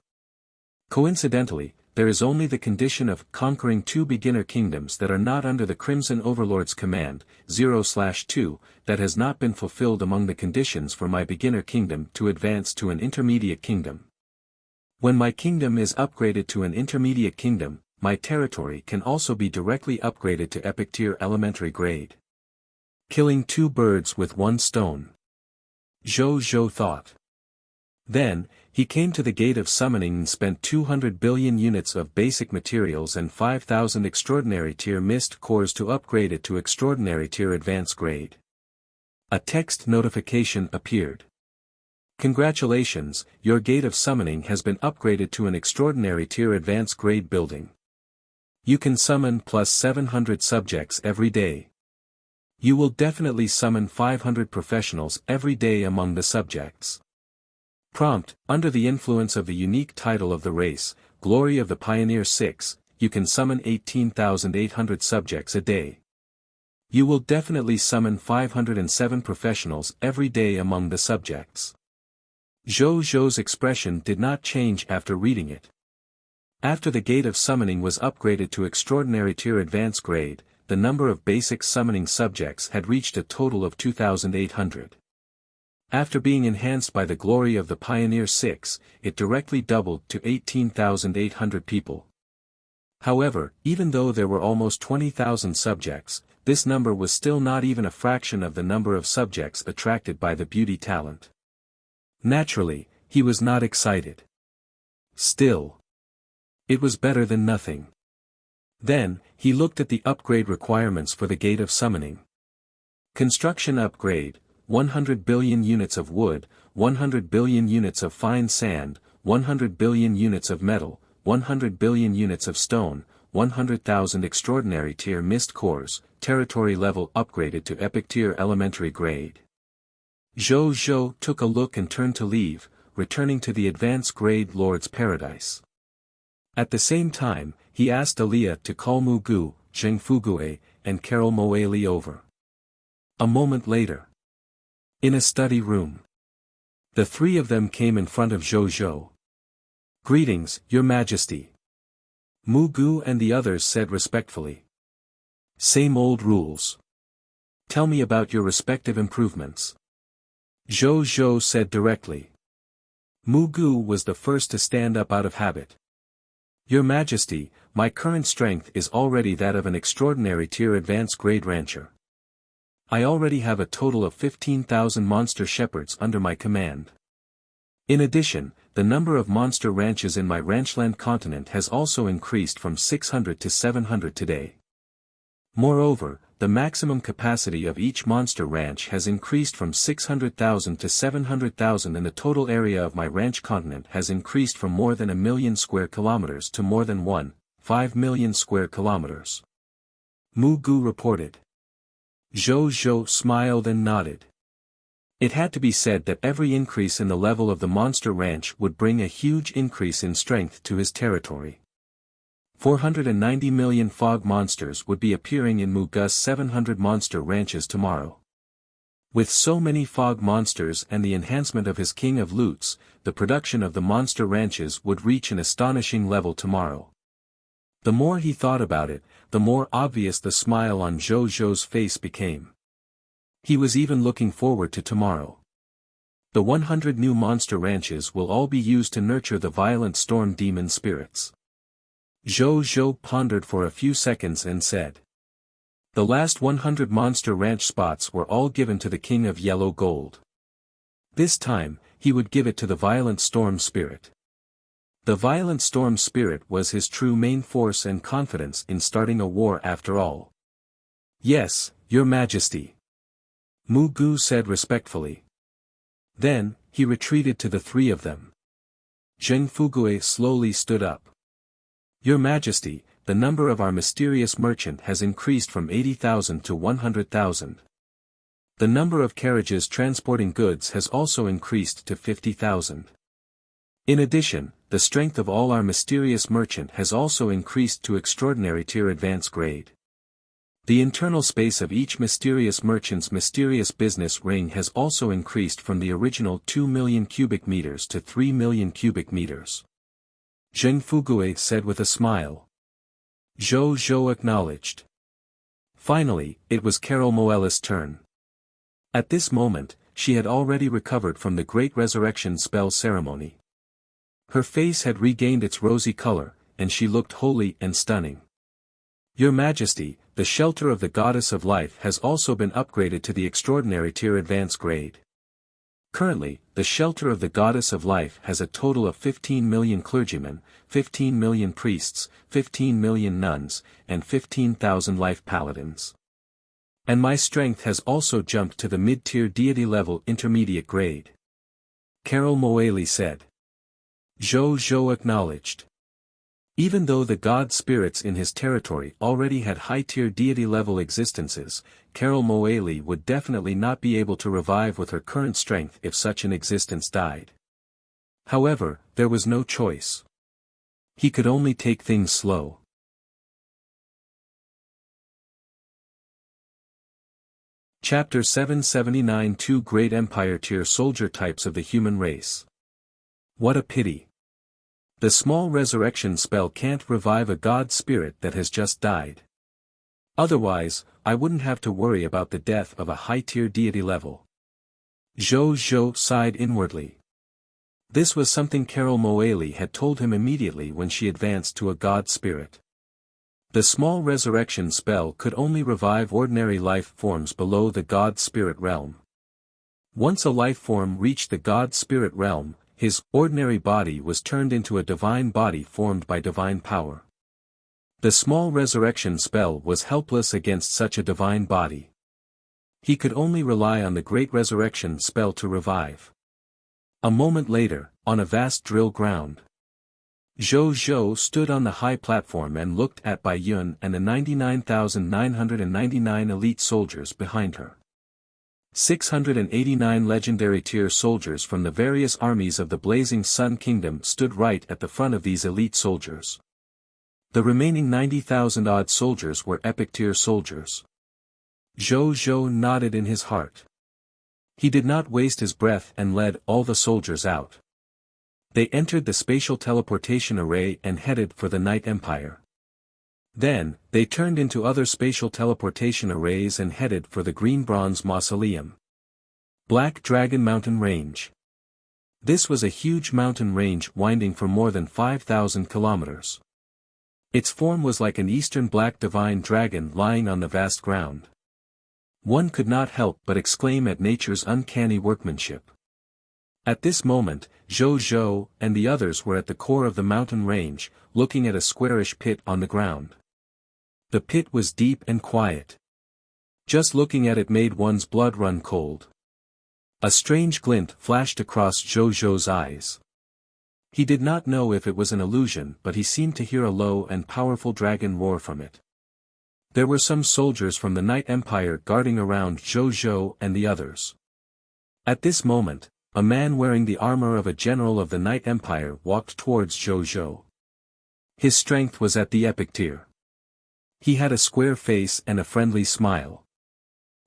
S1: Coincidentally, there is only the condition of conquering 2 beginner kingdoms that are not under the Crimson Overlord's command, 0/2, that has not been fulfilled among the conditions for my beginner kingdom to advance to an intermediate kingdom. When my kingdom is upgraded to an intermediate kingdom, my territory can also be directly upgraded to epic tier elementary grade. Killing 2 birds with 1 stone. Zhou Zhou thought. Then, he came to the gate of summoning and spent 200 billion units of basic materials and 5,000 extraordinary tier mist cores to upgrade it to extraordinary tier advanced grade. A text notification appeared. Congratulations, your gate of summoning has been upgraded to an extraordinary tier advanced grade building. You can summon plus 700 subjects every day. You will definitely summon 500 professionals every day among the subjects. Prompt, under the influence of the unique title of the race, Glory of the Pioneer 6, you can summon 18,800 subjects a day. You will definitely summon 507 professionals every day among the subjects. Zhou Zhou's expression did not change after reading it. After the gate of summoning was upgraded to extraordinary tier advanced grade, the number of basic summoning subjects had reached a total of 2,800. After being enhanced by the Glory of the Pioneer 6, it directly doubled to 18,800 people. However, even though there were almost 20,000 subjects, this number was still not even a fraction of the number of subjects attracted by the beauty talent. Naturally, he was not excited. Still, it was better than nothing. Then, he looked at the upgrade requirements for the Gate of Summoning. Construction upgrade, 100 billion units of wood, 100 billion units of fine sand, 100 billion units of metal, 100 billion units of stone, 100,000 extraordinary tier mist cores, territory level upgraded to epic tier elementary grade. Zhou Zhou took a look and turned to leave, returning to the advanced grade Lord's Paradise. At the same time, he asked Aliyah to call Mu Gu, Zheng Fugue, and Carol Moali over. A moment later. In a study room. The 3 of them came in front of Zhou Zhou. Greetings, Your Majesty. Mu Gu and the others said respectfully. Same old rules. Tell me about your respective improvements. Zhou Zhou said directly. Mu Gu was the first to stand up out of habit. Your Majesty, my current strength is already that of an extraordinary tier advanced grade rancher. I already have a total of 15,000 monster shepherds under my command. In addition, the number of monster ranches in my ranchland continent has also increased from 600 to 700 today. Moreover, the maximum capacity of each monster ranch has increased from 600,000 to 700,000 and the total area of my ranch continent has increased from more than 1 million square kilometers to more than 1.5 million square kilometers. Mu Gu reported. Zhou Zhou smiled and nodded. It had to be said that every increase in the level of the monster ranch would bring a huge increase in strength to his territory. 490 million fog monsters would be appearing in Mu Gu's 700 monster ranches tomorrow. With so many fog monsters and the enhancement of his King of Loots, the production of the monster ranches would reach an astonishing level tomorrow. The more he thought about it, the more obvious the smile on Zhou Zhou's face became. He was even looking forward to tomorrow. The 100 new monster ranches will all be used to nurture the violent storm demon spirits. Zhou Zhou pondered for a few seconds and said. The last 100 monster ranch spots were all given to the King of Yellow Gold. This time, he would give it to the violent storm spirit. The violent storm spirit was his true main force and confidence in starting a war after all. Yes, Your Majesty. Mu Gu said respectfully. Then, he retreated to the 3 of them. Zheng Fugue slowly stood up. Your Majesty, the number of our mysterious merchant has increased from 80,000 to 100,000. The number of carriages transporting goods has also increased to 50,000. In addition, the strength of all our mysterious merchant has also increased to extraordinary tier advance grade. The internal space of each mysterious merchant's mysterious business ring has also increased from the original 2 million cubic meters to 3 million cubic meters. Zheng Fugui said with a smile. Zhou Zhou acknowledged. Finally, it was Carol Moella's turn. At this moment, she had already recovered from the great resurrection spell ceremony. Her face had regained its rosy color, and she looked holy and stunning. Your Majesty, the shelter of the Goddess of Life has also been upgraded to the extraordinary tier advance grade. Currently, the shelter of the Goddess of Life has a total of 15 million clergymen, 15 million priests, 15 million nuns, and 15,000 life paladins. And my strength has also jumped to the mid-tier deity level intermediate grade. Carol Moeli said. Zhou Zhou acknowledged. Even though the god spirits in his territory already had high-tier deity-level existences, Carol Moeli would definitely not be able to revive with her current strength if such an existence died. However, there was no choice. He could only take things slow. Chapter 779 Two Great Empire Tier Soldier Types of the Human Race. What a pity. The small resurrection spell can't revive a god spirit that has just died. Otherwise, I wouldn't have to worry about the death of a high-tier deity level. Zhou Zhou sighed inwardly. This was something Carol Moeli had told him immediately when she advanced to a god spirit. The small resurrection spell could only revive ordinary life forms below the god spirit realm. Once a life form reached the god spirit realm, his ordinary body was turned into a divine body formed by divine power. The small resurrection spell was helpless against such a divine body. He could only rely on the great resurrection spell to revive. A moment later, on a vast drill ground, Zhou Zhou stood on the high platform and looked at Bai Yun and the 99,999 elite soldiers behind her. 689 legendary tier soldiers from the various armies of the Blazing Sun Kingdom stood right at the front of these elite soldiers. The remaining 90,000-odd soldiers were epic tier soldiers. Zhou Zhou nodded in his heart. He did not waste his breath and led all the soldiers out. They entered the spatial teleportation array and headed for the Night Empire. Then, they turned into other spatial teleportation arrays and headed for the Green Bronze Mausoleum. Black Dragon Mountain Range. This was a huge mountain range winding for more than 5,000 kilometers. Its form was like an eastern black divine dragon lying on the vast ground. One could not help but exclaim at nature's uncanny workmanship. At this moment, Zhou Zhou and the others were at the core of the mountain range, looking at a squarish pit on the ground. The pit was deep and quiet. Just looking at it made one's blood run cold. A strange glint flashed across Zhou Zhou's eyes. He did not know if it was an illusion, but he seemed to hear a low and powerful dragon roar from it. There were some soldiers from the Night Empire guarding around Zhou Zhou and the others. At this moment, a man wearing the armor of a general of the Night Empire walked towards Zhou Zhou. His strength was at the epic tier. He had a square face and a friendly smile.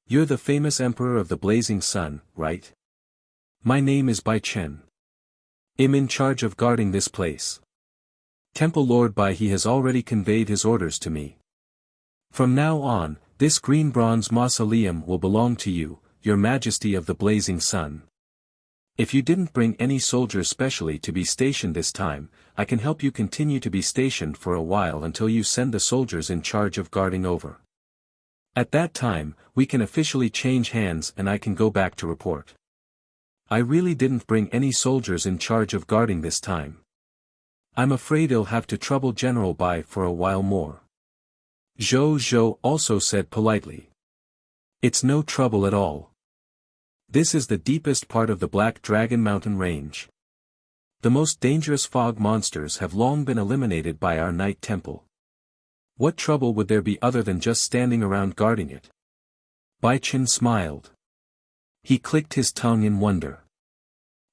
S1: You're the famous Emperor of the Blazing Sun, right? My name is Bai Chen. I'm in charge of guarding this place. Temple Lord Bai He has already conveyed his orders to me. From now on, this green bronze mausoleum will belong to you, Your Majesty of the Blazing Sun. If you didn't bring any soldiers specially to be stationed this time, I can help you continue to be stationed for a while until you send the soldiers in charge of guarding over. At that time, we can officially change hands and I can go back to report. I really didn't bring any soldiers in charge of guarding this time. I'm afraid I'll have to trouble General Bai for a while more. Zhou Zhou also said politely. It's no trouble at all. This is the deepest part of the Black Dragon Mountain Range. The most dangerous fog monsters have long been eliminated by our Night Temple. What trouble would there be other than just standing around guarding it? Bai Chen smiled. He clicked his tongue in wonder.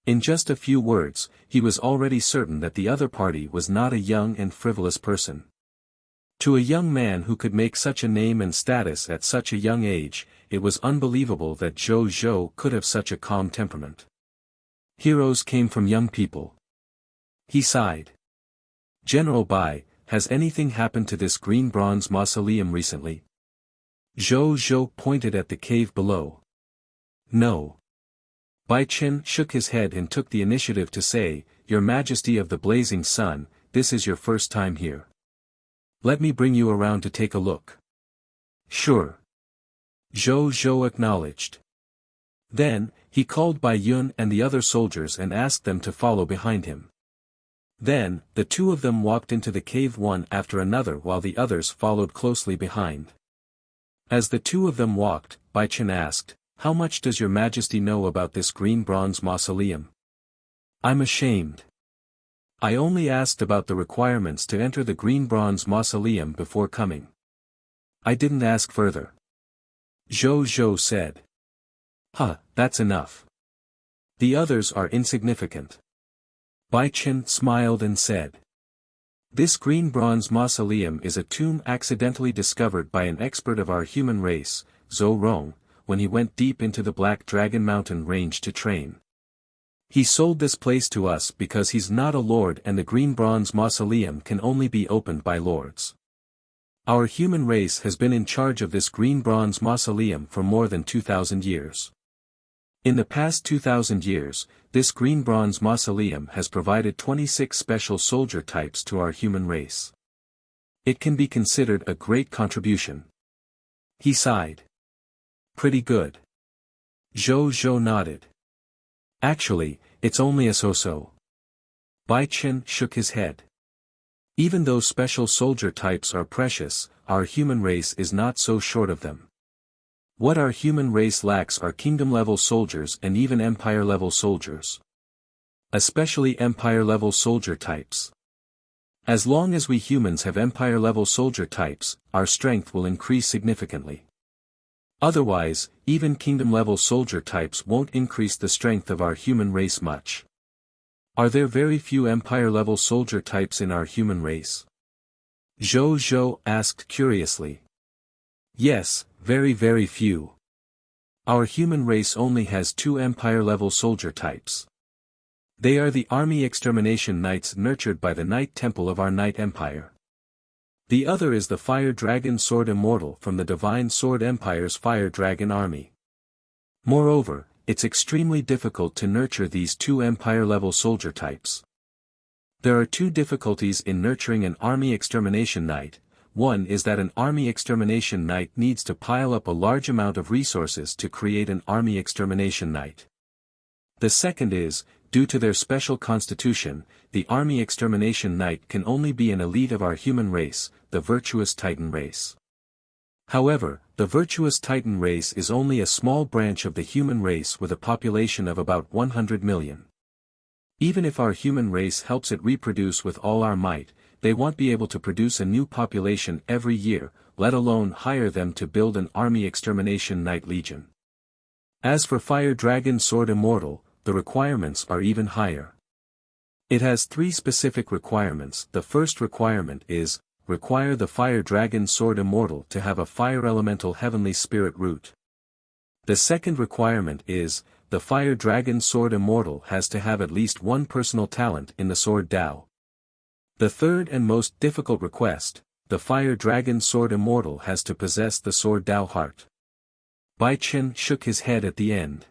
S1: In just a few words, he was already certain that the other party was not a young and frivolous person. To a young man who could make such a name and status at such a young age, it was unbelievable that Zhou Zhou could have such a calm temperament. Heroes came from young people. He sighed. General Bai, has anything happened to this green bronze mausoleum recently? Zhou Zhou pointed at the cave below. No. Bai Chen shook his head and took the initiative to say, Your Majesty of the Blazing Sun, this is your first time here. Let me bring you around to take a look. Sure. Zhou Zhou acknowledged. Then, he called Bai Yun and the other soldiers and asked them to follow behind him. Then, the two of them walked into the cave one after another while the others followed closely behind. As the two of them walked, Bai Chen asked, How much does your Majesty know about this green bronze mausoleum? I'm ashamed. I only asked about the requirements to enter the green bronze mausoleum before coming. I didn't ask further. Zhou Zhou said. That's enough. The others are insignificant. Bai Chen smiled and said. This green bronze mausoleum is a tomb accidentally discovered by an expert of our human race, Zhou Rong, when he went deep into the Black Dragon Mountain range to train. He sold this place to us because he's not a lord and the green bronze mausoleum can only be opened by lords. Our human race has been in charge of this green bronze mausoleum for more than 2,000 years. In the past 2,000 years, this green bronze mausoleum has provided 26 special soldier types to our human race. It can be considered a great contribution. He sighed. Pretty good. Zhou Zhou nodded. Actually, it's only a so-so. Bai Chen shook his head. Even though special soldier types are precious, our human race is not so short of them. What our human race lacks are kingdom-level soldiers and even empire-level soldiers. Especially empire-level soldier types. As long as we humans have empire-level soldier types, our strength will increase significantly. Otherwise, even kingdom-level soldier types won't increase the strength of our human race much. Are there very few empire-level soldier types in our human race? Zhou Zhou asked curiously. Yes, very very few. Our human race only has 2 empire-level soldier types. They are the army extermination knights nurtured by the Night Temple of our Night Empire. The other is the Fire Dragon Sword Immortal from the Divine Sword Empire's Fire Dragon Army. Moreover, it's extremely difficult to nurture these 2 empire-level soldier types. There are 2 difficulties in nurturing an army extermination knight. One is that an army extermination knight needs to pile up a large amount of resources to create an army extermination knight. The second is, due to their special constitution, the army extermination knight can only be an elite of our human race, the virtuous Titan race. However, the virtuous Titan race is only a small branch of the human race with a population of about 100 million. Even if our human race helps it reproduce with all our might, they won't be able to produce a new population every year, let alone hire them to build an army extermination knight legion. As for Fire Dragon Sword Immortal, the requirements are even higher. It has 3 specific requirements. The first requirement is, require the Fire Dragon Sword Immortal to have a Fire Elemental Heavenly Spirit root. The second requirement is, the Fire Dragon Sword Immortal has to have at least 1 personal talent in the Sword Dao. The third and most difficult request, the Fire Dragon Sword Immortal has to possess the Sword Dao Heart. Bai Chen shook his head at the end.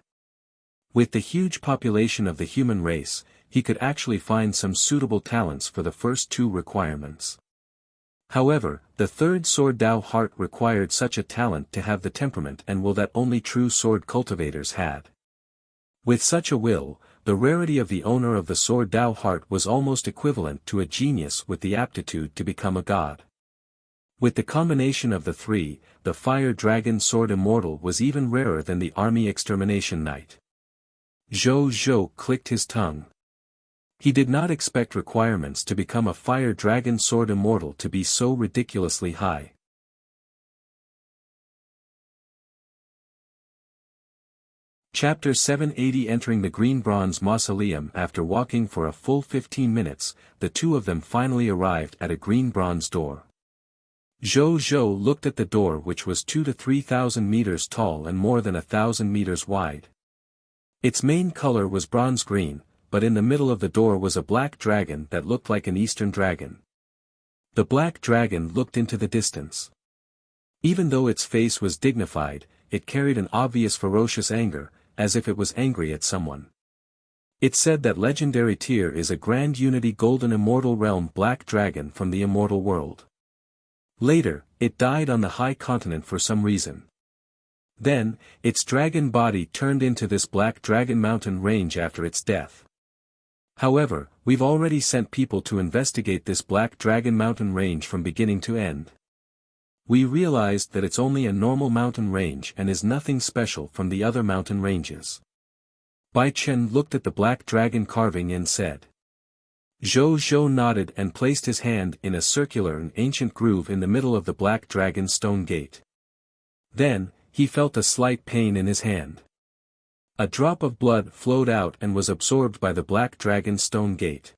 S1: With the huge population of the human race, he could actually find some suitable talents for the first 2 requirements. However, the third Sword Dao Heart required such a talent to have the temperament and will that only true sword cultivators had. With such a will, the rarity of the owner of the Sword Dao Heart was almost equivalent to a genius with the aptitude to become a god. With the combination of the 3, the Fire Dragon Sword Immortal was even rarer than the Army Extermination Knight. Zhou Zhou clicked his tongue. He did not expect requirements to become a Fire Dragon Sword Immortal to be so ridiculously high. Chapter 780. Entering the green bronze mausoleum. After walking for a full 15 minutes, the two of them finally arrived at a green bronze door. Zhou looked at the door, which was 2,000 to 3,000 meters tall and more than 1,000 meters wide. Its main color was bronze green, but in the middle of the door was a black dragon that looked like an eastern dragon. The black dragon looked into the distance. Even though its face was dignified, it carried an obvious ferocious anger, as if it was angry at someone. It said that legendary tier is a grand unity golden immortal realm black dragon from the immortal world. Later, it died on the high continent for some reason. Then, its dragon body turned into this black dragon mountain range after its death. However, we've already sent people to investigate this black dragon mountain range from beginning to end. We realized that it's only a normal mountain range and is nothing special from the other mountain ranges. Bai Chen looked at the black dragon carving and said. Zhou nodded and placed his hand in a circular and ancient groove in the middle of the black dragon stone gate. Then, he felt a slight pain in his hand. A drop of blood flowed out and was absorbed by the black dragon stone gate.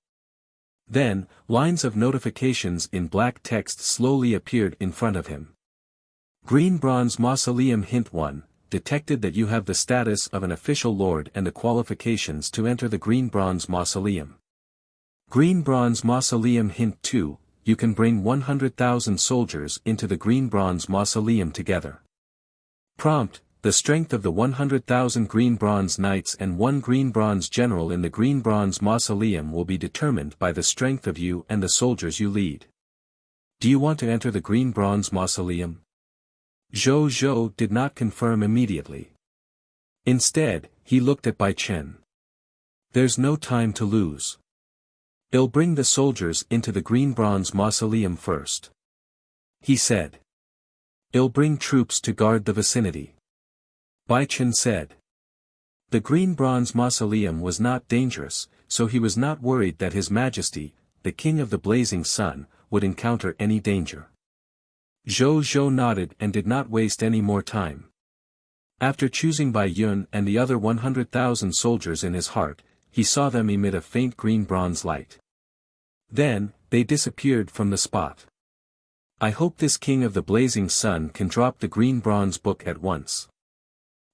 S1: Then, lines of notifications in black text slowly appeared in front of him. Green Bronze Mausoleum. Hint 1, detected that you have the status of an official lord and the qualifications to enter the Green Bronze Mausoleum. Green Bronze Mausoleum. Hint 2, you can bring 100,000 soldiers into the Green Bronze Mausoleum together. Prompt, the strength of the 100,000 Green Bronze Knights and one Green Bronze General in the Green Bronze Mausoleum will be determined by the strength of you and the soldiers you lead. Do you want to enter the Green Bronze Mausoleum? Zhou did not confirm immediately. Instead, he looked at Bai Chen. There's no time to lose. They'll bring the soldiers into the Green Bronze Mausoleum first. He said. They'll bring troops to guard the vicinity. Bai Chen said. The Green Bronze Mausoleum was not dangerous, so he was not worried that His Majesty, the King of the Blazing Sun, would encounter any danger. Zhou nodded and did not waste any more time. After choosing Bai Yun and the other 100,000 soldiers in his heart, he saw them emit a faint green bronze light. Then, they disappeared from the spot. I hope this King of the Blazing Sun can drop the green bronze book at once.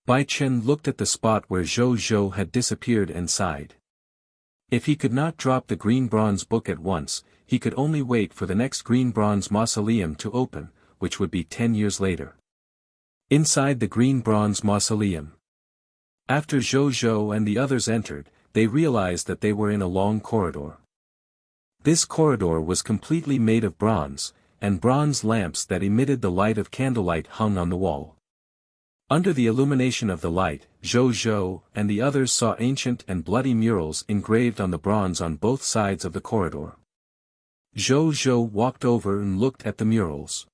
S1: Bai Chen looked at the spot where Zhou had disappeared and sighed. If he could not drop the green bronze book at once, he could only wait for the next green bronze mausoleum to open, which would be 10 years later. Inside the green bronze mausoleum. After Zhou and the others entered, they realized that they were in a long corridor. This corridor was completely made of bronze, and bronze lamps that emitted the light of candlelight hung on the wall. Under the illumination of the light, Zhou and the others saw ancient and bloody murals engraved on the bronze on both sides of the corridor. Zhou walked over and looked at the murals.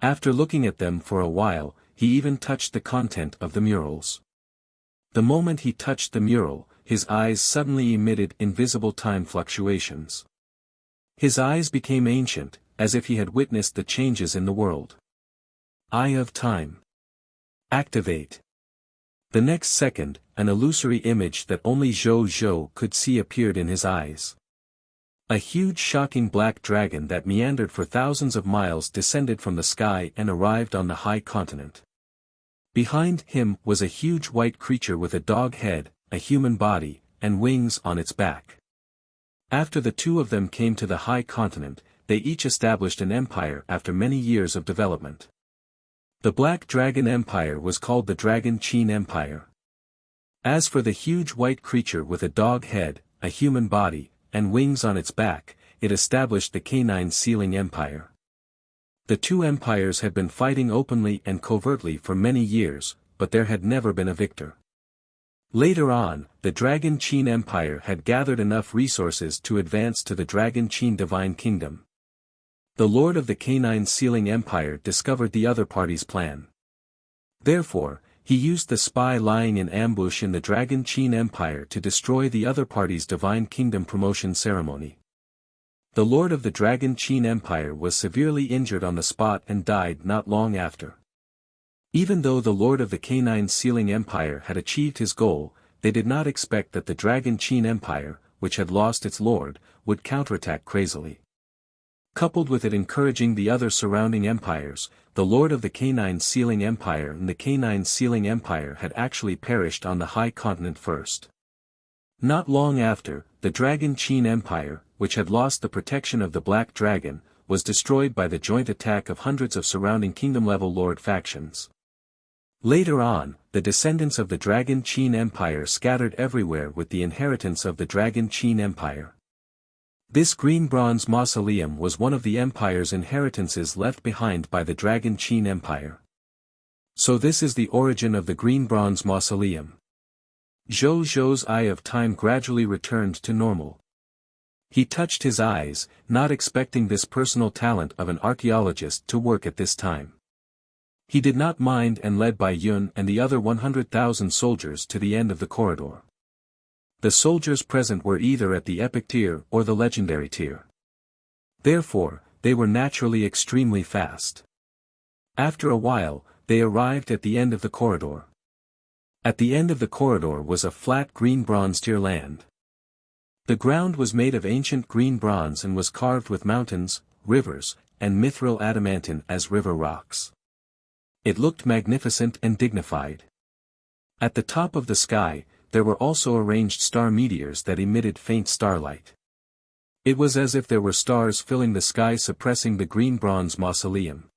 S1: After looking at them for a while, he even touched the content of the murals. The moment he touched the mural, his eyes suddenly emitted invisible time fluctuations. His eyes became ancient, as if he had witnessed the changes in the world. Eye of Time. Activate. The next second, an illusory image that only Zhou could see appeared in his eyes. A huge shocking black dragon that meandered for thousands of miles descended from the sky and arrived on the high continent. Behind him was a huge white creature with a dog head, a human body, and wings on its back. After the two of them came to the high continent, they each established an empire after many years of development. The Black Dragon Empire was called the Dragon Qin Empire. As for the huge white creature with a dog head, a human body, and wings on its back, it established the Canine Sealing Empire. The two empires had been fighting openly and covertly for many years, but there had never been a victor. Later on, the Dragon Qin Empire had gathered enough resources to advance to the Dragon Qin Divine Kingdom. The Lord of the Canine Sealing Empire discovered the other party's plan. Therefore, he used the spy lying in ambush in the Dragon Qin Empire to destroy the other party's Divine Kingdom promotion ceremony. The Lord of the Dragon Qin Empire was severely injured on the spot and died not long after. Even though the Lord of the Canine Sealing Empire had achieved his goal, they did not expect that the Dragon Qin Empire, which had lost its lord, would counterattack crazily. Coupled with it encouraging the other surrounding empires, the Lord of the Canine Sealing Empire and the Canine Sealing Empire had actually perished on the High Continent first. Not long after, the Dragon Qin Empire, which had lost the protection of the Black Dragon, was destroyed by the joint attack of hundreds of surrounding kingdom-level lord factions. Later on, the descendants of the Dragon Qin Empire scattered everywhere with the inheritance of the Dragon Qin Empire. This green bronze mausoleum was one of the empire's inheritances left behind by the Dragon Qin Empire. So this is the origin of the green bronze mausoleum. Zhou Zhou's eye of time gradually returned to normal. He touched his eyes, not expecting this personal talent of an archaeologist to work at this time. He did not mind and led Bai Yun and the other 100,000 soldiers to the end of the corridor. The soldiers present were either at the epic tier or the legendary tier. Therefore, they were naturally extremely fast. After a while, they arrived at the end of the corridor. At the end of the corridor was a flat green bronze tier land. The ground was made of ancient green bronze and was carved with mountains, rivers, and mithril adamantine as river rocks. It looked magnificent and dignified. At the top of the sky, there were also arranged star meteors that emitted faint starlight. It was as if there were stars filling the sky suppressing the green bronze mausoleum.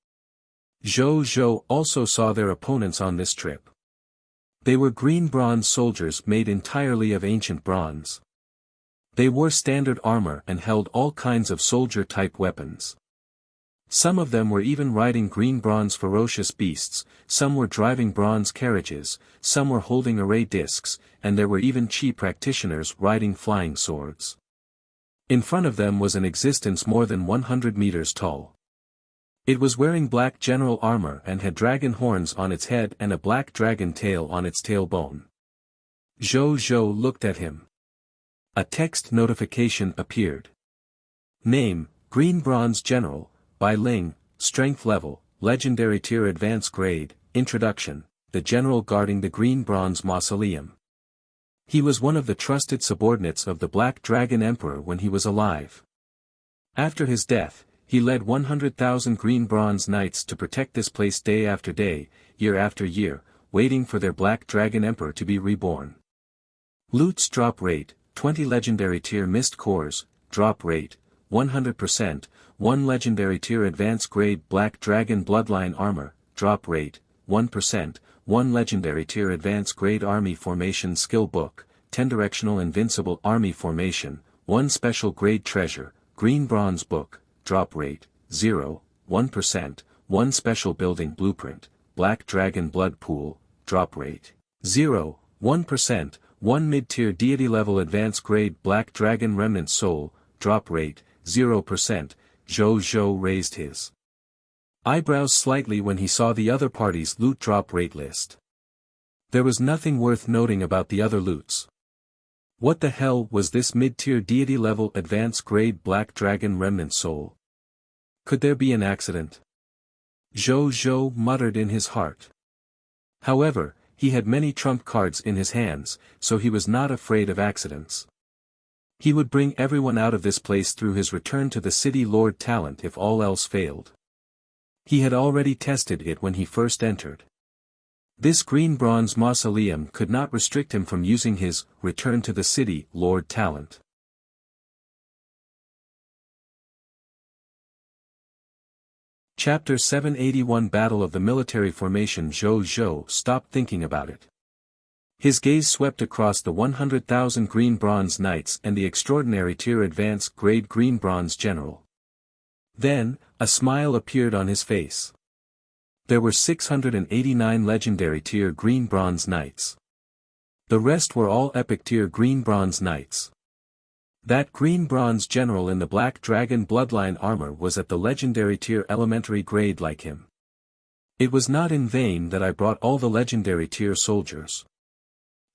S1: Zhou Zhou also saw their opponents on this trip. They were green bronze soldiers made entirely of ancient bronze. They wore standard armor and held all kinds of soldier-type weapons. Some of them were even riding green bronze ferocious beasts, some were driving bronze carriages, some were holding array discs, and there were even Qi practitioners riding flying swords. In front of them was an existence more than 100 meters tall. It was wearing black general armor and had dragon horns on its head and a black dragon tail on its tailbone. Zhou Zhou looked at him. A text notification appeared. Name, Green Bronze General, Bai Ling, Strength Level, Legendary Tier Advance Grade, Introduction, the General guarding the Green Bronze Mausoleum. He was one of the trusted subordinates of the Black Dragon Emperor when he was alive. After his death, he led 100,000 Green Bronze Knights to protect this place day after day, year after year, waiting for their Black Dragon Emperor to be reborn. Loot's drop rate, 20 Legendary Tier Mist Cores, drop rate, 100%, 1 Legendary Tier Advance Grade Black Dragon Bloodline Armor, drop rate, 1%, 1 Legendary Tier Advance Grade Army Formation Skill Book, 10 Directional Invincible Army Formation, 1 Special Grade Treasure, Green Bronze Book, drop rate, 0, 1%, 1 Special Building Blueprint, Black Dragon Blood Pool, drop rate, 0, 1%, 1 Mid-Tier Deity Level Advance Grade Black Dragon Remnant Soul, drop rate, 0%, Zhou Zhou raised his eyebrows slightly when he saw the other party's loot drop rate list. There was nothing worth noting about the other loots. What the hell was this mid-tier deity level advance grade Black Dragon Remnant Soul? Could there be an accident? Zhou Zhou muttered in his heart. However, he had many trump cards in his hands, so he was not afraid of accidents. He would bring everyone out of this place through his return to the city Lord Talent if all else failed. He had already tested it when he first entered. This green bronze mausoleum could not restrict him from using his return to the city Lord Talent. Chapter 781 Battle of the Military Formation. Zhou Zhou stopped thinking about it. His gaze swept across the 100,000 Green Bronze Knights and the extraordinary tier advance grade Green Bronze General. Then, a smile appeared on his face. There were 689 legendary tier Green Bronze Knights. The rest were all epic tier Green Bronze Knights. That Green Bronze General in the Black Dragon Bloodline armor was at the legendary tier elementary grade like him. It was not in vain that I brought all the legendary tier soldiers.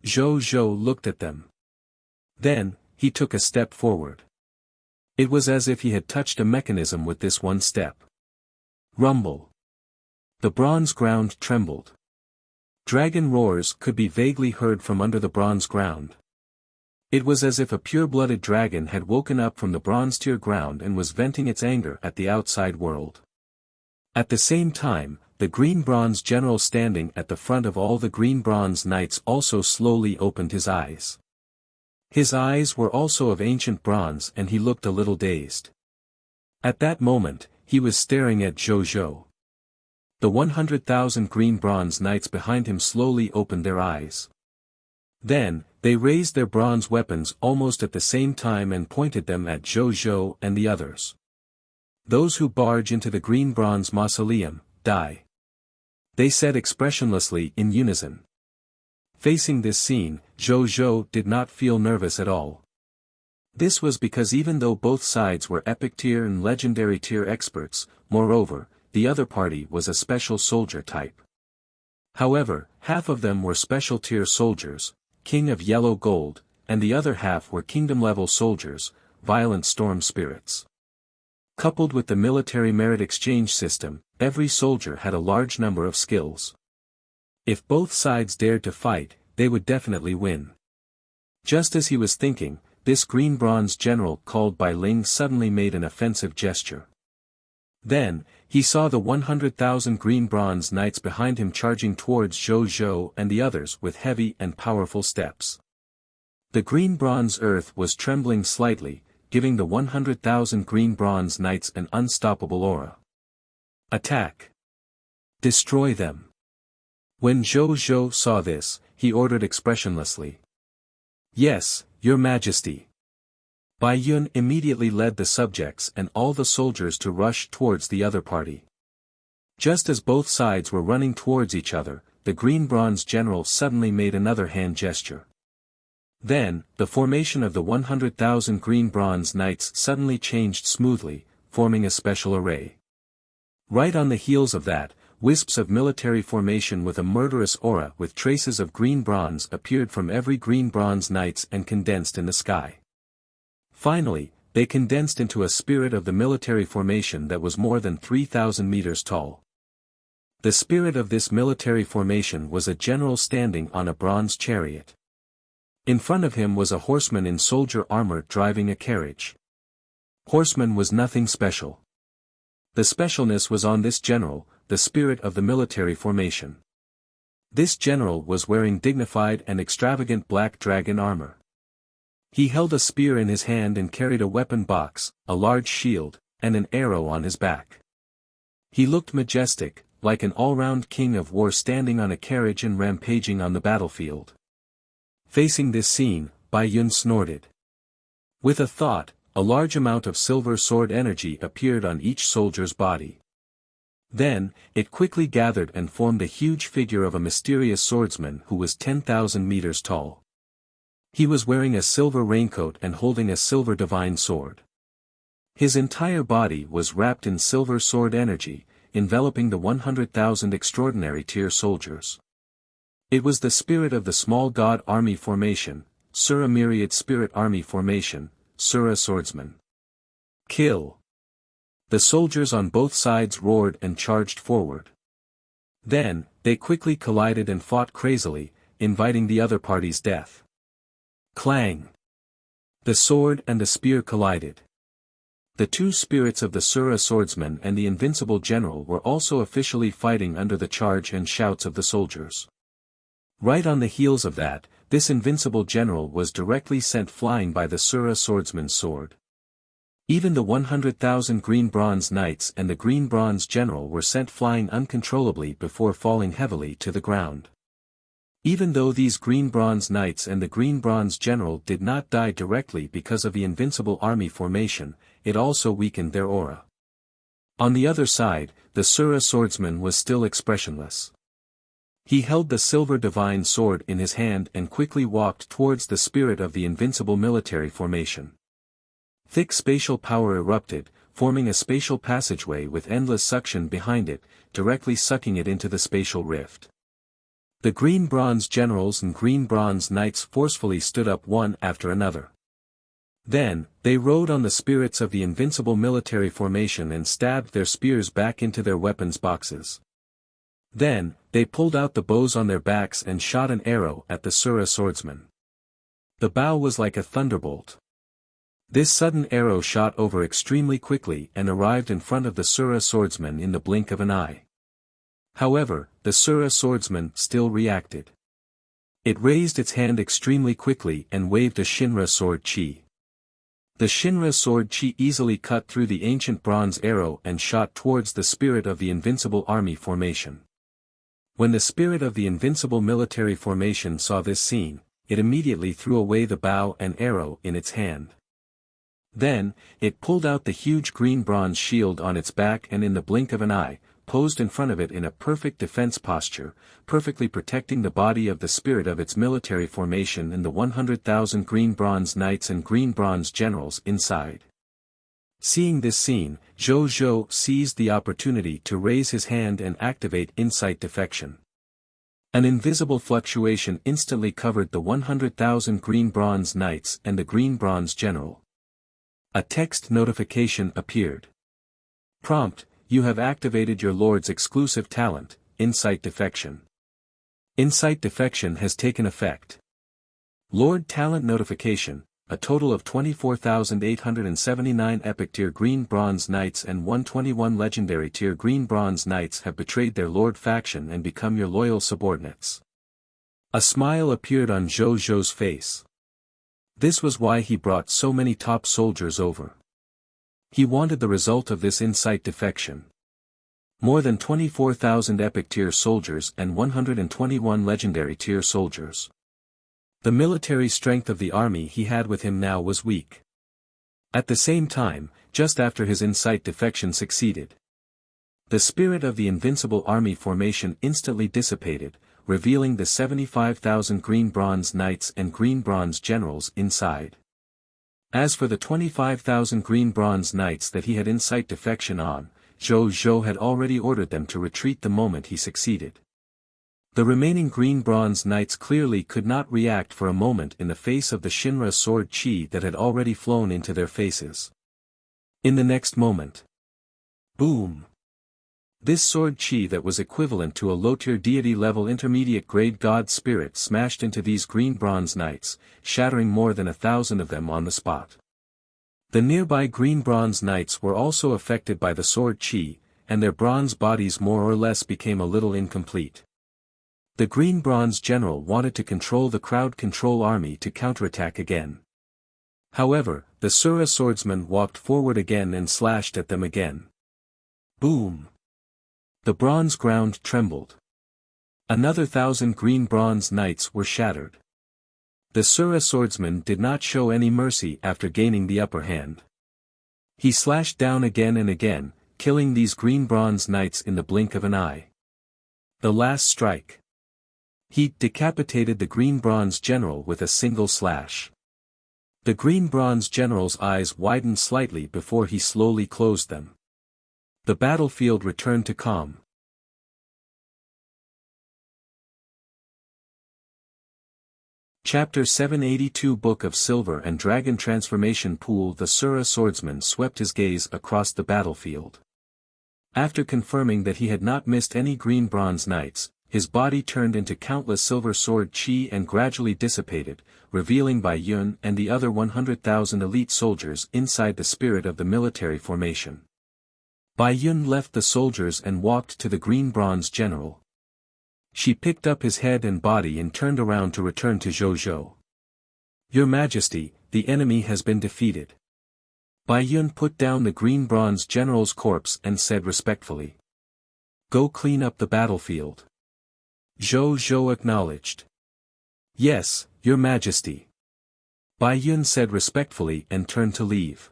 S1: Zhou Zhou looked at them. Then, he took a step forward. It was as if he had touched a mechanism with this one step. Rumble. The bronze ground trembled. Dragon roars could be vaguely heard from under the bronze ground. It was as if a pure-blooded dragon had woken up from the bronze-tier ground and was venting its anger at the outside world. At the same time, the green bronze general standing at the front of all the green bronze knights also slowly opened his eyes. His eyes were also of ancient bronze and he looked a little dazed. At that moment, he was staring at Zhou. The 100,000 green bronze knights behind him slowly opened their eyes. Then, they raised their bronze weapons almost at the same time and pointed them at Zhou and the others. Those who barge into the green bronze mausoleum, die. They said expressionlessly in unison. Facing this scene, Zhou did not feel nervous at all. This was because even though both sides were epic tier and legendary tier experts, moreover, the other party was a special soldier type. However, half of them were special tier soldiers, King of Yellow Gold, and the other half were kingdom-level soldiers, Violent Storm Spirits. Coupled with the military merit exchange system, every soldier had a large number of skills. If both sides dared to fight, they would definitely win. Just as he was thinking, this green bronze general called by Ling suddenly made an offensive gesture. Then, he saw the 100,000 green bronze knights behind him charging towards Zhou and the others with heavy and powerful steps. The green bronze earth was trembling slightly, giving the 100,000 green bronze knights an unstoppable aura. Attack! Destroy them! When Zhou saw this, he ordered expressionlessly. Yes, Your Majesty. Bai Yun immediately led the subjects and all the soldiers to rush towards the other party. Just as both sides were running towards each other, the green bronze general suddenly made another hand gesture. Then, the formation of the 100,000 green bronze knights suddenly changed smoothly, forming a special array. Right on the heels of that, wisps of military formation with a murderous aura with traces of green bronze appeared from every green bronze knights and condensed in the sky. Finally, they condensed into a spirit of the military formation that was more than 3,000 meters tall. The spirit of this military formation was a general standing on a bronze chariot. In front of him was a horseman in soldier armor driving a carriage. Horseman was nothing special. The specialness was on this general, the spirit of the military formation. This general was wearing dignified and extravagant black dragon armor. He held a spear in his hand and carried a weapon box, a large shield, and an arrow on his back. He looked majestic, like an all-round king of war standing on a carriage and rampaging on the battlefield. Facing this scene, Bai Yun snorted. With a thought, a large amount of silver sword energy appeared on each soldier's body. Then, it quickly gathered and formed a huge figure of a mysterious swordsman who was 10,000 meters tall. He was wearing a silver raincoat and holding a silver divine sword. His entire body was wrapped in silver sword energy, enveloping the 100,000 extraordinary tier soldiers. It was the spirit of the small god army formation, Sura myriad spirit army formation, Sura swordsman. Kill! The soldiers on both sides roared and charged forward. Then, they quickly collided and fought crazily, inviting the other party's death. Clang! The sword and the spear collided. The two spirits of the Sura swordsman and the invincible general were also officially fighting under the charge and shouts of the soldiers. Right on the heels of that, this invincible general was directly sent flying by the Sura swordsman's sword. Even the 100,000 green bronze knights and the green bronze general were sent flying uncontrollably before falling heavily to the ground. Even though these green bronze knights and the green bronze general did not die directly because of the invincible army formation, it also weakened their aura. On the other side, the Sura swordsman was still expressionless. He held the silver divine sword in his hand and quickly walked towards the spirit of the invincible military formation. Thick spatial power erupted, forming a spatial passageway with endless suction behind it, directly sucking it into the spatial rift. The green bronze generals and green bronze knights forcefully stood up one after another. Then, they rode on the spirits of the invincible military formation and stabbed their spears back into their weapons boxes. Then, they pulled out the bows on their backs and shot an arrow at the Sura swordsman. The bow was like a thunderbolt. This sudden arrow shot over extremely quickly and arrived in front of the Sura swordsman in the blink of an eye. However, the Sura swordsman still reacted. It raised its hand extremely quickly and waved a Shinra sword chi. The Shinra sword chi easily cut through the ancient bronze arrow and shot towards the spirit of the invincible army formation. When the spirit of the invincible military formation saw this scene, it immediately threw away the bow and arrow in its hand. Then, it pulled out the huge green bronze shield on its back and in the blink of an eye, posed in front of it in a perfect defense posture, perfectly protecting the body of the spirit of its military formation and the 100,000 green bronze knights and green bronze generals inside. Seeing this scene, Zhou Zhou seized the opportunity to raise his hand and activate Insight Defection. An invisible fluctuation instantly covered the 100,000 green bronze knights and the green bronze general. A text notification appeared. Prompt: You have activated your Lord's exclusive talent, Insight Defection. Insight Defection has taken effect. Lord Talent Notification: A total of 24,879 Epic Tier Green Bronze Knights and 121 Legendary Tier Green Bronze Knights have betrayed their Lord faction and become your loyal subordinates. A smile appeared on Zhou Zhou's face. This was why he brought so many top soldiers over. He wanted the result of this Insight Defection. More than 24,000 Epic Tier soldiers and 121 Legendary Tier soldiers. The military strength of the army he had with him now was weak. At the same time, just after his Insight Defection succeeded, the spirit of the invincible army formation instantly dissipated, revealing the 75,000 green bronze knights and green bronze generals inside. As for the 25,000 green bronze knights that he had Insight Defection on, Zhou Zhou had already ordered them to retreat the moment he succeeded. The remaining green bronze knights clearly could not react for a moment in the face of the Shinra sword chi that had already flown into their faces. In the next moment, boom! This sword chi that was equivalent to a low-tier deity-level intermediate-grade god spirit smashed into these green bronze knights, shattering more than 1,000 of them on the spot. The nearby green bronze knights were also affected by the sword chi, and their bronze bodies more or less became a little incomplete. The green bronze general wanted to control the crowd control army to counterattack again. However, the Sura swordsman walked forward again and slashed at them again. Boom! The bronze ground trembled. Another 1,000 green bronze knights were shattered. The Sura swordsman did not show any mercy after gaining the upper hand. He slashed down again and again, killing these green bronze knights in the blink of an eye. The last strike. He decapitated the green bronze general with a single slash. The green bronze general's eyes widened slightly before he slowly closed them. The battlefield returned to calm. Chapter 782 Book of Silver and Dragon Transformation Pool. The Sura swordsman swept his gaze across the battlefield. After confirming that he had not missed any green bronze knights, his body turned into countless silver sword chi and gradually dissipated, revealing Bai Yun and the other 100,000 elite soldiers inside the spirit of the military formation. Bai Yun left the soldiers and walked to the green bronze general. She picked up his head and body and turned around to return to Zhou Zhou. Your Majesty, the enemy has been defeated. Bai Yun put down the green bronze general's corpse and said respectfully. Go clean up the battlefield. Zhou Zhou acknowledged. Yes, Your Majesty. Bai Yun said respectfully and turned to leave.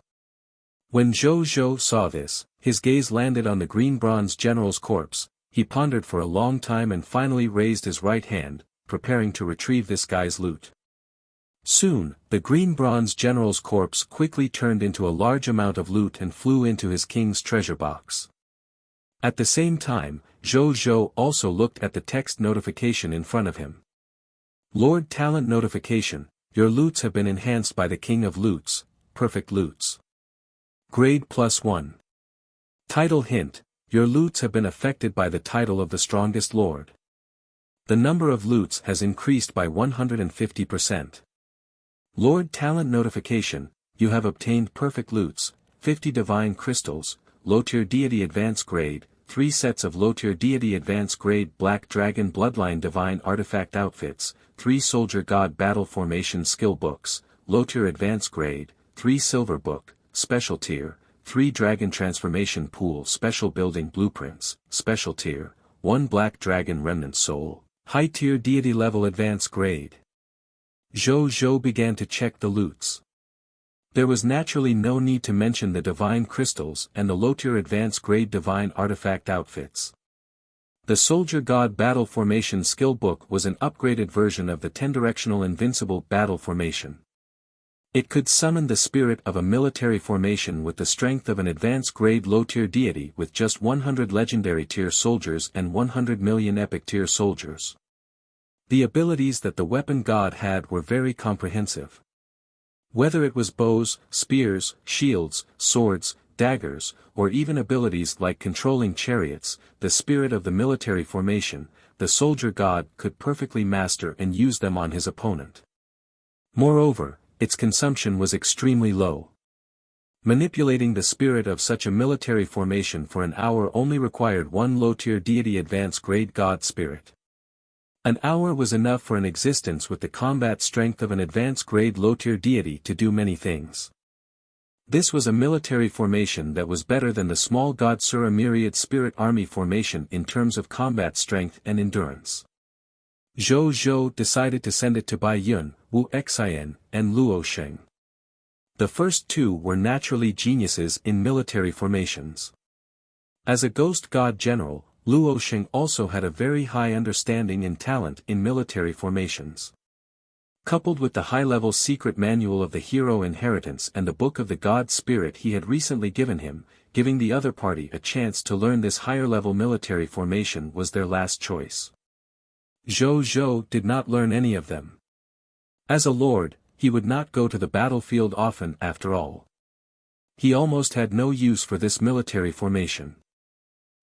S1: When Zhou Zhou saw this, his gaze landed on the green bronze general's corpse. He pondered for a long time and finally raised his right hand, preparing to retrieve this guy's loot. Soon, the green bronze general's corpse quickly turned into a large amount of loot and flew into his king's treasure box. At the same time, Zhou Zhou also looked at the text notification in front of him. Lord Talent Notification: Your loots have been enhanced by the King of Loots, Perfect Loots. Grade +1. Title hint: Your loots have been affected by the title of the strongest lord. The number of loots has increased by 150%. Lord Talent Notification, you have obtained perfect loots, 50 divine crystals, low-tier deity advance grade, 3 sets of low-tier deity advance grade Black Dragon Bloodline divine artifact outfits, 3 soldier god battle formation skill books, low-tier advance grade, 3 silver book, special tier, 3 dragon transformation pool special building blueprints, special tier, 1 black dragon remnant soul, high tier deity level advance grade. Zhou began to check the loots. There was naturally no need to mention the divine crystals and the low-tier advance grade divine artifact outfits. The Soldier God Battle Formation skill book was an upgraded version of the 10-directional invincible battle formation. It could summon the spirit of a military formation with the strength of an advance grade low-tier deity with just 100 legendary tier soldiers and 100 million epic tier soldiers. The abilities that the weapon god had were very comprehensive. Whether it was bows, spears, shields, swords, daggers, or even abilities like controlling chariots, the spirit of the military formation, the soldier god could perfectly master and use them on his opponent. Moreover, its consumption was extremely low. Manipulating the spirit of such a military formation for an hour only required 1 low-tier deity advance grade god spirit. An hour was enough for an existence with the combat strength of an advanced grade low-tier deity to do many things. This was a military formation that was better than the small god Sura myriad spirit army formation in terms of combat strength and endurance. Zhou decided to send it to Bai Yun, Wu Xian, and Luo Sheng. The first 2 were naturally geniuses in military formations. As a ghost god general, Luo Sheng also had a very high understanding and talent in military formations. Coupled with the high-level secret manual of the hero inheritance and the book of the god spirit he had recently given him, giving the other party a chance to learn this higher-level military formation was their last choice. Zhou did not learn any of them. As a lord, he would not go to the battlefield often after all. He almost had no use for this military formation.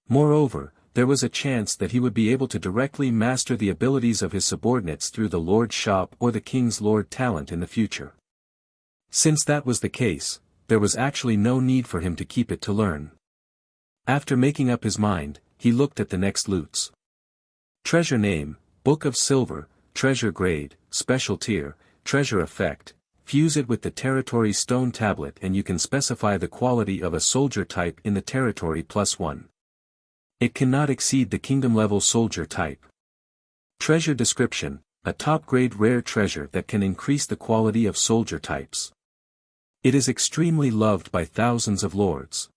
S1: Moreover, there was a chance that he would be able to directly master the abilities of his subordinates through the Lord's shop or the King's Lord talent in the future. Since that was the case, there was actually no need for him to keep it to learn. After making up his mind, he looked at the next loots. Treasure name, Book of Silver, Treasure grade, Special tier, Treasure effect, fuse it with the Territory Stone tablet and you can specify the quality of a soldier type in the Territory +1. It cannot exceed the kingdom-level soldier type. Treasure description, a top-grade rare treasure that can increase the quality of soldier types. It is extremely loved by thousands of lords.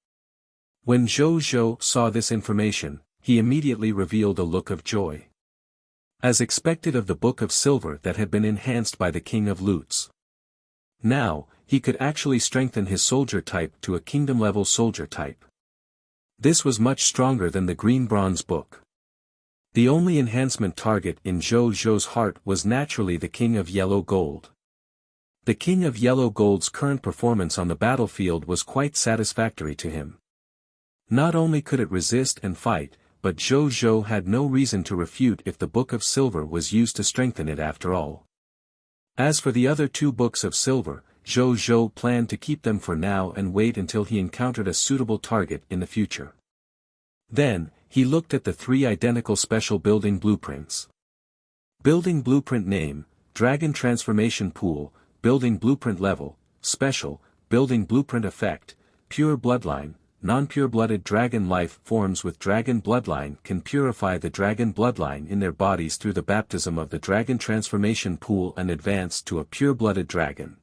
S1: When Zhou saw this information, he immediately revealed a look of joy. As expected of the Book of Silver that had been enhanced by the King of Loots. Now, he could actually strengthen his soldier type to a kingdom-level soldier type. This was much stronger than the Green Bronze book. The only enhancement target in Zhou's heart was naturally the King of Yellow Gold. The King of Yellow Gold's current performance on the battlefield was quite satisfactory to him. Not only could it resist and fight, but Zhou had no reason to refute if the Book of Silver was used to strengthen it after all. As for the other 2 books of silver, Zhou planned to keep them for now and wait until he encountered a suitable target in the future. Then, he looked at the 3 identical special building blueprints. Building blueprint name, Dragon Transformation Pool, Building Blueprint Level, Special, Building Blueprint Effect, Pure Bloodline, non-pure-blooded dragon life forms with dragon bloodline can purify the dragon bloodline in their bodies through the baptism of the Dragon Transformation Pool and advance to a pure-blooded dragon.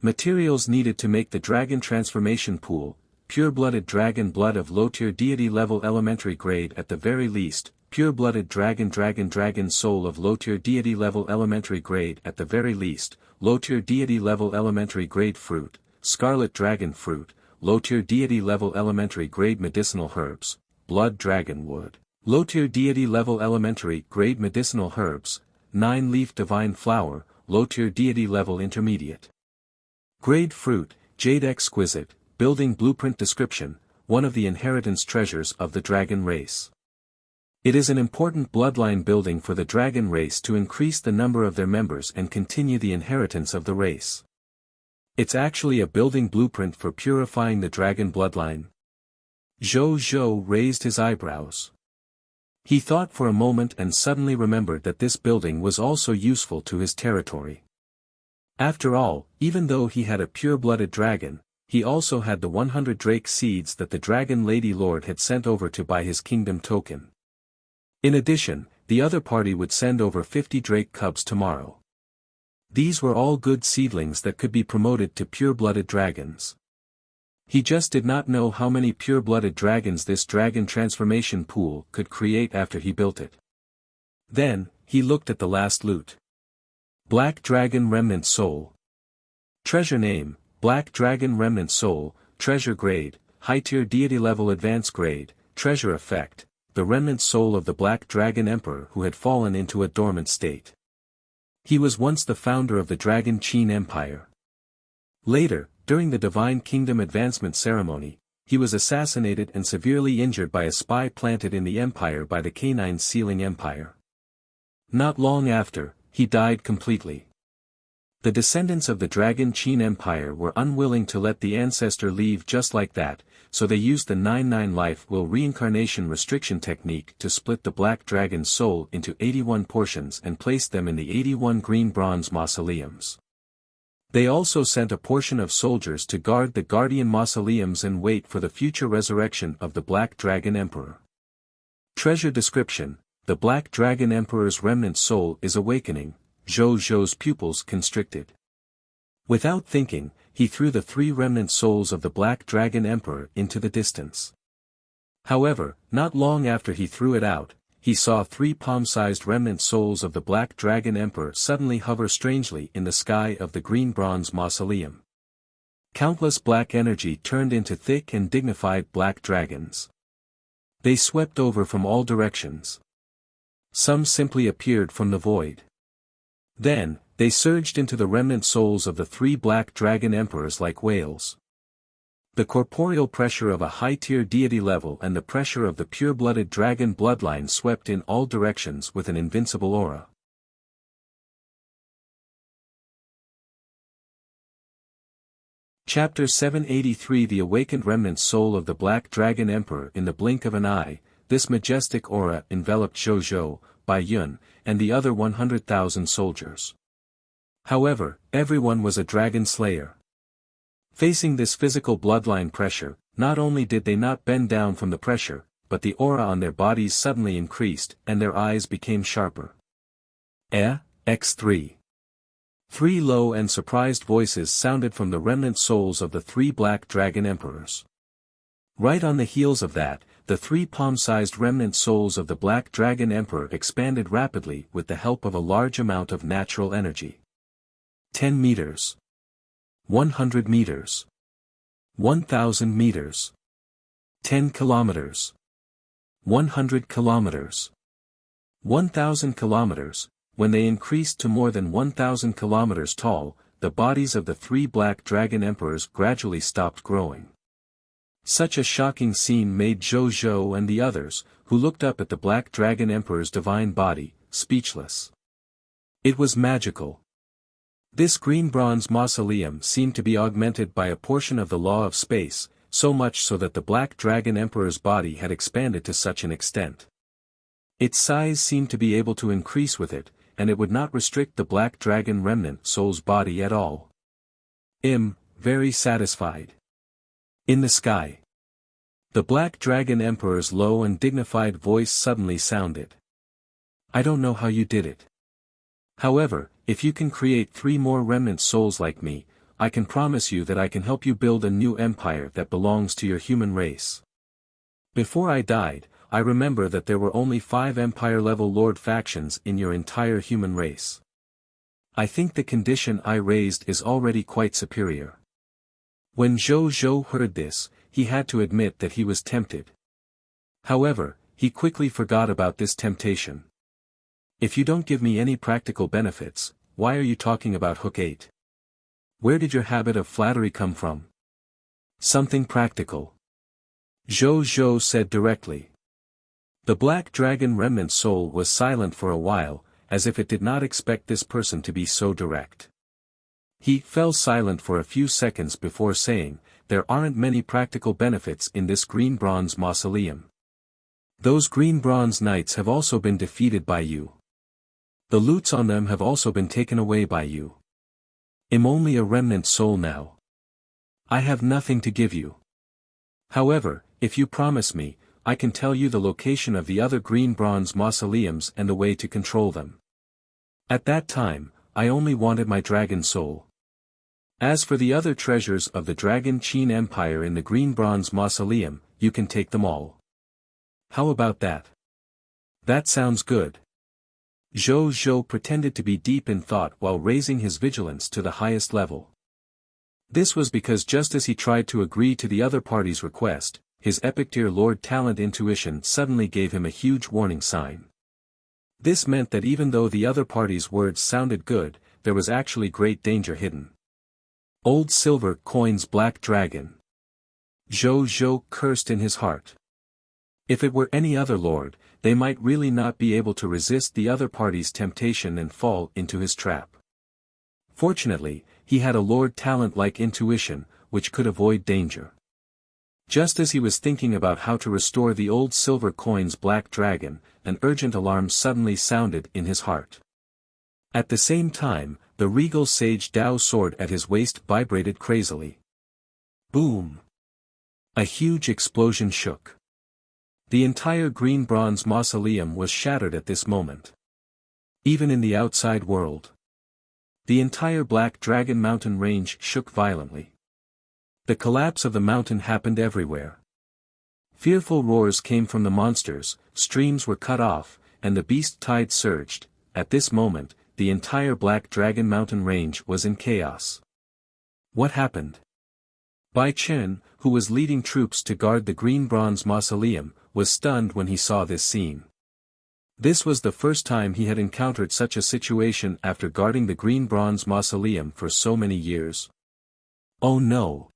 S1: Materials needed to make the Dragon Transformation Pool, pure-blooded dragon blood of low-tier deity level elementary grade at the very least, pure-blooded dragon soul of low-tier deity level elementary grade at the very least, low-tier deity level elementary grade fruit, scarlet dragon fruit, low-tier deity level elementary grade medicinal herbs, blood dragon wood, low-tier deity level elementary grade medicinal herbs, 9-leaf divine flower, low-tier deity level intermediate grade fruit, jade exquisite, building blueprint description, one of the inheritance treasures of the dragon race. It is an important bloodline building for the dragon race to increase the number of their members and continue the inheritance of the race. It's actually a building blueprint for purifying the dragon bloodline. Zhou Zhou raised his eyebrows. He thought for a moment and suddenly remembered that this building was also useful to his territory. After all, even though he had a pure-blooded dragon, he also had the 100 drake seeds that the Dragon Lady Lord had sent over to buy his kingdom token. In addition, the other party would send over 50 drake cubs tomorrow. These were all good seedlings that could be promoted to pure-blooded dragons. He just did not know how many pure-blooded dragons this dragon transformation pool could create after he built it. Then, he looked at the last loot. Black Dragon Remnant Soul. Treasure name, Black Dragon Remnant Soul, Treasure grade, High Tier Deity Level Advanced grade, Treasure effect, the remnant soul of the Black Dragon Emperor who had fallen into a dormant state. He was once the founder of the Dragon Qin Empire. Later, during the Divine Kingdom Advancement Ceremony, he was assassinated and severely injured by a spy planted in the empire by the Canine Sealing Empire. Not long after, he died completely. The descendants of the Dragon Qin Empire were unwilling to let the ancestor leave just like that, so they used the 9-9 life will reincarnation restriction technique to split the Black Dragon's soul into 81 portions and place them in the 81 green bronze mausoleums. They also sent a portion of soldiers to guard the guardian mausoleums and wait for the future resurrection of the Black Dragon Emperor. Treasure description: the Black Dragon Emperor's remnant soul is awakening, Zhou Zhou's pupils constricted. Without thinking, he threw the 3 remnant souls of the Black Dragon Emperor into the distance. However, not long after he threw it out, he saw 3 palm-sized remnant souls of the Black Dragon Emperor suddenly hover strangely in the sky of the green bronze mausoleum. Countless black energy turned into thick and dignified black dragons. They swept over from all directions. Some simply appeared from the void. Then, they surged into the remnant souls of the 3 Black Dragon Emperors like whales. The corporeal pressure of a high-tier deity level and the pressure of the pure-blooded dragon bloodline swept in all directions with an invincible aura. Chapter 783 The Awakened Remnant Soul of the Black Dragon Emperor. In the blink of an eye, this majestic aura enveloped Zhou Zhou, Bai Yun, and the other 100,000 soldiers. However, everyone was a dragon slayer. Facing this physical bloodline pressure, not only did they not bend down from the pressure, but the aura on their bodies suddenly increased, and their eyes became sharper. X3. 3 low and surprised voices sounded from the remnant souls of the 3 Black Dragon Emperors. Right on the heels of that, the 3 palm-sized remnant souls of the Black Dragon Emperor expanded rapidly with the help of a large amount of natural energy. 10 meters. 100 meters. 1,000 meters. 10 kilometers. 100 kilometers. 1,000 kilometers. When they increased to more than 1,000 kilometers tall, the bodies of the 3 Black Dragon Emperors gradually stopped growing. Such a shocking scene made Zhou Zhou and the others, who looked up at the Black Dragon Emperor's divine body, speechless. It was magical. This green bronze mausoleum seemed to be augmented by a portion of the law of space, so much so that the Black Dragon Emperor's body had expanded to such an extent. Its size seemed to be able to increase with it, and it would not restrict the Black Dragon remnant soul's body at all. Very satisfied. In the sky. The Black Dragon Emperor's low and dignified voice suddenly sounded. I don't know how you did it. However, if you can create 3 more remnant souls like me, I can promise you that I can help you build a new empire that belongs to your human race. Before I died, I remember that there were only 5 empire-level lord factions in your entire human race. I think the condition I raised is already quite superior. When Zhou Zhou heard this, he had to admit that he was tempted. However, he quickly forgot about this temptation. If you don't give me any practical benefits, why are you talking about Hook 8? Where did your habit of flattery come from? Something practical. Zhou Zhou said directly. The black dragon remnant soul was silent for a while, as if it did not expect this person to be so direct. He fell silent for a few seconds before saying, "There aren't many practical benefits in this green bronze mausoleum. Those green bronze knights have also been defeated by you. The loots on them have also been taken away by you. I'm only a remnant soul now. I have nothing to give you. However, if you promise me, I can tell you the location of the other green bronze mausoleums and the way to control them. At that time, I only wanted my dragon soul. As for the other treasures of the Dragon Qin Empire in the green bronze mausoleum, you can take them all. How about that? That sounds good." Zhou Zhou pretended to be deep in thought while raising his vigilance to the highest level. This was because just as he tried to agree to the other party's request, his epic tier Lord Talent intuition suddenly gave him a huge warning sign. This meant that even though the other party's words sounded good, there was actually great danger hidden. Old silver coins black dragon. Zhou Zhou cursed in his heart. If it were any other lord, they might really not be able to resist the other party's temptation and fall into his trap. Fortunately, he had a Lord Talent-like intuition, which could avoid danger. Just as he was thinking about how to restore the old silver coin's black dragon, an urgent alarm suddenly sounded in his heart. At the same time, the regal sage Dao sword at his waist vibrated crazily. Boom! A huge explosion shook. The entire green bronze mausoleum was shattered at this moment. Even in the outside world. The entire Black Dragon Mountain range shook violently. The collapse of the mountain happened everywhere. Fearful roars came from the monsters, streams were cut off, and the beast tide surged. At this moment, the entire Black Dragon Mountain range was in chaos. What happened? Bai Chen, who was leading troops to guard the green bronze mausoleum, was stunned when he saw this scene. This was the first time he had encountered such a situation after guarding the green bronze mausoleum for so many years. Oh no!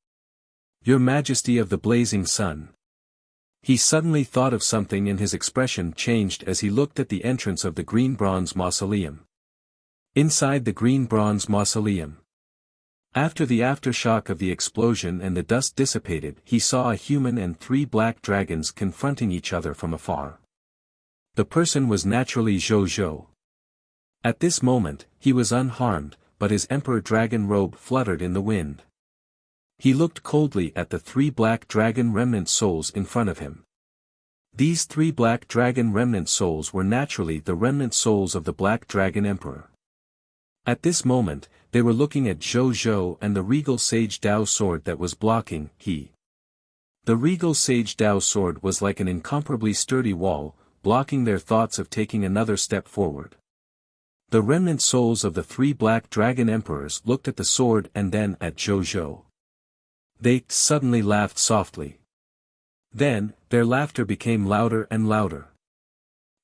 S1: Your Majesty of the Blazing Sun! He suddenly thought of something and his expression changed as he looked at the entrance of the green bronze mausoleum. Inside the green bronze mausoleum. After the aftershock of the explosion and the dust dissipated, he saw a human and 3 black dragons confronting each other from afar. The person was naturally Zhou Zhou. At this moment, he was unharmed, but his emperor dragon robe fluttered in the wind. He looked coldly at the 3 black dragon remnant souls in front of him. These 3 black dragon remnant souls were naturally the remnant souls of the Black Dragon Emperor. At this moment, they were looking at Zhou Zhou and the regal sage Dao sword that was blocking he. The regal sage Dao sword was like an incomparably sturdy wall, blocking their thoughts of taking another step forward. The remnant souls of the 3 black dragon emperors looked at the sword and then at Zhou Zhou. They suddenly laughed softly. Then, their laughter became louder and louder.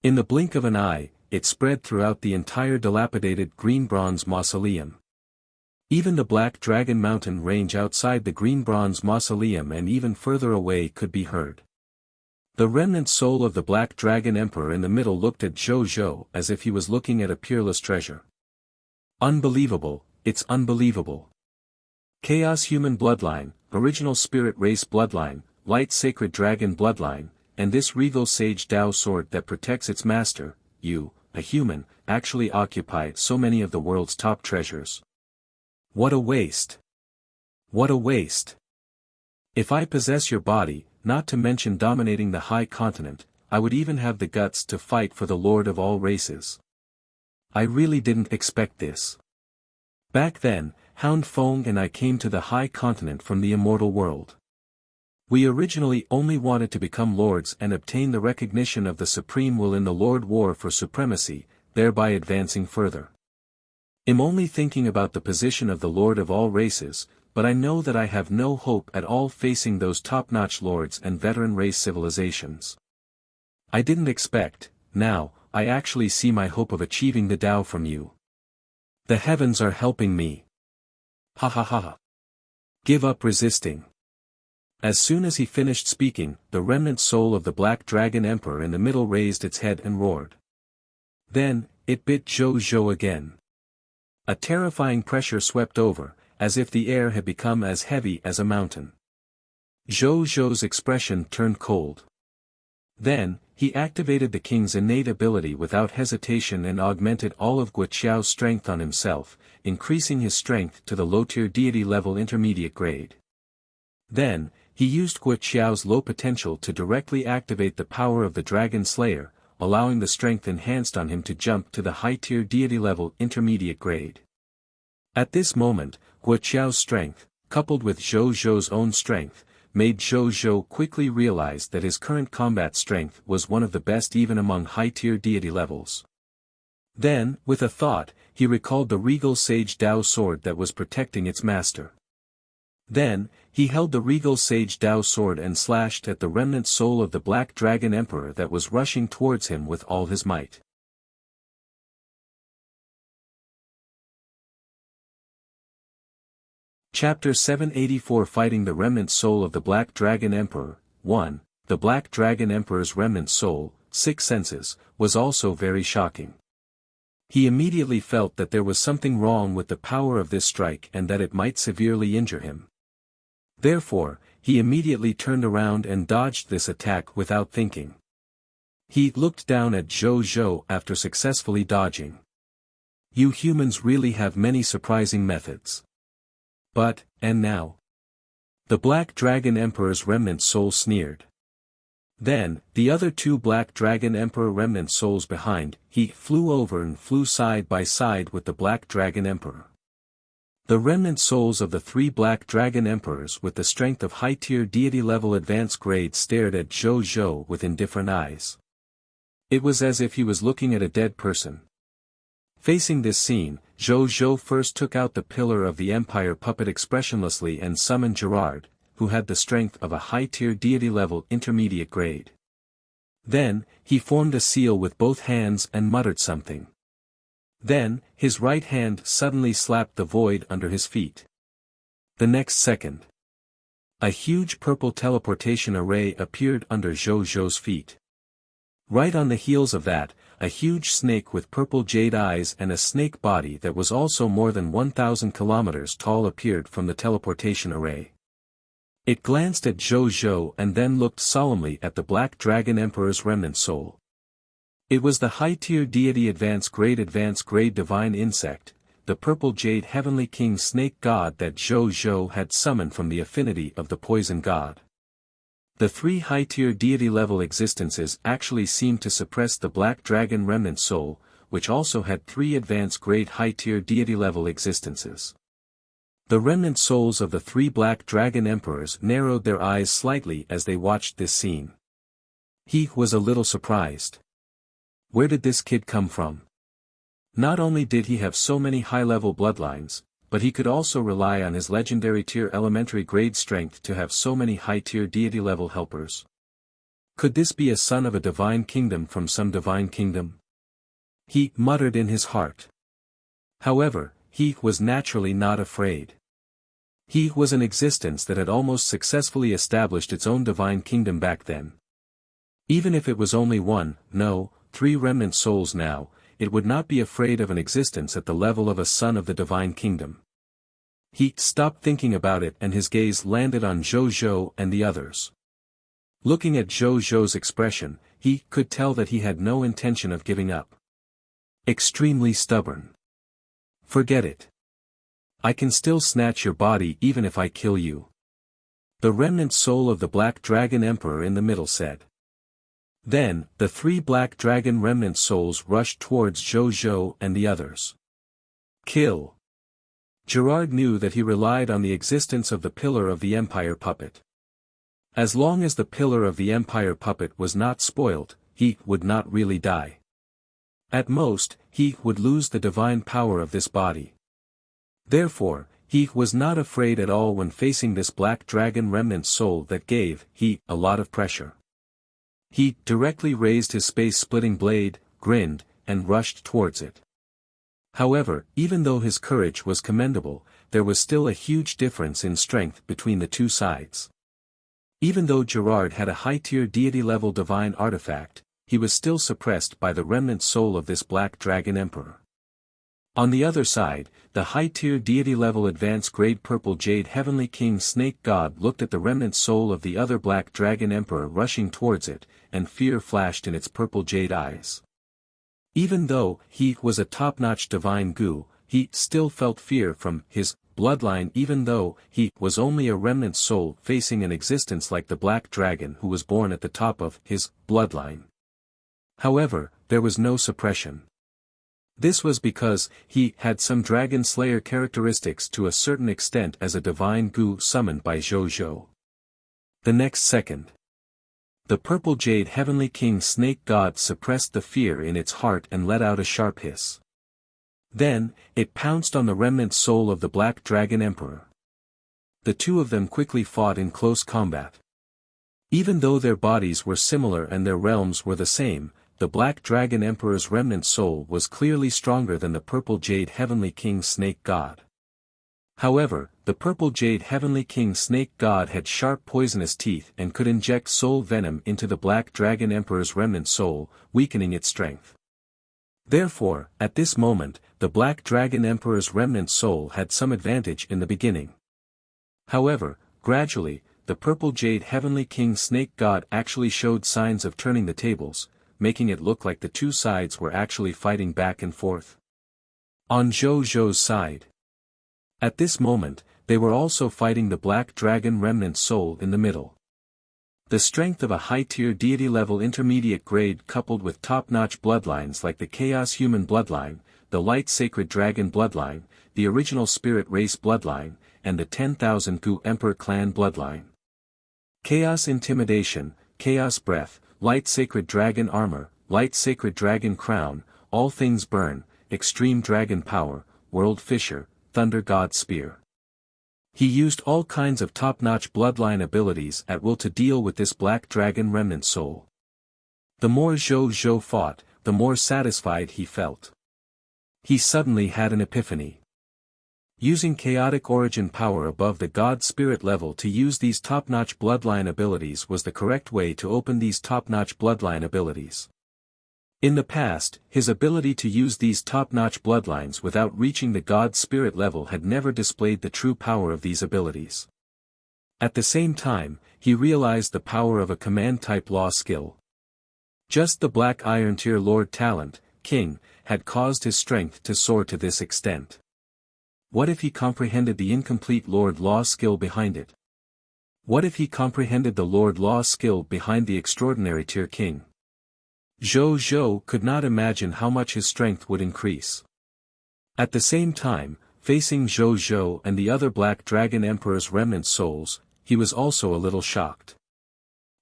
S1: In the blink of an eye, it spread throughout the entire dilapidated green bronze mausoleum. Even the Black Dragon Mountain range outside the green bronze mausoleum and even further away could be heard. The remnant soul of the Black Dragon Emperor in the middle looked at Zhou Zhou as if he was looking at a peerless treasure. Unbelievable, it's unbelievable. Chaos Human Bloodline, Original Spirit Race Bloodline, Light Sacred Dragon Bloodline, and this regal sage Dao sword that protects its master, you, a human, actually occupy so many of the world's top treasures. What a waste! What a waste! If I possess your body, not to mention dominating the high continent, I would even have the guts to fight for the Lord of all races. I really didn't expect this. Back then, Hound Fong and I came to the high continent from the immortal world. We originally only wanted to become lords and obtain the recognition of the supreme will in the Lord War for supremacy, thereby advancing further. I'm only thinking about the position of the Lord of all races, but I know that I have no hope at all facing those top-notch lords and veteran race civilizations. I didn't expect, now, I actually see my hope of achieving the Tao from you. The heavens are helping me. Ha ha ha ha. Give up resisting. As soon as he finished speaking, the remnant soul of the Black Dragon Emperor in the middle raised its head and roared. Then, it bit Zhou Zhou again. A terrifying pressure swept over, as if the air had become as heavy as a mountain. Zhou Zhou's expression turned cold. Then, he activated the king's innate ability without hesitation and augmented all of Wuxiao's strength on himself, increasing his strength to the low-tier deity level intermediate grade. Then, he used Wuxiao's low potential to directly activate the power of the Dragon Slayer, allowing the strength enhanced on him to jump to the high-tier deity level intermediate grade. At this moment, Wuxiao's strength, coupled with Zhou Zhou's own strength, made Zhou Zhou quickly realize that his current combat strength was one of the best even among high-tier deity levels. Then, with a thought, he recalled the regal sage Dao sword that was protecting its master. Then, he held the regal sage Dao sword and slashed at the remnant soul of the Black Dragon Emperor that was rushing towards him with all his might. Chapter 784 Fighting the Remnant Soul of the Black Dragon Emperor. 1. The Black Dragon Emperor's remnant soul, 6 senses, was also very shocking. He immediately felt that there was something wrong with the power of this strike and that it might severely injure him. Therefore, he immediately turned around and dodged this attack without thinking. He looked down at Zhou Zhou after successfully dodging. You humans really have many surprising methods. But, and now? The Black Dragon Emperor's remnant soul sneered. Then, the other 2 Black Dragon Emperor remnant souls behind, he flew over and flew side by side with the Black Dragon Emperor. The remnant souls of the 3 Black Dragon Emperors with the strength of high-tier deity level advanced grade stared at Zhou Zhou with indifferent eyes. It was as if he was looking at a dead person. Facing this scene, Zhou Zhou first took out the pillar of the Empire puppet expressionlessly and summoned Gerard, who had the strength of a high-tier deity level intermediate grade. Then, he formed a seal with both hands and muttered something. Then, his right hand suddenly slapped the void under his feet. The next second, a huge purple teleportation array appeared under Zhou Zhou's feet. Right on the heels of that, a huge snake with purple jade eyes and a snake body that was also more than 1,000 kilometers tall appeared from the teleportation array. It glanced at Zhou Zhou and then looked solemnly at the Black Dragon Emperor's remnant soul. It was the high-tier deity advanced grade divine insect, the purple jade heavenly king snake god that Zhou Zhou had summoned from the affinity of the poison god. The 3 high-tier deity-level existences actually seemed to suppress the Black Dragon remnant soul, which also had 3 advanced grade high-tier deity-level existences. The remnant souls of the 3 Black Dragon Emperors narrowed their eyes slightly as they watched this scene. He was a little surprised. Where did this kid come from? Not only did he have so many high-level bloodlines, but he could also rely on his legendary tier elementary grade strength to have so many high-tier deity-level helpers. Could this be a son of a divine kingdom from some divine kingdom? He muttered in his heart. However, he was naturally not afraid. He was an existence that had almost successfully established its own divine kingdom back then. Even if it was only 3 remnant souls now, it would not be afraid of an existence at the level of a son of the divine kingdom. He stopped thinking about it and his gaze landed on Zhou Zhou and the others. Looking at Zhou Zhou's expression, he could tell that he had no intention of giving up. Extremely stubborn. Forget it. I can still snatch your body even if I kill you. The remnant soul of the Black Dragon Emperor in the middle said. Then, the 3 Black Dragon remnant souls rushed towards Zhou Zhou and the others. Kill. Gerard knew that he relied on the existence of the pillar of the Empire puppet. As long as the pillar of the Empire puppet was not spoiled, he would not really die. At most, he would lose the divine power of this body. Therefore, he was not afraid at all when facing this Black Dragon remnant soul that gave a lot of pressure. He directly raised his space-splitting blade, grinned, and rushed towards it. However, even though his courage was commendable, there was still a huge difference in strength between the 2 sides. Even though Gerard had a high-tier deity-level divine artifact, he was still suppressed by the remnant soul of this Black Dragon Emperor. On the other side, the high-tier deity-level advanced-grade Purple Jade Heavenly King Snake God looked at the remnant soul of the other Black Dragon Emperor rushing towards it, and fear flashed in its purple jade eyes. Even though he was a top-notch divine goo, he still felt fear from his bloodline even though he was only a remnant soul facing an existence like the Black Dragon who was born at the top of his bloodline. However, there was no suppression. This was because he had some Dragon Slayer characteristics to a certain extent as a divine goo summoned by Zhou. The next second, the Purple Jade Heavenly King Snake God suppressed the fear in its heart and let out a sharp hiss. Then, it pounced on the remnant soul of the Black Dragon Emperor. The two of them quickly fought in close combat. Even though their bodies were similar and their realms were the same, the Black Dragon Emperor's remnant soul was clearly stronger than the Purple Jade Heavenly King Snake God. However, the Purple Jade Heavenly King Snake God had sharp poisonous teeth and could inject soul venom into the Black Dragon Emperor's remnant soul, weakening its strength. Therefore, at this moment, the Black Dragon Emperor's remnant soul had some advantage in the beginning. However, gradually, the Purple Jade Heavenly King Snake God actually showed signs of turning the tables, making it look like the two sides were actually fighting back and forth. On Zhou's side. At this moment, they were also fighting the Black Dragon Remnant Soul in the middle. The strength of a high-tier deity-level intermediate grade coupled with top-notch bloodlines like the Chaos Human Bloodline, the Light Sacred Dragon Bloodline, the Original Spirit Race Bloodline, and the 10,000 Gu Emperor Clan Bloodline. Chaos Intimidation, Chaos Breath, Light Sacred Dragon Armor, Light Sacred Dragon Crown, All Things Burn, Extreme Dragon Power, World Fisher, Thunder God Spear. He used all kinds of top-notch bloodline abilities at will to deal with this Black Dragon Remnant Soul. The more Zhou fought, the more satisfied he felt. He suddenly had an epiphany. Using chaotic origin power above the God Spirit level to use these top-notch bloodline abilities was the correct way to open these top-notch bloodline abilities. In the past, his ability to use these top-notch bloodlines without reaching the God Spirit level had never displayed the true power of these abilities. At the same time, he realized the power of a command-type law skill. Just the Black Iron Tier Lord Talent, King, had caused his strength to soar to this extent. What if he comprehended the incomplete Lord Law skill behind it? What if he comprehended the Lord Law skill behind the extraordinary Tier King? Zhou could not imagine how much his strength would increase. At the same time, facing Zhou and the other Black Dragon Emperor's remnant souls, he was also a little shocked.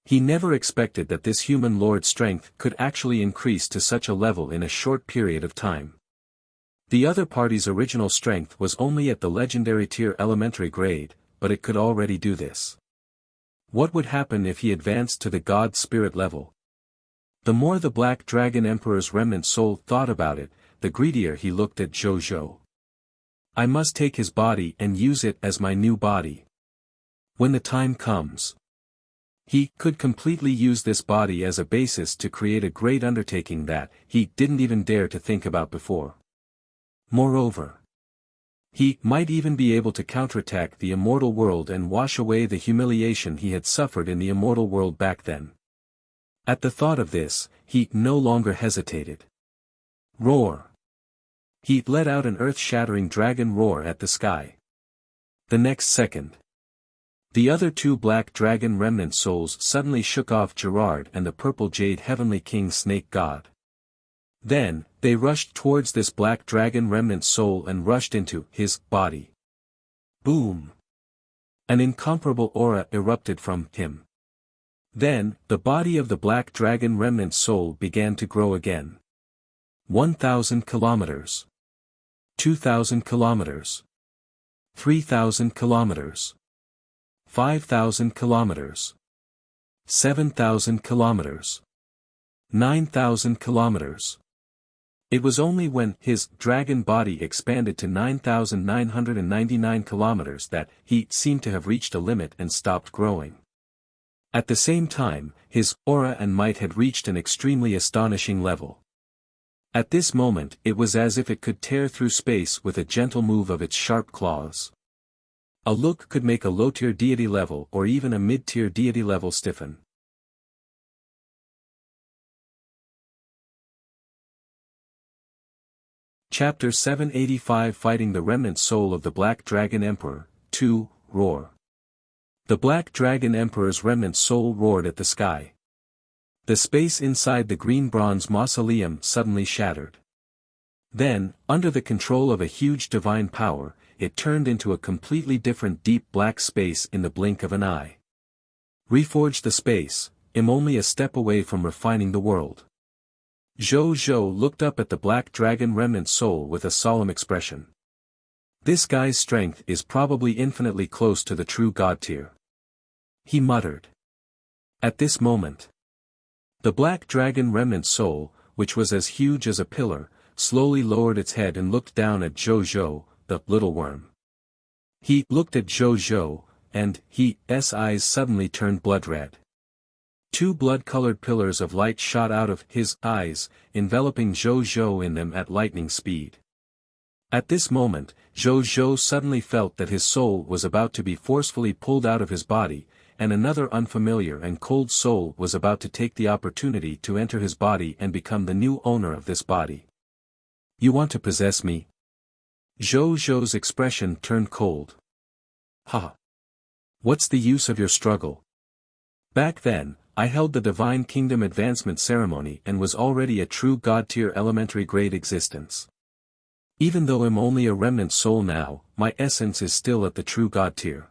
S1: He never expected that this human lord's strength could actually increase to such a level in a short period of time. The other party's original strength was only at the legendary tier elementary grade, but it could already do this. What would happen if he advanced to the God Spirit level? The more the Black Dragon Emperor's remnant soul thought about it, the greedier he looked at Zhou. I must take his body and use it as my new body. When the time comes, he could completely use this body as a basis to create a great undertaking that he didn't even dare to think about before. Moreover, he might even be able to counterattack the immortal world and wash away the humiliation he had suffered in the immortal world back then. At the thought of this, he no longer hesitated. Roar! He let out an earth-shattering dragon roar at the sky. The next second, the other two Black Dragon Remnant Souls suddenly shook off Gerard and the Purple Jade Heavenly King Snake God. Then, they rushed towards this Black Dragon Remnant Soul and rushed into his body. Boom! An incomparable aura erupted from him. Then, the body of the Black Dragon Remnant Soul began to grow again. 1,000 kilometers. 2,000 kilometers. 3,000 kilometers. 5,000 kilometers. 7,000 kilometers. 9,000 kilometers. It was only when his dragon body expanded to 9,999 kilometers that he seemed to have reached a limit and stopped growing. At the same time, his aura and might had reached an extremely astonishing level. At this moment it was as if it could tear through space with a gentle move of its sharp claws. A look could make a low-tier deity level or even a mid-tier deity level stiffen. Chapter 785 Fighting the Remnant Soul of the Black Dragon Emperor, 2, Roar. The Black Dragon Emperor's remnant soul roared at the sky. The space inside the green bronze mausoleum suddenly shattered. Then, under the control of a huge divine power, it turned into a completely different deep black space in the blink of an eye. Reforge the space, I'm only a step away from refining the world. Zhou Zhou looked up at the Black Dragon remnant soul with a solemn expression. This guy's strength is probably infinitely close to the true god tier. He muttered. At this moment, the Black Dragon remnant soul, which was as huge as a pillar, slowly lowered its head and looked down at Zhou Zhou, the little worm. He looked at Zhou Zhou, and his eyes suddenly turned blood-red. Two blood-colored pillars of light shot out of his eyes, enveloping Zhou Zhou in them at lightning speed. At this moment, Zhou Zhou suddenly felt that his soul was about to be forcefully pulled out of his body, and another unfamiliar and cold soul was about to take the opportunity to enter his body and become the new owner of this body. You want to possess me? Zhou Zhou's expression turned cold. Ha! What's the use of your struggle? Back then, I held the Divine Kingdom Advancement Ceremony and was already a true God-tier elementary grade existence. Even though I'm only a remnant soul now, my essence is still at the true God tier.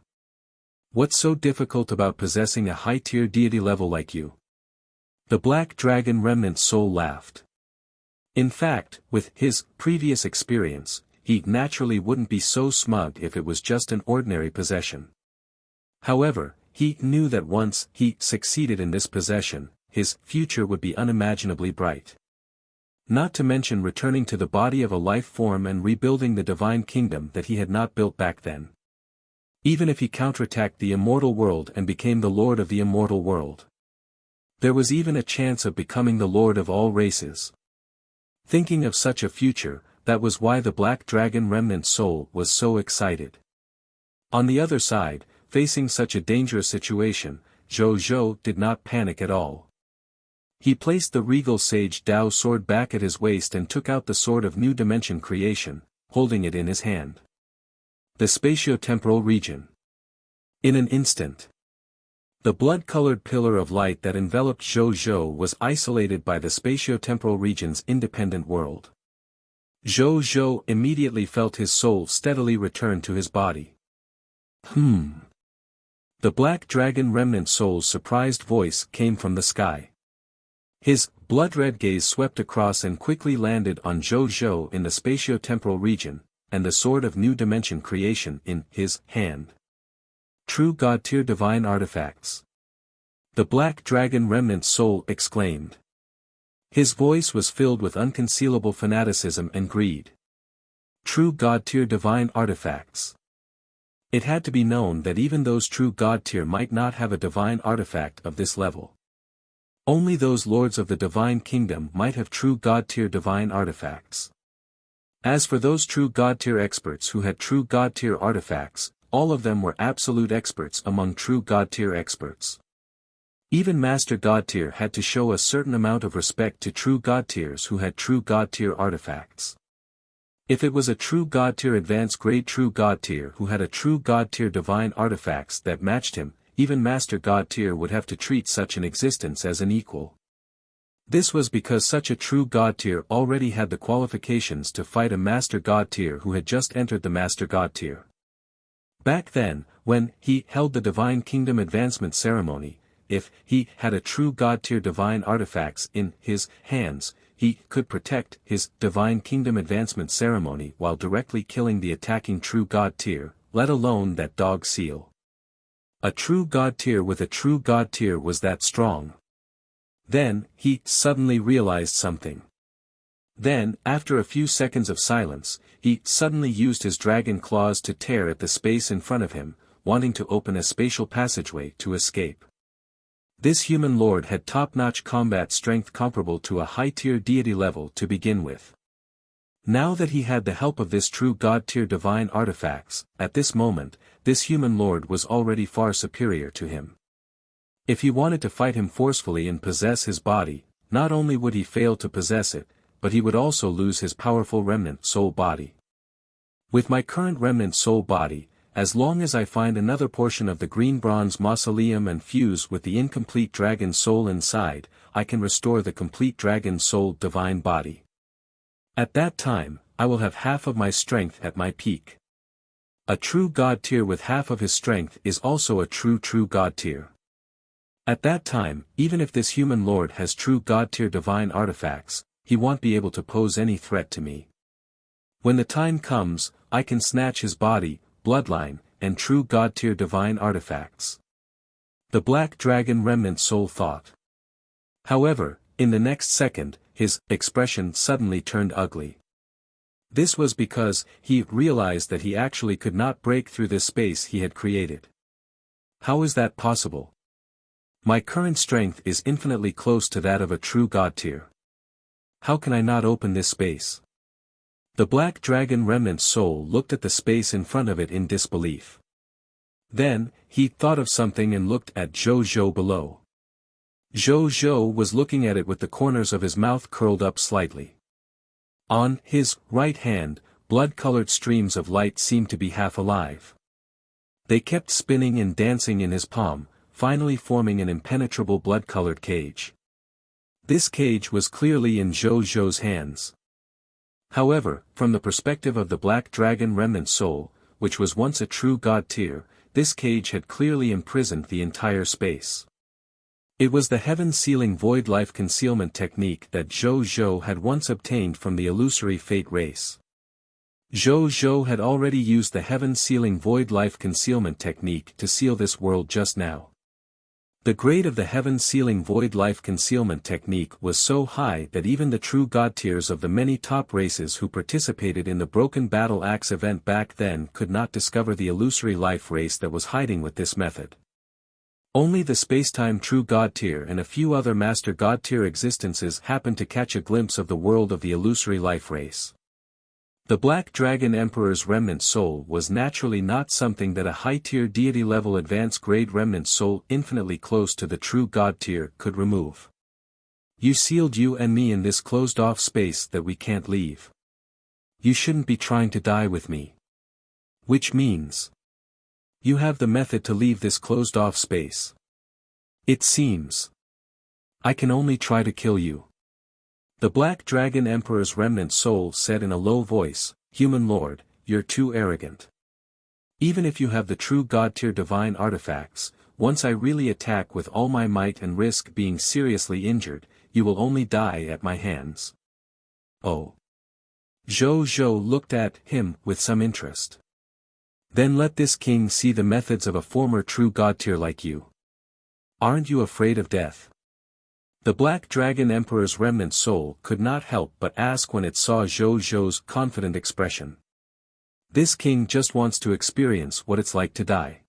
S1: What's so difficult about possessing a high-tier deity level like you? The Black Dragon remnant soul laughed. In fact, with his previous experience, he naturally wouldn't be so smug if it was just an ordinary possession. However, he knew that once he succeeded in this possession, his future would be unimaginably bright. Not to mention returning to the body of a life form and rebuilding the divine kingdom that he had not built back then. Even if he counterattacked the immortal world and became the lord of the immortal world, there was even a chance of becoming the lord of all races. Thinking of such a future, that was why the Black Dragon remnant soul was so excited. On the other side, facing such a dangerous situation, Zhou Zhou did not panic at all. He placed the regal sage Dao sword back at his waist and took out the sword of new dimension creation, holding it in his hand. The spatio-temporal region. In an instant, the blood-colored pillar of light that enveloped Zhou Zhou was isolated by the spatio-temporal region's independent world. Zhou Zhou immediately felt his soul steadily return to his body. The Black Dragon remnant soul's surprised voice came from the sky. His blood-red gaze swept across and quickly landed on Zhou Zhou in the spatio-temporal region, and the sword of new dimension creation in his hand. True God-tier divine artifacts. The Black Dragon remnant soul exclaimed. His voice was filled with unconcealable fanaticism and greed. True God-tier divine artifacts. It had to be known that even those true God-tier might not have a divine artifact of this level. Only those lords of the divine kingdom might have true God-tier divine artifacts. As for those true God-tier experts who had true God-tier artifacts, all of them were absolute experts among true God-tier experts. Even Master God-tier had to show a certain amount of respect to true God-tiers who had true God-tier artifacts. If it was a true God-tier advanced grade true God-tier who had a true God-tier divine artifacts that matched him, even Master God-tier would have to treat such an existence as an equal. This was because such a true God-tier already had the qualifications to fight a Master God-tier who had just entered the Master God-tier. Back then, when he held the Divine Kingdom Advancement Ceremony, if he had a true God-tier divine artifacts in his hands, he could protect his Divine Kingdom Advancement Ceremony while directly killing the attacking true God-tier, let alone that dog seal. A true God-tier with a true God-tier was that strong. Then, he suddenly realized something. Then, after a few seconds of silence, he suddenly used his dragon claws to tear at the space in front of him, wanting to open a spatial passageway to escape. This human lord had top-notch combat strength comparable to a high-tier deity level to begin with. Now that he had the help of this true god-tier divine artifacts, at this moment, this human lord was already far superior to him. If he wanted to fight him forcefully and possess his body, not only would he fail to possess it, but he would also lose his powerful remnant soul body. With my current remnant soul body, as long as I find another portion of the green bronze mausoleum and fuse with the incomplete dragon soul inside, I can restore the complete dragon soul divine body. At that time, I will have half of my strength at my peak. A true god tier with half of his strength is also a true god tier. At that time, even if this human lord has true god tier divine artifacts, he won't be able to pose any threat to me. When the time comes, I can snatch his body, bloodline, and true god-tier divine artifacts. The black dragon remnant soul thought. However, in the next second, his expression suddenly turned ugly. This was because he realized that he actually could not break through this space he had created. How is that possible? My current strength is infinitely close to that of a true god tier. How can I not open this space? The black dragon remnant soul looked at the space in front of it in disbelief. Then, he thought of something and looked at Zhou below. Zhou was looking at it with the corners of his mouth curled up slightly. On his right hand, blood-colored streams of light seemed to be half alive. They kept spinning and dancing in his palm, finally forming an impenetrable blood-colored cage. This cage was clearly in Zhou's hands. However, from the perspective of the black dragon remnant soul, which was once a true god tier, this cage had clearly imprisoned the entire space. It was the heaven-sealing void life concealment technique that Zhou had once obtained from the illusory fate race. Zhou had already used the heaven-sealing void life concealment technique to seal this world just now. The grade of the heaven-sealing void life concealment technique was so high that even the true god tiers of the many top races who participated in the Broken Battle Axe event back then could not discover the illusory life race that was hiding with this method. Only the spacetime true god tier and a few other master god tier existences happened to catch a glimpse of the world of the illusory life race. The Black Dragon Emperor's remnant soul was naturally not something that a high-tier deity-level advanced-grade remnant soul infinitely close to the true god tier could remove. You sealed you and me in this closed-off space that we can't leave. You shouldn't be trying to die with me. Which means, you have the method to leave this closed-off space. It seems. I can only try to kill you. The Black Dragon Emperor's remnant soul said in a low voice, "Human Lord, you're too arrogant. Even if you have the true god-tier divine artifacts, once I really attack with all my might and risk being seriously injured, you will only die at my hands." Oh. Zhou looked at him with some interest. Then let this king see the methods of a former true god-tier like you. Aren't you afraid of death? The Black Dragon Emperor's remnant soul could not help but ask when it saw Zhou's confident expression. This king just wants to experience what it's like to die.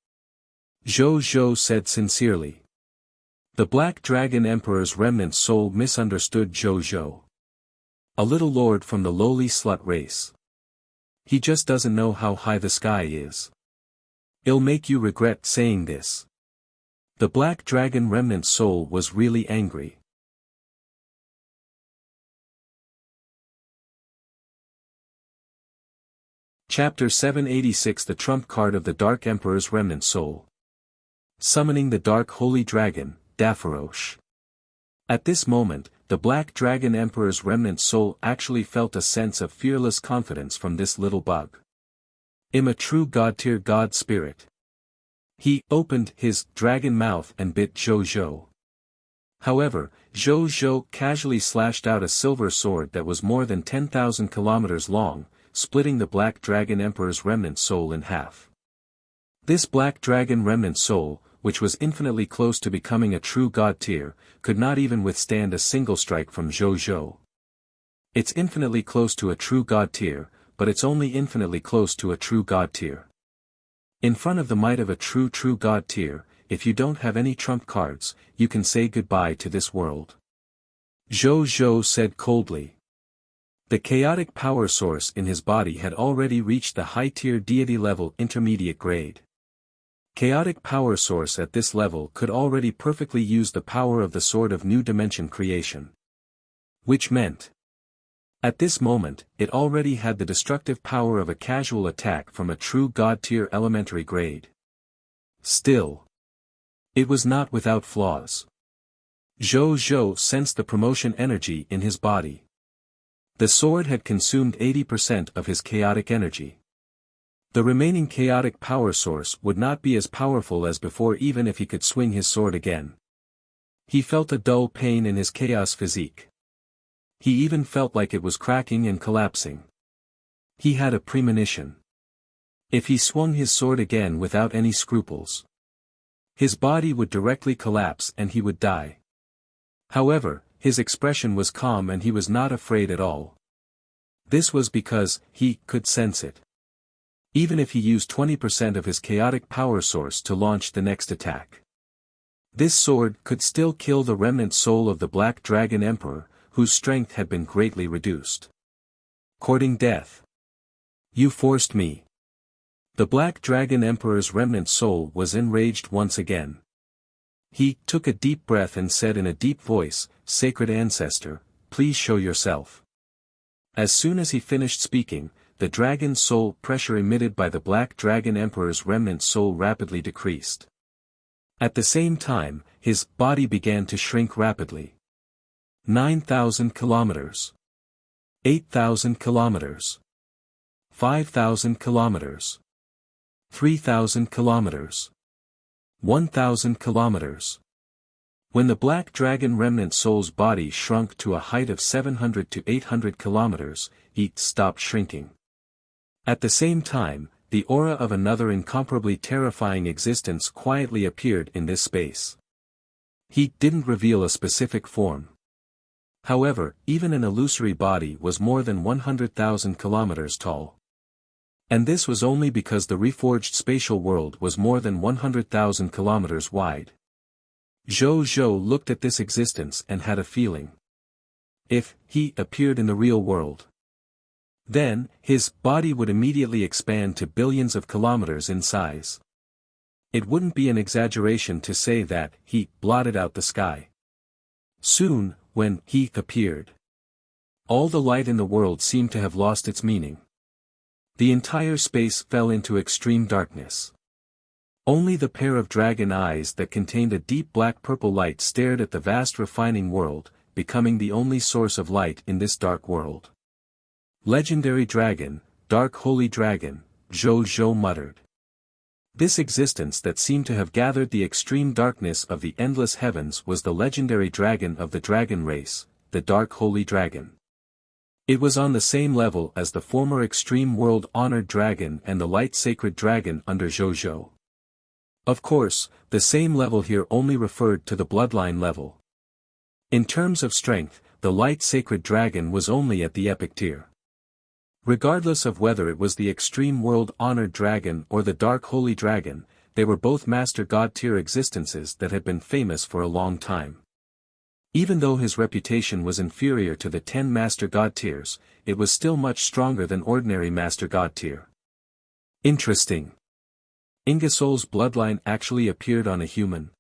S1: Zhou said sincerely. The Black Dragon Emperor's remnant soul misunderstood Zhou. A little lord from the lowly slut race. He just doesn't know how high the sky is. It'll make you regret saying this. The Black Dragon remnant soul was really angry. Chapter 786 The Trump Card of the Dark Emperor's Remnant Soul. Summoning the Dark Holy Dragon, Dafarosh. At this moment, the Black Dragon Emperor's remnant soul actually felt a sense of fearless confidence from this little bug. I'm a true god-tier god spirit. He opened his dragon mouth and bit Zhou. However, Zhou casually slashed out a silver sword that was more than 10,000 kilometers long, splitting the Black Dragon Emperor's remnant soul in half. This Black Dragon remnant soul, which was infinitely close to becoming a true god tier, could not even withstand a single strike from Zhou. It's infinitely close to a true god tier, but it's only infinitely close to a true god tier. In front of the might of a true god tier, if you don't have any trump cards, you can say goodbye to this world. Zhou Zhou said coldly. The chaotic power source in his body had already reached the high-tier deity level intermediate grade. Chaotic power source at this level could already perfectly use the power of the sword of new dimension creation. Which meant, at this moment, it already had the destructive power of a casual attack from a true god-tier elementary grade. Still, it was not without flaws. Zhou Zhou sensed the promotion energy in his body. The sword had consumed 80% of his chaotic energy. The remaining chaotic power source would not be as powerful as before even if he could swing his sword again. He felt a dull pain in his chaos physique. He even felt like it was cracking and collapsing. He had a premonition. If he swung his sword again without any scruples, his body would directly collapse and he would die. However, his expression was calm and he was not afraid at all. This was because he could sense it. Even if he used 20% of his chaotic power source to launch the next attack, this sword could still kill the remnant soul of the Black Dragon Emperor, whose strength had been greatly reduced. Courting death. You forced me. The Black Dragon Emperor's remnant soul was enraged once again. He took a deep breath and said in a deep voice, "Sacred Ancestor, please show yourself." As soon as he finished speaking, the dragon's soul pressure emitted by the Black Dragon Emperor's remnant soul rapidly decreased. At the same time, his body began to shrink rapidly. 9,000 kilometers. 8,000 kilometers. 5,000 kilometers. 3,000 kilometers. 1,000 kilometers. When the Black Dragon remnant soul's body shrunk to a height of 700 to 800 kilometers, it stopped shrinking. At the same time, the aura of another incomparably terrifying existence quietly appeared in this space. He didn't reveal a specific form. However, even an illusory body was more than 100,000 kilometers tall. And this was only because the reforged spatial world was more than 100,000 kilometers wide. Zhou Zhou looked at this existence and had a feeling. If he appeared in the real world, then his body would immediately expand to billions of kilometers in size. It wouldn't be an exaggeration to say that he blotted out the sky. Soon, when he appeared, all the light in the world seemed to have lost its meaning. The entire space fell into extreme darkness. Only the pair of dragon eyes that contained a deep black-purple light stared at the vast refining world, becoming the only source of light in this dark world. Legendary dragon, dark holy dragon, Zhou Zhou muttered. This existence that seemed to have gathered the extreme darkness of the endless heavens was the legendary dragon of the dragon race, the dark holy dragon. It was on the same level as the former extreme world-honored dragon and the light sacred dragon under Zhou Zhou. Of course, the same level here only referred to the bloodline level. In terms of strength, the light sacred dragon was only at the epic tier. Regardless of whether it was the extreme world-honored dragon or the dark holy dragon, they were both master god-tier existences that had been famous for a long time. Even though his reputation was inferior to the 10 master god tiers, it was still much stronger than ordinary master god tier. Interesting. Ingersoll's bloodline actually appeared on a human.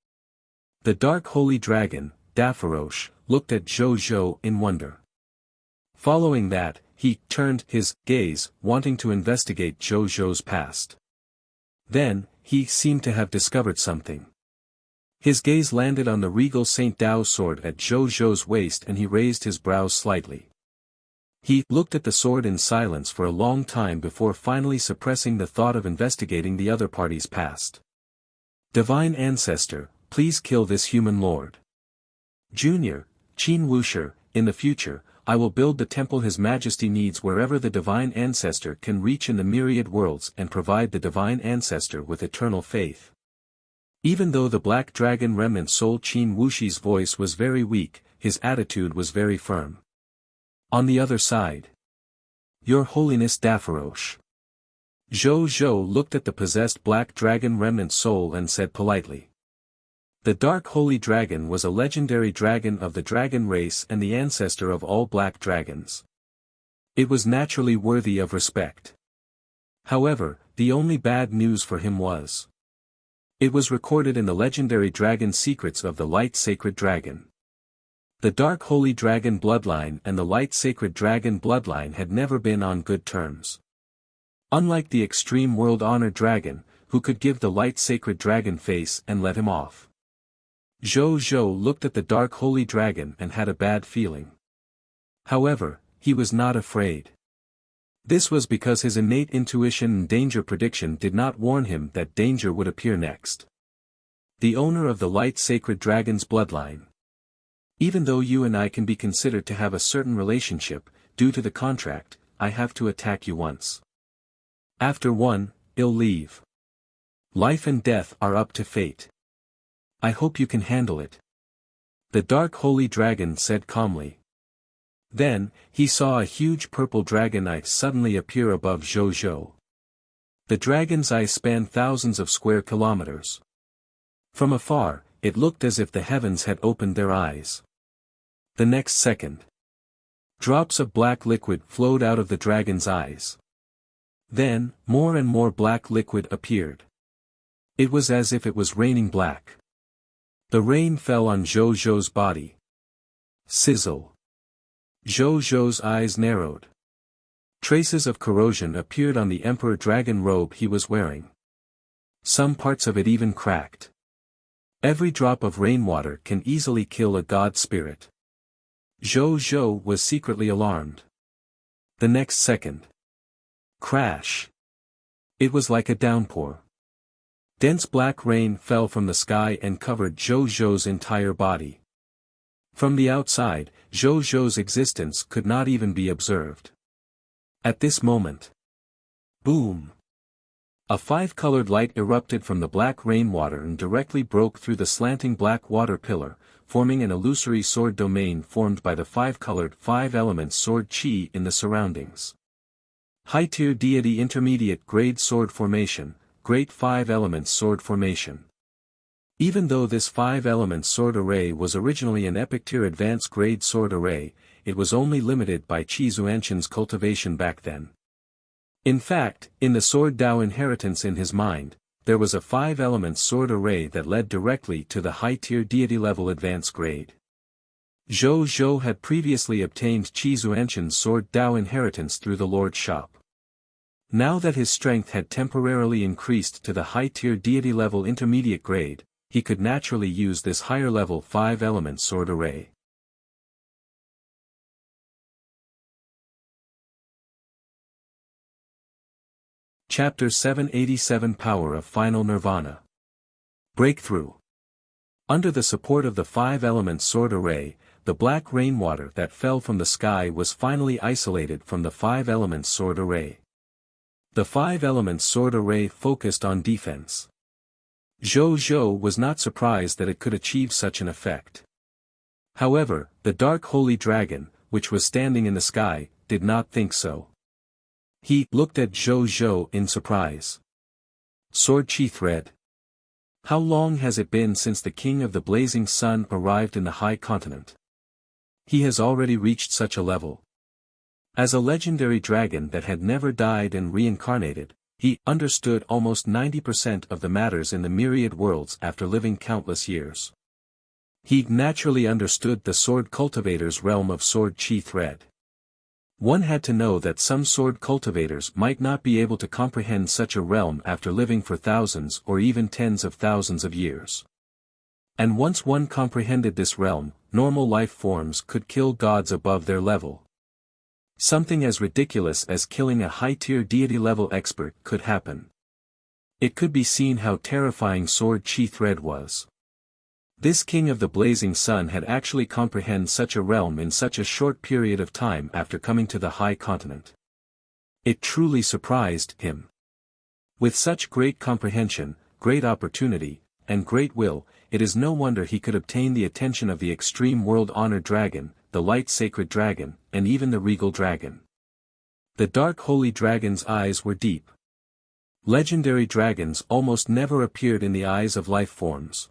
S1: The dark holy dragon, Dafarosh, looked at Zhou Zhou in wonder. Following that, he turned his gaze, wanting to investigate Zhou Zhou's past. Then, he seemed to have discovered something. His gaze landed on the regal Saint Dao's sword at Zhou Zhou's waist and he raised his brows slightly. He looked at the sword in silence for a long time before finally suppressing the thought of investigating the other party's past. Divine Ancestor, please kill this human lord. Junior, Qin Wuxia, in the future, I will build the temple His Majesty needs wherever the Divine Ancestor can reach in the myriad worlds and provide the Divine Ancestor with eternal faith. Even though the Black Dragon remnant soul Qin Wuxi's voice was very weak, his attitude was very firm. On the other side, Your Holiness Dafarosh. Zhou Zhou looked at the possessed Black Dragon remnant soul and said politely. The Dark Holy Dragon was a legendary dragon of the dragon race and the ancestor of all black dragons. It was naturally worthy of respect. However, the only bad news for him was, it was recorded in the legendary dragon secrets of the Light Sacred Dragon. The Dark Holy Dragon bloodline and the Light Sacred Dragon bloodline had never been on good terms. Unlike the Extreme World Honor Dragon, who could give the Light Sacred Dragon face and let him off, Zhou Zhou looked at the Dark Holy Dragon and had a bad feeling. However, he was not afraid. This was because his innate intuition and danger prediction did not warn him that danger would appear next. The owner of the Light Sacred Dragon's bloodline. Even though you and I can be considered to have a certain relationship, due to the contract, I have to attack you once. After one, I'll leave. Life and death are up to fate. I hope you can handle it. The Dark Holy Dragon said calmly. Then, he saw a huge purple dragon eye suddenly appear above Zhou Zhou. The dragon's eye spanned thousands of square kilometers. From afar, it looked as if the heavens had opened their eyes. The next second, drops of black liquid flowed out of the dragon's eyes. Then, more and more black liquid appeared. It was as if it was raining black. The rain fell on Zhou Zhou's body. Sizzle. Zhou Zhou's eyes narrowed. Traces of corrosion appeared on the Emperor Dragon robe he was wearing. Some parts of it even cracked. Every drop of rainwater can easily kill a god spirit. Zhou Zhou was secretly alarmed. The next second. Crash. It was like a downpour. Dense black rain fell from the sky and covered Zhou Zhou's entire body. From the outside, Zhou Zhou's existence could not even be observed. At this moment. Boom! A five-colored light erupted from the black rainwater and directly broke through the slanting black water pillar, forming an illusory sword domain formed by the five-colored five-element sword chi in the surroundings. High-tier deity intermediate grade sword formation, Great Five-Elements Sword Formation. Even though this five-element sword array was originally an epic-tier advanced grade sword array, it was only limited by Qi Zuanshan's cultivation back then. In fact, in the sword Dao inheritance in his mind, there was a five-element sword array that led directly to the high-tier deity level advanced grade. Zhou Zhou had previously obtained Qi Zuanshan's sword Dao inheritance through the Lord's shop. Now that his strength had temporarily increased to the high-tier deity level intermediate grade, he could naturally use this higher-level five-element sword array. Chapter 787 Power of Final Nirvana. Breakthrough. Under the support of the five-element sword array, the black rainwater that fell from the sky was finally isolated from the five-element sword array. The five-element sword array focused on defense. Zhou Zhou was not surprised that it could achieve such an effect. However, the Dark Holy Dragon, which was standing in the sky, did not think so. He looked at Zhou Zhou in surprise. Sword Chi Thread. How long has it been since the King of the Blazing Sun arrived in the High Continent? He has already reached such a level. As a legendary dragon that had never died and reincarnated, he understood almost 90% of the matters in the myriad worlds after living countless years. He naturally understood the sword cultivator's realm of sword chi thread. One had to know that some sword cultivators might not be able to comprehend such a realm after living for thousands or even tens of thousands of years. And once one comprehended this realm, normal life forms could kill gods above their level. Something as ridiculous as killing a high-tier deity-level expert could happen. It could be seen how terrifying sword chi thread was. This King of the Blazing Sun had actually comprehended such a realm in such a short period of time after coming to the High Continent. It truly surprised him. With such great comprehension, great opportunity, and great will, it is no wonder he could obtain the attention of the Extreme World Honor Dragon, the Light Sacred Dragon, and even the Regal Dragon. The Dark Holy Dragon's eyes were deep. Legendary dragons almost never appeared in the eyes of life forms.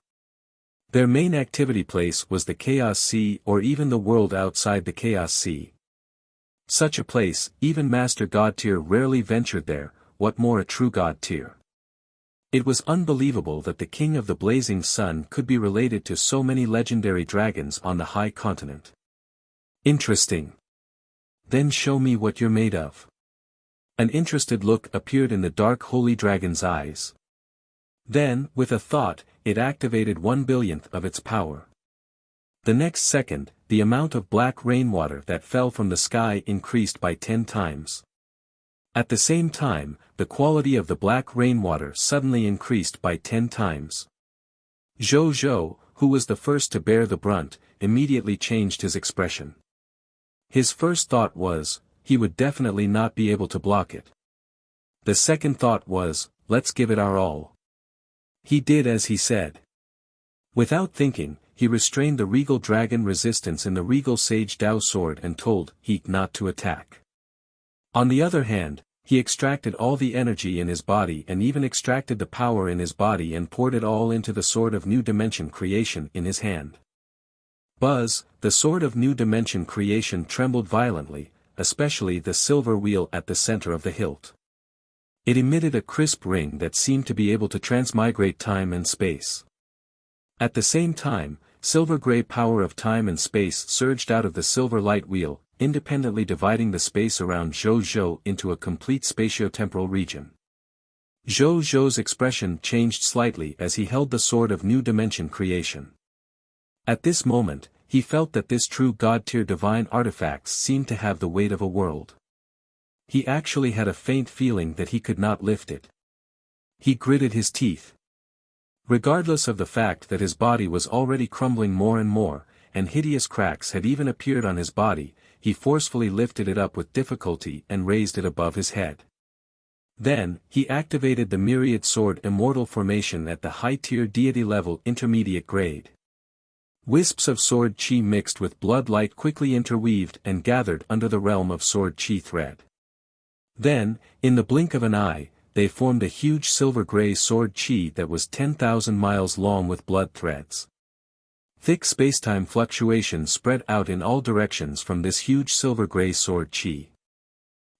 S1: Their main activity place was the Chaos Sea or even the world outside the Chaos Sea. Such a place, even Master God Tier rarely ventured there, what more a true God Tier. It was unbelievable that the King of the Blazing Sun could be related to so many legendary dragons on the high continent. Interesting. Then show me what you're made of. An interested look appeared in the dark holy dragon's eyes. Then, with a thought, it activated 1/1000th of its power. The next second, the amount of black rainwater that fell from the sky increased by 10 times. At the same time, the quality of the black rainwater suddenly increased by 10 times. Zhou, who was the first to bear the brunt, immediately changed his expression. His first thought was, he would definitely not be able to block it. The second thought was, let's give it our all. He did as he said. Without thinking, he restrained the regal dragon resistance in the regal sage Dao sword and told he not to attack. On the other hand, he extracted all the energy in his body and even extracted the power in his body and poured it all into the sword of new dimension creation in his hand. Buzz, the sword of new dimension creation trembled violently, especially the silver wheel at the center of the hilt. It emitted a crisp ring that seemed to be able to transmigrate time and space. At the same time, silver-gray power of time and space surged out of the silver light wheel, independently dividing the space around Zhou into a complete spatiotemporal region. Zhou's expression changed slightly as he held the sword of new dimension creation. At this moment, he felt that this true God-tier divine artifacts seemed to have the weight of a world. He actually had a faint feeling that he could not lift it. He gritted his teeth. Regardless of the fact that his body was already crumbling more and more, and hideous cracks had even appeared on his body, he forcefully lifted it up with difficulty and raised it above his head. Then, he activated the myriad sword immortal formation at the high-tier deity level intermediate grade. Wisps of sword chi mixed with blood light quickly interweaved and gathered under the realm of sword chi thread. Then, in the blink of an eye, they formed a huge silver-gray sword chi that was 10,000 miles long with blood threads. Thick spacetime fluctuations spread out in all directions from this huge silver-gray sword chi.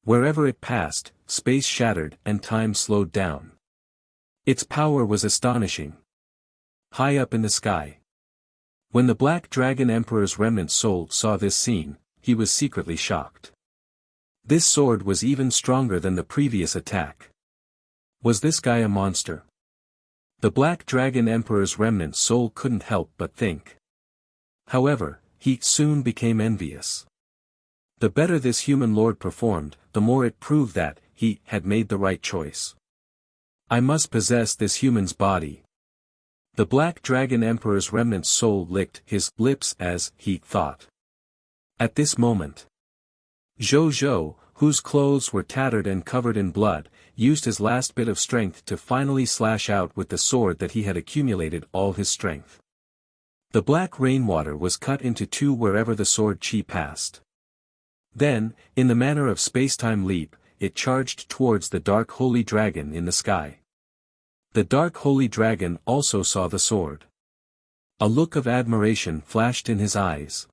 S1: Wherever it passed, space shattered and time slowed down. Its power was astonishing. High up in the sky. When the Black Dragon Emperor's remnant soul saw this scene, he was secretly shocked. This sword was even stronger than the previous attack. Was this guy a monster? The Black Dragon Emperor's remnant soul couldn't help but think. However, he soon became envious. The better this human lord performed, the more it proved that he had made the right choice. I must possess this human's body. The Black Dragon Emperor's remnant soul licked his lips as he thought. At this moment, Zhou, whose clothes were tattered and covered in blood, used his last bit of strength to finally slash out with the sword that he had accumulated all his strength. The black rainwater was cut into two wherever the sword chi passed. Then, in the manner of spacetime leap, it charged towards the dark holy dragon in the sky. The dark holy dragon also saw the sword. A look of admiration flashed in his eyes.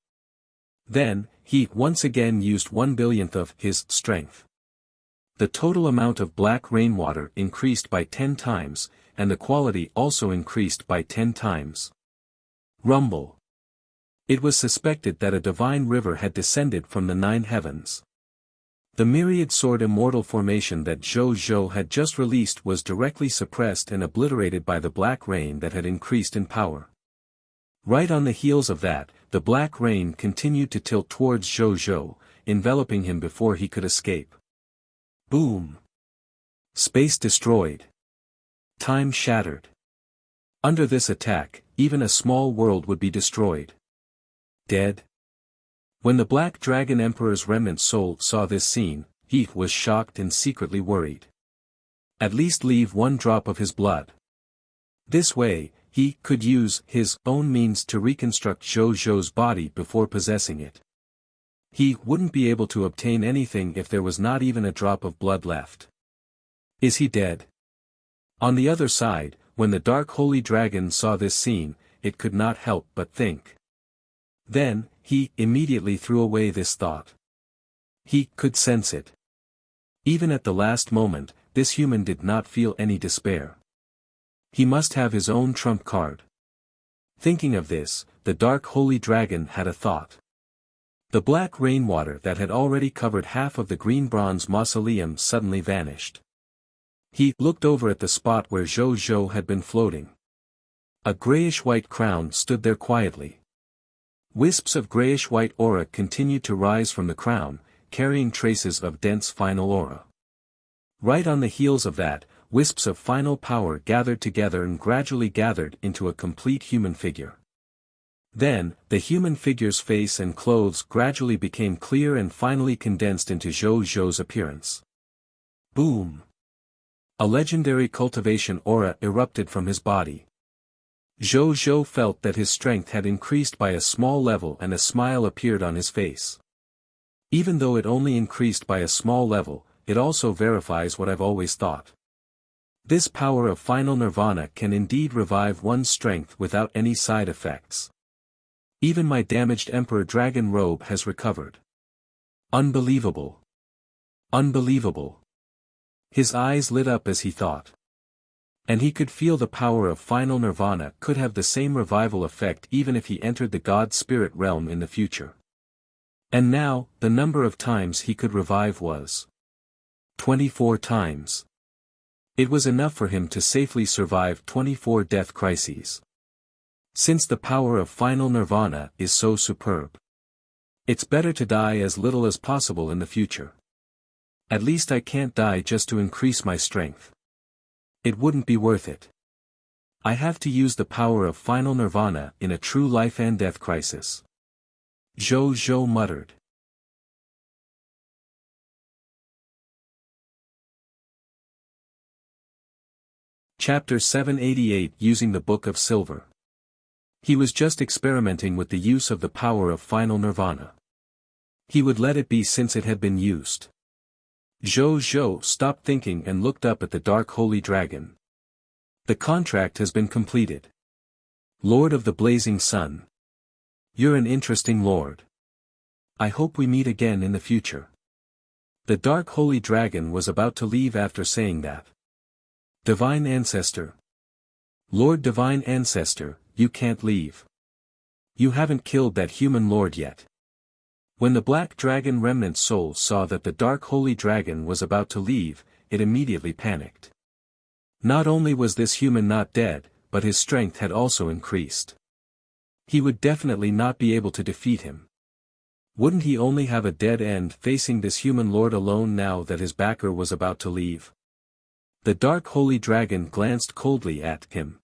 S1: Then, he once again used 1/1000th of his strength. The total amount of black rainwater increased by 10 times, and the quality also increased by 10 times. Rumble. It was suspected that a divine river had descended from the 9 heavens. The myriad sword immortal formation that Zhou had just released was directly suppressed and obliterated by the black rain that had increased in power. Right on the heels of that, the black rain continued to tilt towards Zhou, enveloping him before he could escape. Boom! Space destroyed. Time shattered. Under this attack, even a small world would be destroyed. Dead? When the Black Dragon Emperor's remnant soul saw this scene, he was shocked and secretly worried. At least leave one drop of his blood. This way, he could use his own means to reconstruct Zhou's body before possessing it. He wouldn't be able to obtain anything if there was not even a drop of blood left. Is he dead? On the other side, when the Dark Holy Dragon saw this scene, it could not help but think. Then, he immediately threw away this thought. He could sense it. Even at the last moment, this human did not feel any despair. He must have his own trump card. Thinking of this, the dark holy dragon had a thought. The black rainwater that had already covered half of the green bronze mausoleum suddenly vanished. He looked over at the spot where Zhou Zhou had been floating. A grayish-white crown stood there quietly. Wisps of grayish-white aura continued to rise from the crown, carrying traces of dense final aura. Right on the heels of that, wisps of final power gathered together and gradually gathered into a complete human figure. Then, the human figure's face and clothes gradually became clear and finally condensed into Zhou Zhou's appearance. Boom! A legendary cultivation aura erupted from his body. Zhou Zhou felt that his strength had increased by a small level and a smile appeared on his face. Even though it only increased by a small level, it also verifies what I've always thought. This power of final nirvana can indeed revive one's strength without any side effects. Even my damaged Emperor Dragon robe has recovered. Unbelievable. Unbelievable. His eyes lit up as he thought. And he could feel the power of final nirvana could have the same revival effect even if he entered the God Spirit realm in the future. And now, the number of times he could revive was 24 times. It was enough for him to safely survive 24 death crises. Since the power of final nirvana is so superb. It's better to die as little as possible in the future. At least I can't die just to increase my strength. It wouldn't be worth it. I have to use the power of final nirvana in a true life and death crisis. Zhou Zhou muttered. Chapter 788 Using the Book of Silver. He was just experimenting with the use of the power of final nirvana. He would let it be since it had been used. Zhou Zhou stopped thinking and looked up at the dark holy dragon. The contract has been completed. Lord of the Blazing Sun. You're an interesting lord. I hope we meet again in the future. The dark holy dragon was about to leave after saying that. Divine Ancestor. Lord Divine Ancestor, you can't leave. You haven't killed that human lord yet. When the black dragon remnant soul saw that the dark holy dragon was about to leave, it immediately panicked. Not only was this human not dead, but his strength had also increased. He would definitely not be able to defeat him. Wouldn't he only have a dead end facing this human lord alone now that his backer was about to leave? The dark holy dragon glanced coldly at him.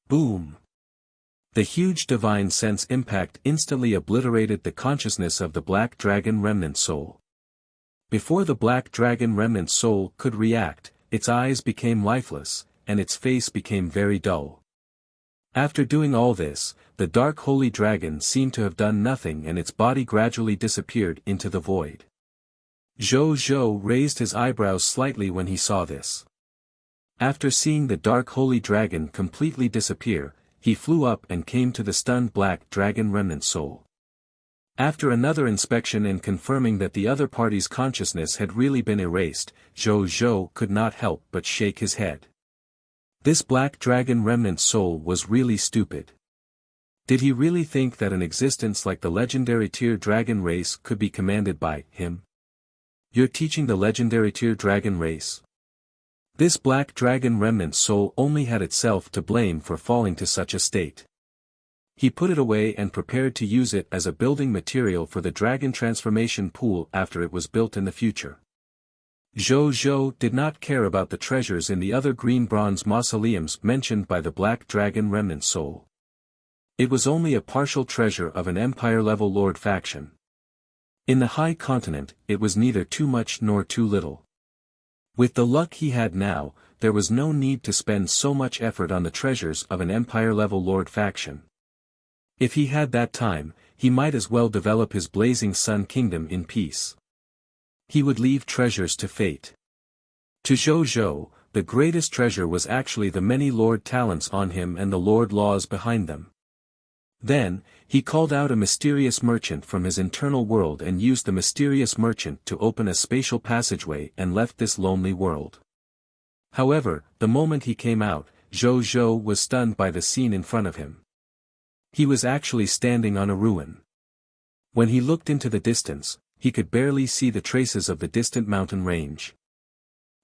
S1: Boom! The huge divine sense impact instantly obliterated the consciousness of the black dragon remnant soul. Before the black dragon remnant soul could react, its eyes became lifeless, and its face became very dull. After doing all this, the dark holy dragon seemed to have done nothing and its body gradually disappeared into the void. Zhou Zhou raised his eyebrows slightly when he saw this. After seeing the dark holy dragon completely disappear, he flew up and came to the stunned black dragon remnant soul. After another inspection and confirming that the other party's consciousness had really been erased, Zhou Zhou could not help but shake his head. This black dragon remnant soul was really stupid. Did he really think that an existence like the legendary tier dragon race could be commanded by him? You're teaching the legendary tier dragon race? This black dragon remnant soul only had itself to blame for falling to such a state. He put it away and prepared to use it as a building material for the dragon transformation pool after it was built in the future. Zhou Zhou did not care about the treasures in the other green bronze mausoleums mentioned by the black dragon remnant soul. It was only a partial treasure of an empire-level lord faction. In the high continent, it was neither too much nor too little. With the luck he had now, there was no need to spend so much effort on the treasures of an empire-level lord faction. If he had that time, he might as well develop his Blazing Sun kingdom in peace. He would leave treasures to fate. To Zhou Zhou, the greatest treasure was actually the many Lord talents on him and the Lord laws behind them. Then, he called out a mysterious merchant from his internal world and used the mysterious merchant to open a spatial passageway and left this lonely world. However, the moment he came out, Zhou Zhou was stunned by the scene in front of him. He was actually standing on a ruin. When he looked into the distance, he could barely see the traces of the distant mountain range.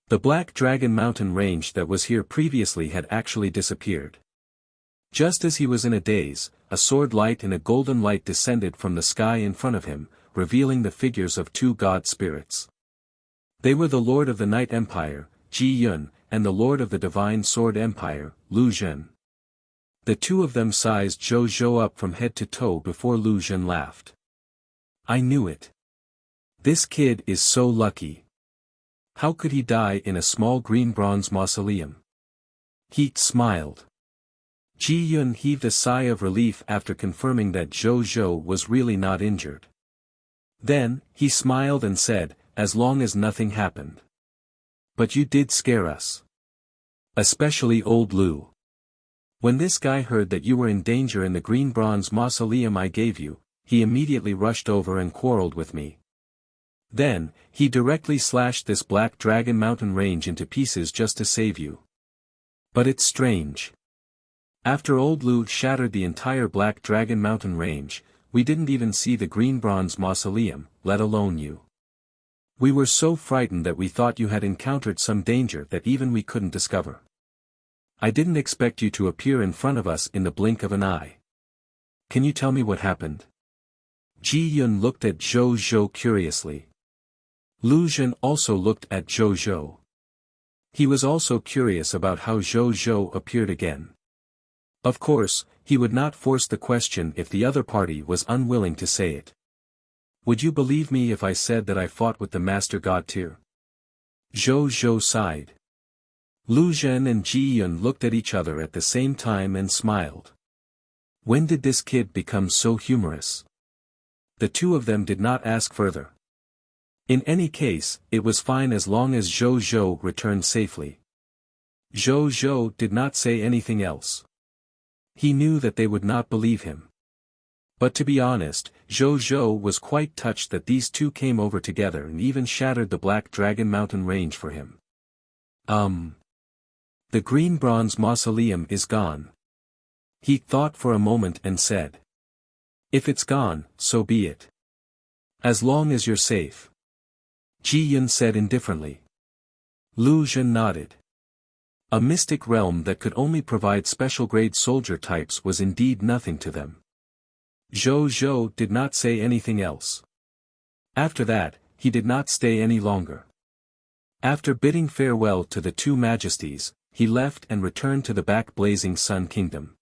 S1: The Black Dragon mountain range that was here previously had actually disappeared. Just as he was in a daze, a sword light and a golden light descended from the sky in front of him, revealing the figures of two god spirits. They were the Lord of the Night Empire, Ji Yun, and the Lord of the Divine Sword Empire, Lu Zhen. The two of them sized Zhou Zhou up from head to toe before Lu Zhen laughed. I knew it. This kid is so lucky. How could he die in a small green bronze mausoleum? He smiled. Ji Yun heaved a sigh of relief after confirming that Zhou Zhou was really not injured. Then, he smiled and said, as long as nothing happened. But you did scare us. Especially old Lu. When this guy heard that you were in danger in the green bronze mausoleum I gave you, he immediately rushed over and quarreled with me. Then, he directly slashed this Black Dragon mountain range into pieces just to save you. But it's strange. After old Lu shattered the entire Black Dragon mountain range, we didn't even see the green bronze mausoleum, let alone you. We were so frightened that we thought you had encountered some danger that even we couldn't discover. I didn't expect you to appear in front of us in the blink of an eye. Can you tell me what happened? Ji Yun looked at Zhou Zhou curiously. Lu Zhen also looked at Zhou Zhou. He was also curious about how Zhou Zhou appeared again. Of course, he would not force the question if the other party was unwilling to say it. Would you believe me if I said that I fought with the Master God Tier? Zhou Zhou sighed. Lu Zhen and Ji Yun looked at each other at the same time and smiled. When did this kid become so humorous? The two of them did not ask further. In any case, it was fine as long as Zhou Zhou returned safely. Zhou Zhou did not say anything else. He knew that they would not believe him. But to be honest, Zhou Zhou was quite touched that these two came over together and even shattered the Black Dragon mountain range for him. The green bronze mausoleum is gone. He thought for a moment and said. If it's gone, so be it. As long as you're safe. Ji Yun said indifferently. Lu Zhen nodded. A mystic realm that could only provide special-grade soldier types was indeed nothing to them. Zhou Zhou did not say anything else. After that, he did not stay any longer. After bidding farewell to the two majesties, he left and returned to the back blazing Sun Kingdom.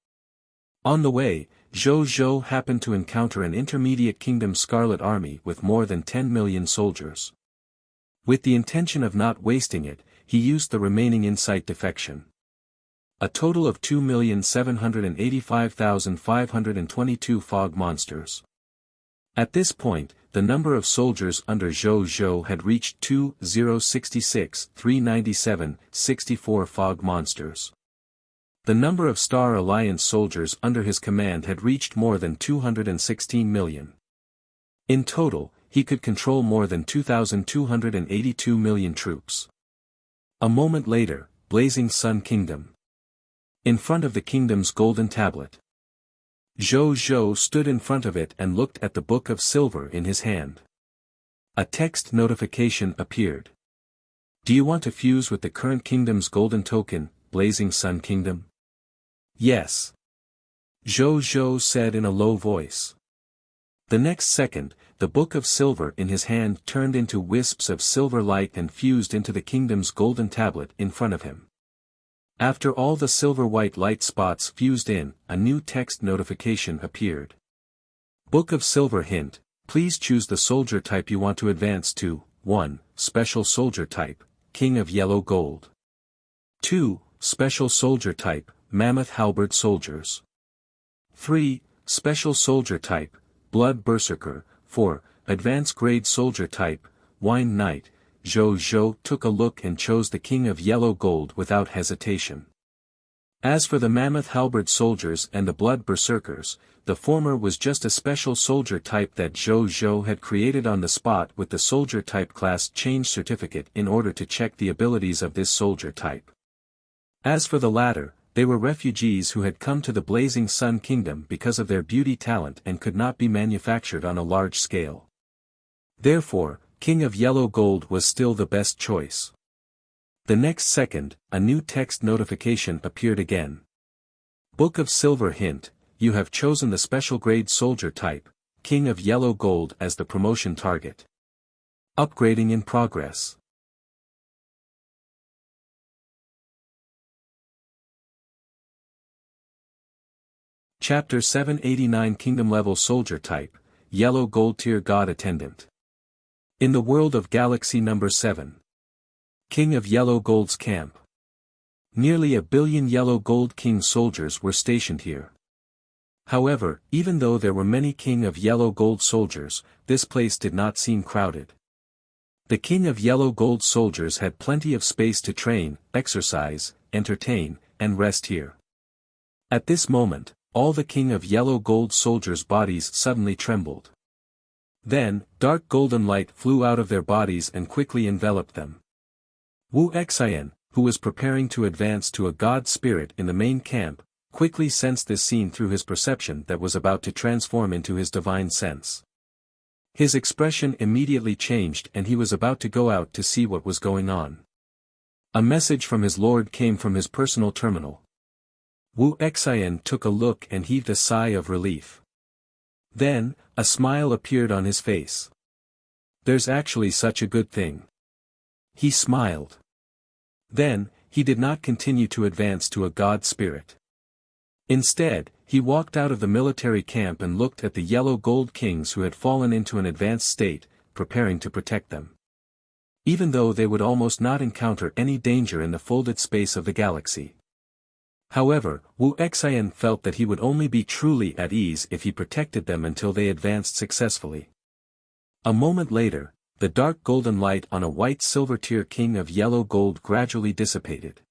S1: On the way, Zhou Zhou happened to encounter an intermediate kingdom Scarlet Army with more than 10 million soldiers. With the intention of not wasting it, he used the remaining insight defection. A total of 2,785,522 fog monsters. At this point, the number of soldiers under Zhou Zhou had reached 2,066,397,64 fog monsters. The number of Star Alliance soldiers under his command had reached more than 216 million. In total, he could control more than 2,282 million troops. A moment later, blazing Sun Kingdom. In front of the kingdom's golden tablet. Zhou Zhou stood in front of it and looked at the book of silver in his hand. A text notification appeared. Do you want to fuse with the current kingdom's golden token, blazing Sun Kingdom? Yes. Zhou Zhou said in a low voice. The next second, the book of silver in his hand turned into wisps of silver light and fused into the kingdom's golden tablet in front of him. After all the silver-white light spots fused in, a new text notification appeared. Book of Silver hint, please choose the soldier type you want to advance to. 1. Special soldier type, King of Yellow Gold. 2. Special soldier type, Mammoth Halberd Soldiers. 3. Special soldier type, Blood Berserker. 4. Advanced grade soldier type, Wine Knight. Zhou Zhou took a look and chose the king of yellow gold without hesitation. As for the mammoth halberd soldiers and the blood berserkers, the former was just a special soldier type that Zhou Zhou had created on the spot with the soldier type class change certificate in order to check the abilities of this soldier type. As for the latter, they were refugees who had come to the Blazing Sun Kingdom because of their beauty talent and could not be manufactured on a large scale. Therefore, King of Yellow Gold was still the best choice. The next second, a new text notification appeared again. Book of Silver hint, you have chosen the special grade soldier type, King of Yellow Gold as the promotion target. Upgrading in progress. Chapter 789 Kingdom Level Soldier Type, Yellow Gold Tier God Attendant. In the world of Galaxy Number 7. King of Yellow Gold's camp. Nearly 1 billion Yellow Gold King soldiers were stationed here. However, even though there were many King of Yellow Gold soldiers, this place did not seem crowded. The King of Yellow Gold soldiers had plenty of space to train, exercise, entertain, and rest here. At this moment, all the King of Yellow Gold soldiers' bodies suddenly trembled. Then, dark golden light flew out of their bodies and quickly enveloped them. Wuxia, who was preparing to advance to a god spirit in the main camp, quickly sensed this scene through his perception that was about to transform into his divine sense. His expression immediately changed and he was about to go out to see what was going on. A message from his lord came from his personal terminal. Wuxia took a look and heaved a sigh of relief. Then, a smile appeared on his face. There's actually such a good thing. He smiled. Then, he did not continue to advance to a god spirit. Instead, he walked out of the military camp and looked at the yellow gold kings who had fallen into an advanced state, preparing to protect them. Even though they would almost not encounter any danger in the folded space of the galaxy. However, Wuxia felt that he would only be truly at ease if he protected them until they advanced successfully. A moment later, the dark golden light on a white silver tier king of yellow gold gradually dissipated.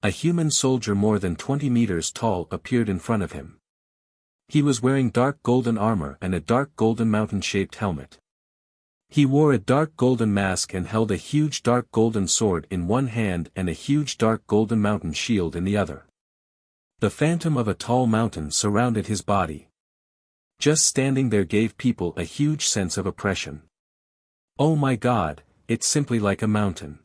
S1: A human soldier more than 20 meters tall appeared in front of him. He was wearing dark golden armor and a dark golden mountain-shaped helmet. He wore a dark golden mask and held a huge dark golden sword in one hand and a huge dark golden mountain shield in the other. The phantom of a tall mountain surrounded his body. Just standing there gave people a huge sense of oppression. Oh my God, it's simply like a mountain.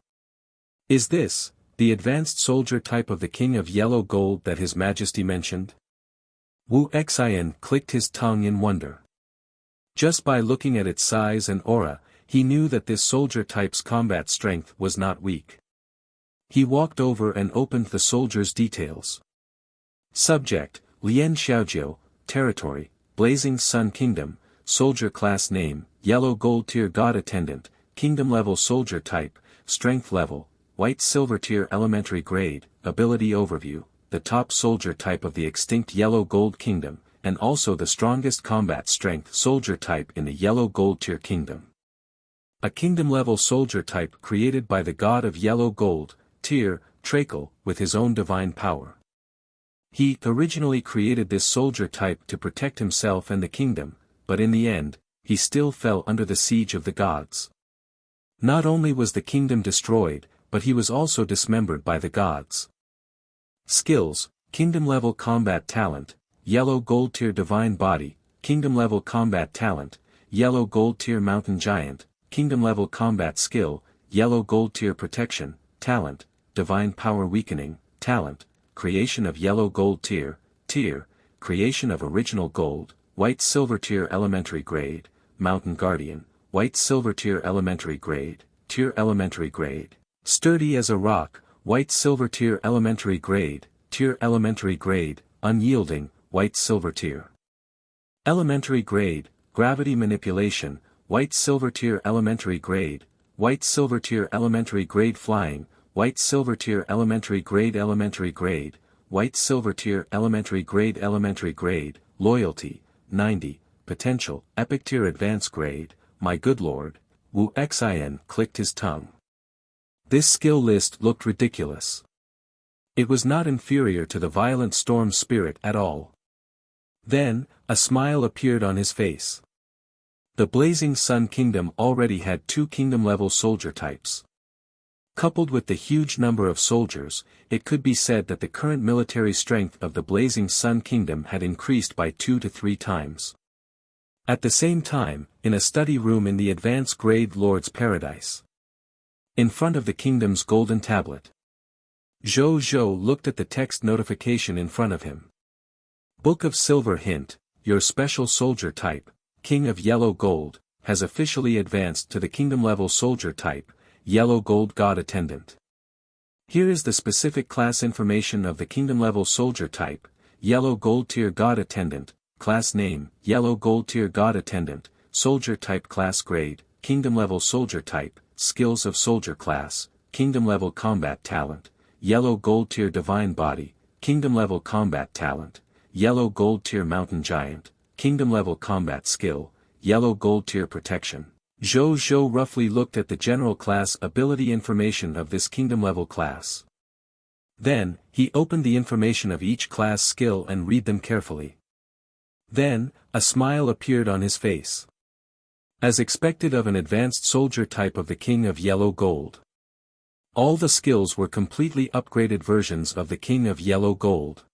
S1: Is this the advanced soldier type of the King of Yellow Gold that His Majesty mentioned? Wuxia clicked his tongue in wonder. Just by looking at its size and aura, he knew that this soldier type's combat strength was not weak. He walked over and opened the soldier's details. Subject, Lian Xiaojiu, Territory, Blazing Sun Kingdom, Soldier Class Name, Yellow Gold Tier God Attendant, Kingdom Level Soldier Type, Strength Level, White Silver Tier Elementary Grade, Ability Overview, the top soldier type of the extinct Yellow Gold Kingdom, and also the strongest combat strength soldier type in the Yellow Gold Tier Kingdom. A kingdom-level soldier type created by the god of Yellow Gold, Tier, Trakel, with his own divine power. He originally created this soldier type to protect himself and the kingdom, but in the end, he still fell under the siege of the gods. Not only was the kingdom destroyed, but he was also dismembered by the gods. Skills, Kingdom-level combat talent, Yellow Gold Tier Divine Body, Kingdom-level combat talent, Yellow Gold Tier Mountain Giant, Kingdom-level combat skill, Yellow Gold Tier Protection, Talent, Divine Power Weakening, Talent, Creation of Yellow Gold Tier, Creation of Original Gold, White Silver Tier Elementary Grade, Mountain Guardian, White Silver Tier Elementary Grade, Tier Elementary Grade, Sturdy as a Rock, White Silver Tier Elementary Grade, Tier Elementary Grade, Unyielding, White Silver Tier. Elementary Grade, Gravity Manipulation, White Silver Tier Elementary Grade, White Silver Tier Elementary Grade Flying, White Silver Tier Elementary Grade White Silver Tier Elementary Grade, Loyalty, 90, Potential, Epic Tier Advanced Grade, My Good Lord, Wuxia clicked his tongue. This skill list looked ridiculous. It was not inferior to the violent storm spirit at all. Then, a smile appeared on his face. The Blazing Sun Kingdom already had 2 kingdom-level soldier types. Coupled with the huge number of soldiers, it could be said that the current military strength of the Blazing Sun Kingdom had increased by 2 to 3 times. At the same time, in a study room in the advanced grade Lord's Paradise. In front of the kingdom's golden tablet. Zhou Zhou looked at the text notification in front of him. Book of Silver hint, your special soldier type, King of Yellow Gold, has officially advanced to the kingdom-level soldier type, Yellow Gold God Attendant. Here is the specific class information of the kingdom-level soldier type, Yellow Gold Tier God Attendant, class name, Yellow Gold Tier God Attendant, soldier type class grade, kingdom-level soldier type, skills of soldier class, kingdom-level combat talent, Yellow Gold Tier Divine Body, kingdom-level combat talent, Yellow Gold Tier Mountain Giant, kingdom-level combat skill, Yellow Gold Tier Protection. Zhou Zhou roughly looked at the general class ability information of this kingdom-level class. Then, he opened the information of each class skill and read them carefully. Then, a smile appeared on his face. As expected of an advanced soldier type of the King of Yellow Gold. All the skills were completely upgraded versions of the King of Yellow Gold.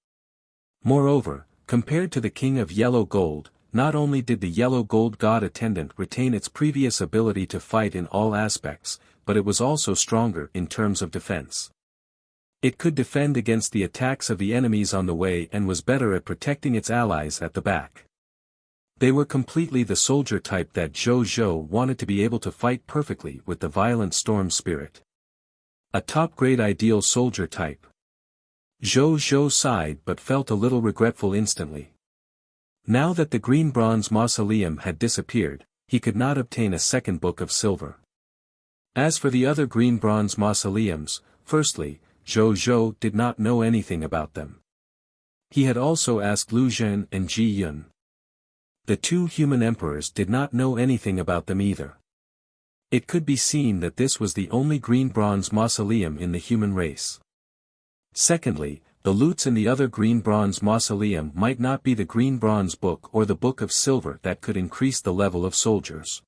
S1: Moreover, compared to the King of Yellow Gold, not only did the Yellow Gold God Attendant retain its previous ability to fight in all aspects, but it was also stronger in terms of defense. It could defend against the attacks of the enemies on the way and was better at protecting its allies at the back. They were completely the soldier type that Zhou Zhou wanted to be able to fight perfectly with the violent storm spirit. A top-grade ideal soldier type. Zhou Zhou sighed but felt a little regretful instantly. Now that the green bronze mausoleum had disappeared, he could not obtain a second book of silver. As for the other green bronze mausoleums, firstly, Zhou Zhou did not know anything about them. He had also asked Lu Zhen and Ji Yun. The 2 human emperors did not know anything about them either. It could be seen that this was the only green bronze mausoleum in the human race. Secondly, the loots in the other green bronze mausoleum might not be the green bronze book or the book of silver that could increase the level of soldiers.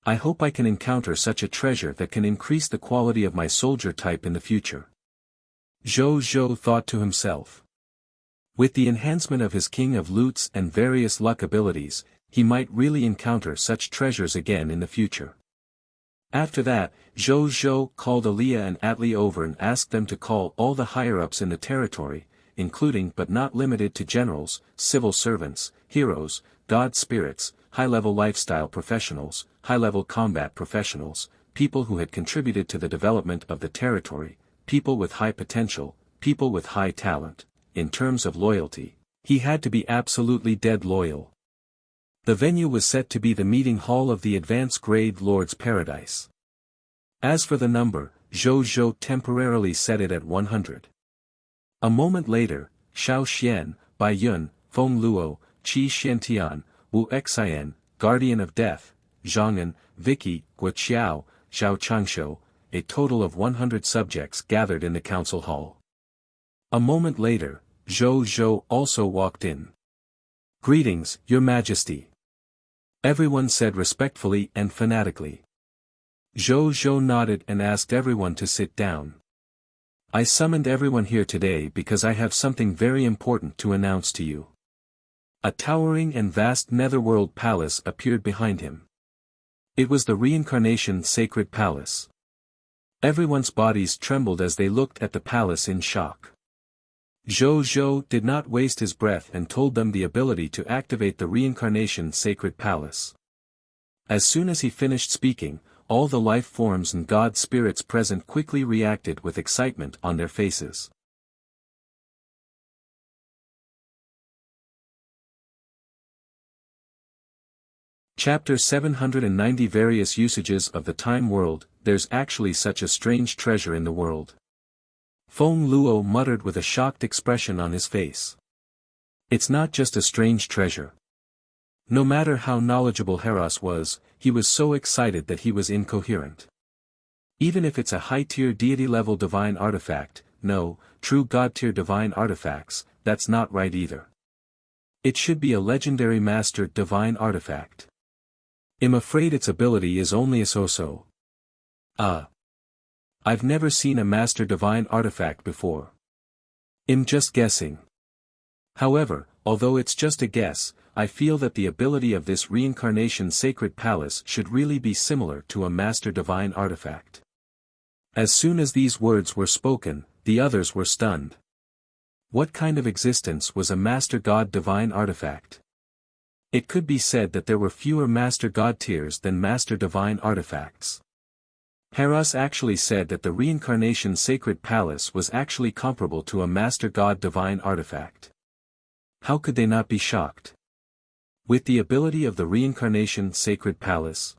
S1: I hope I can encounter such a treasure that can increase the quality of my soldier type in the future. Zhou Zhou thought to himself. With the enhancement of his King of Loots and various luck abilities, he might really encounter such treasures again in the future. After that, Zhou Zhou called Aliyah and Atli over and asked them to call all the higher-ups in the territory, including but not limited to generals, civil servants, heroes, god spirits, high-level lifestyle professionals, high-level combat professionals, people who had contributed to the development of the territory, people with high potential, people with high talent. In terms of loyalty, he had to be absolutely dead loyal. The venue was set to be the meeting hall of the advanced grade Lord's Paradise. As for the number, Zhou Zhou temporarily set it at 100. A moment later, Xiao Xian, Bai Yun, Feng Luo, Qi Xiantian, Wu Xian, Guardian of Death, Zhang'an, Vicky, Guo Qiao, Zhao Changshou, a total of 100 subjects gathered in the council hall. A moment later, Zhou Zhou also walked in. Greetings, Your Majesty. Everyone said respectfully and fanatically. Zhou Zhou nodded and asked everyone to sit down. I summoned everyone here today because I have something very important to announce to you. A towering and vast netherworld palace appeared behind him. It was the reincarnation sacred palace. Everyone's bodies trembled as they looked at the palace in shock. Zhou Zhou did not waste his breath and told them the ability to activate the reincarnation sacred palace. As soon as he finished speaking, all the life forms and god spirits present quickly reacted with excitement on their faces. Chapter 790 Various Usages of the Time World. There's actually such a strange treasure in the world. Feng Luo muttered with a shocked expression on his face. It's not just a strange treasure. No matter how knowledgeable Heros was, he was so excited that he was incoherent. Even if it's a high-tier deity-level divine artifact, no, true god-tier divine artifacts, that's not right either. It should be a legendary master divine artifact. I'm afraid its ability is only a so-so. I've never seen a master divine artifact before. I'm just guessing. However, although it's just a guess, I feel that the ability of this reincarnation sacred palace should really be similar to a master divine artifact. As soon as these words were spoken, the others were stunned. What kind of existence was a master god divine artifact? It could be said that there were fewer master god tiers than master divine artifacts. Harus actually said that the reincarnation sacred palace was actually comparable to a master god divine artifact. How could they not be shocked? With the ability of the reincarnation sacred palace,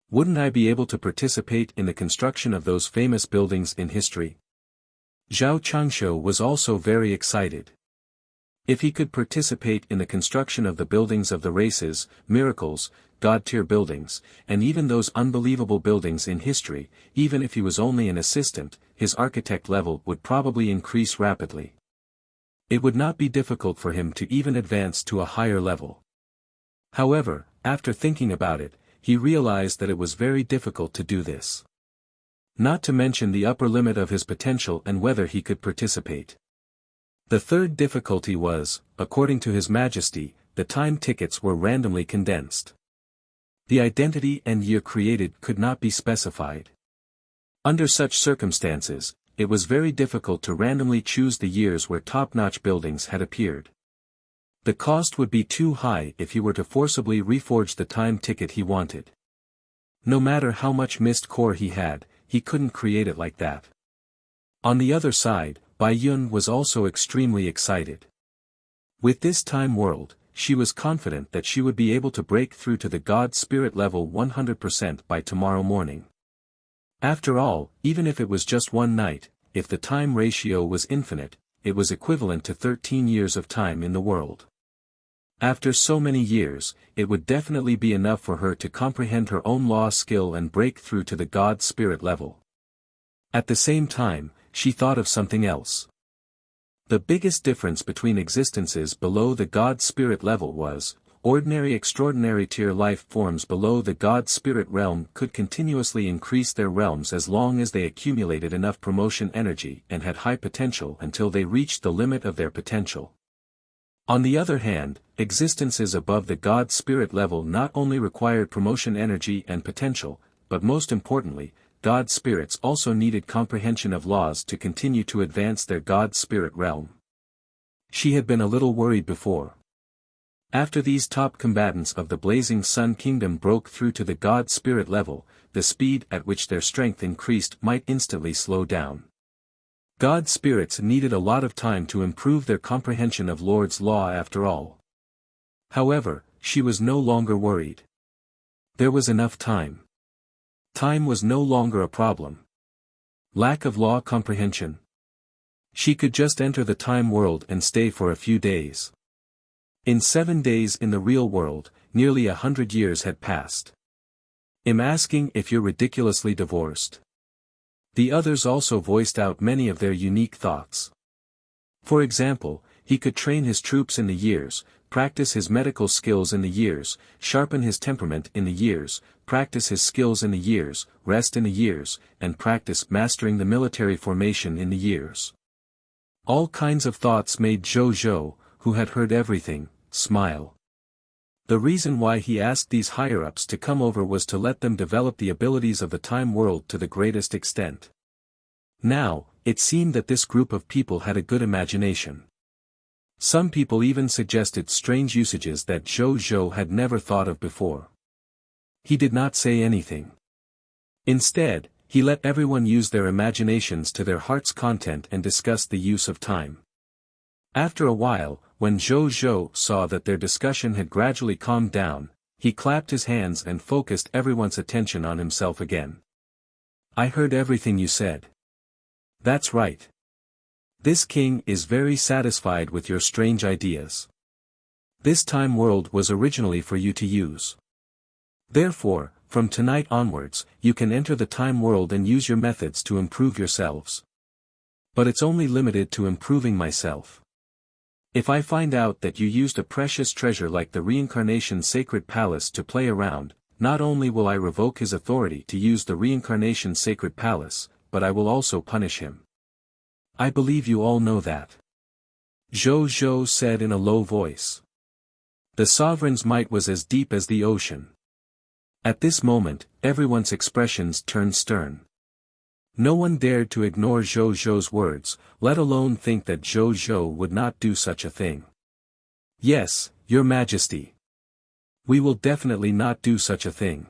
S1: wouldn't I be able to participate in the construction of those famous buildings in history? Zhao Changshu was also very excited. If he could participate in the construction of the buildings of the races, miracles, god-tier buildings, and even those unbelievable buildings in history, even if he was only an assistant, his architect level would probably increase rapidly. It would not be difficult for him to even advance to a higher level. However, after thinking about it, he realized that it was very difficult to do this. Not to mention the upper limit of his potential and whether he could participate. The third difficulty was, according to His Majesty, the time tickets were randomly condensed. The identity and year created could not be specified. Under such circumstances, it was very difficult to randomly choose the years where top-notch buildings had appeared. The cost would be too high if he were to forcibly reforge the time ticket he wanted. No matter how much mist core he had, he couldn't create it like that. On the other side, Bai Yun was also extremely excited. With this time world, she was confident that she would be able to break through to the God Spirit level 100% by tomorrow morning. After all, even if it was just one night, if the time ratio was infinite, it was equivalent to 13 years of time in the world. After so many years, it would definitely be enough for her to comprehend her own law skill and break through to the God Spirit level. At the same time, she thought of something else. The biggest difference between existences below the God Spirit level was, ordinary extraordinary tier life forms below the God Spirit realm could continuously increase their realms as long as they accumulated enough promotion energy and had high potential until they reached the limit of their potential. On the other hand, existences above the God Spirit level not only required promotion energy and potential, but most importantly, God spirits also needed comprehension of laws to continue to advance their God Spirit realm. She had been a little worried before. After these top combatants of the Blazing Sun Kingdom broke through to the God Spirit level, the speed at which their strength increased might instantly slow down. God spirits needed a lot of time to improve their comprehension of Lord's law after all. However, she was no longer worried. There was enough time. Time was no longer a problem. Lack of law comprehension. She could just enter the time world and stay for a few days. In 7 days in the real world, nearly 100 years had passed. I'm asking if you're ridiculously divorced. The others also voiced out many of their unique thoughts. For example, he could train his troops in the years, practice his medical skills in the years, sharpen his temperament in the years, practice his skills in the years, rest in the years, and practice mastering the military formation in the years. All kinds of thoughts made Zhou, who had heard everything, smile. The reason why he asked these higher-ups to come over was to let them develop the abilities of the time world to the greatest extent. Now, it seemed that this group of people had a good imagination. Some people even suggested strange usages that Zhou had never thought of before. He did not say anything. Instead, he let everyone use their imaginations to their heart's content and discuss the use of time. After a while, when Zhou saw that their discussion had gradually calmed down, he clapped his hands and focused everyone's attention on himself again. I heard everything you said. That's right. This king is very satisfied with your strange ideas. This time world was originally for you to use. Therefore, from tonight onwards, you can enter the time world and use your methods to improve yourselves. But it's only limited to improving myself. If I find out that you used a precious treasure like the reincarnation sacred palace to play around, not only will I revoke his authority to use the reincarnation sacred palace, but I will also punish him. I believe you all know that. Zhou Zhou said in a low voice. The sovereign's might was as deep as the ocean. At this moment, everyone's expressions turned stern. No one dared to ignore Zhou Zhou's words, let alone think that Zhou Zhou would not do such a thing. Yes, Your Majesty. We will definitely not do such a thing.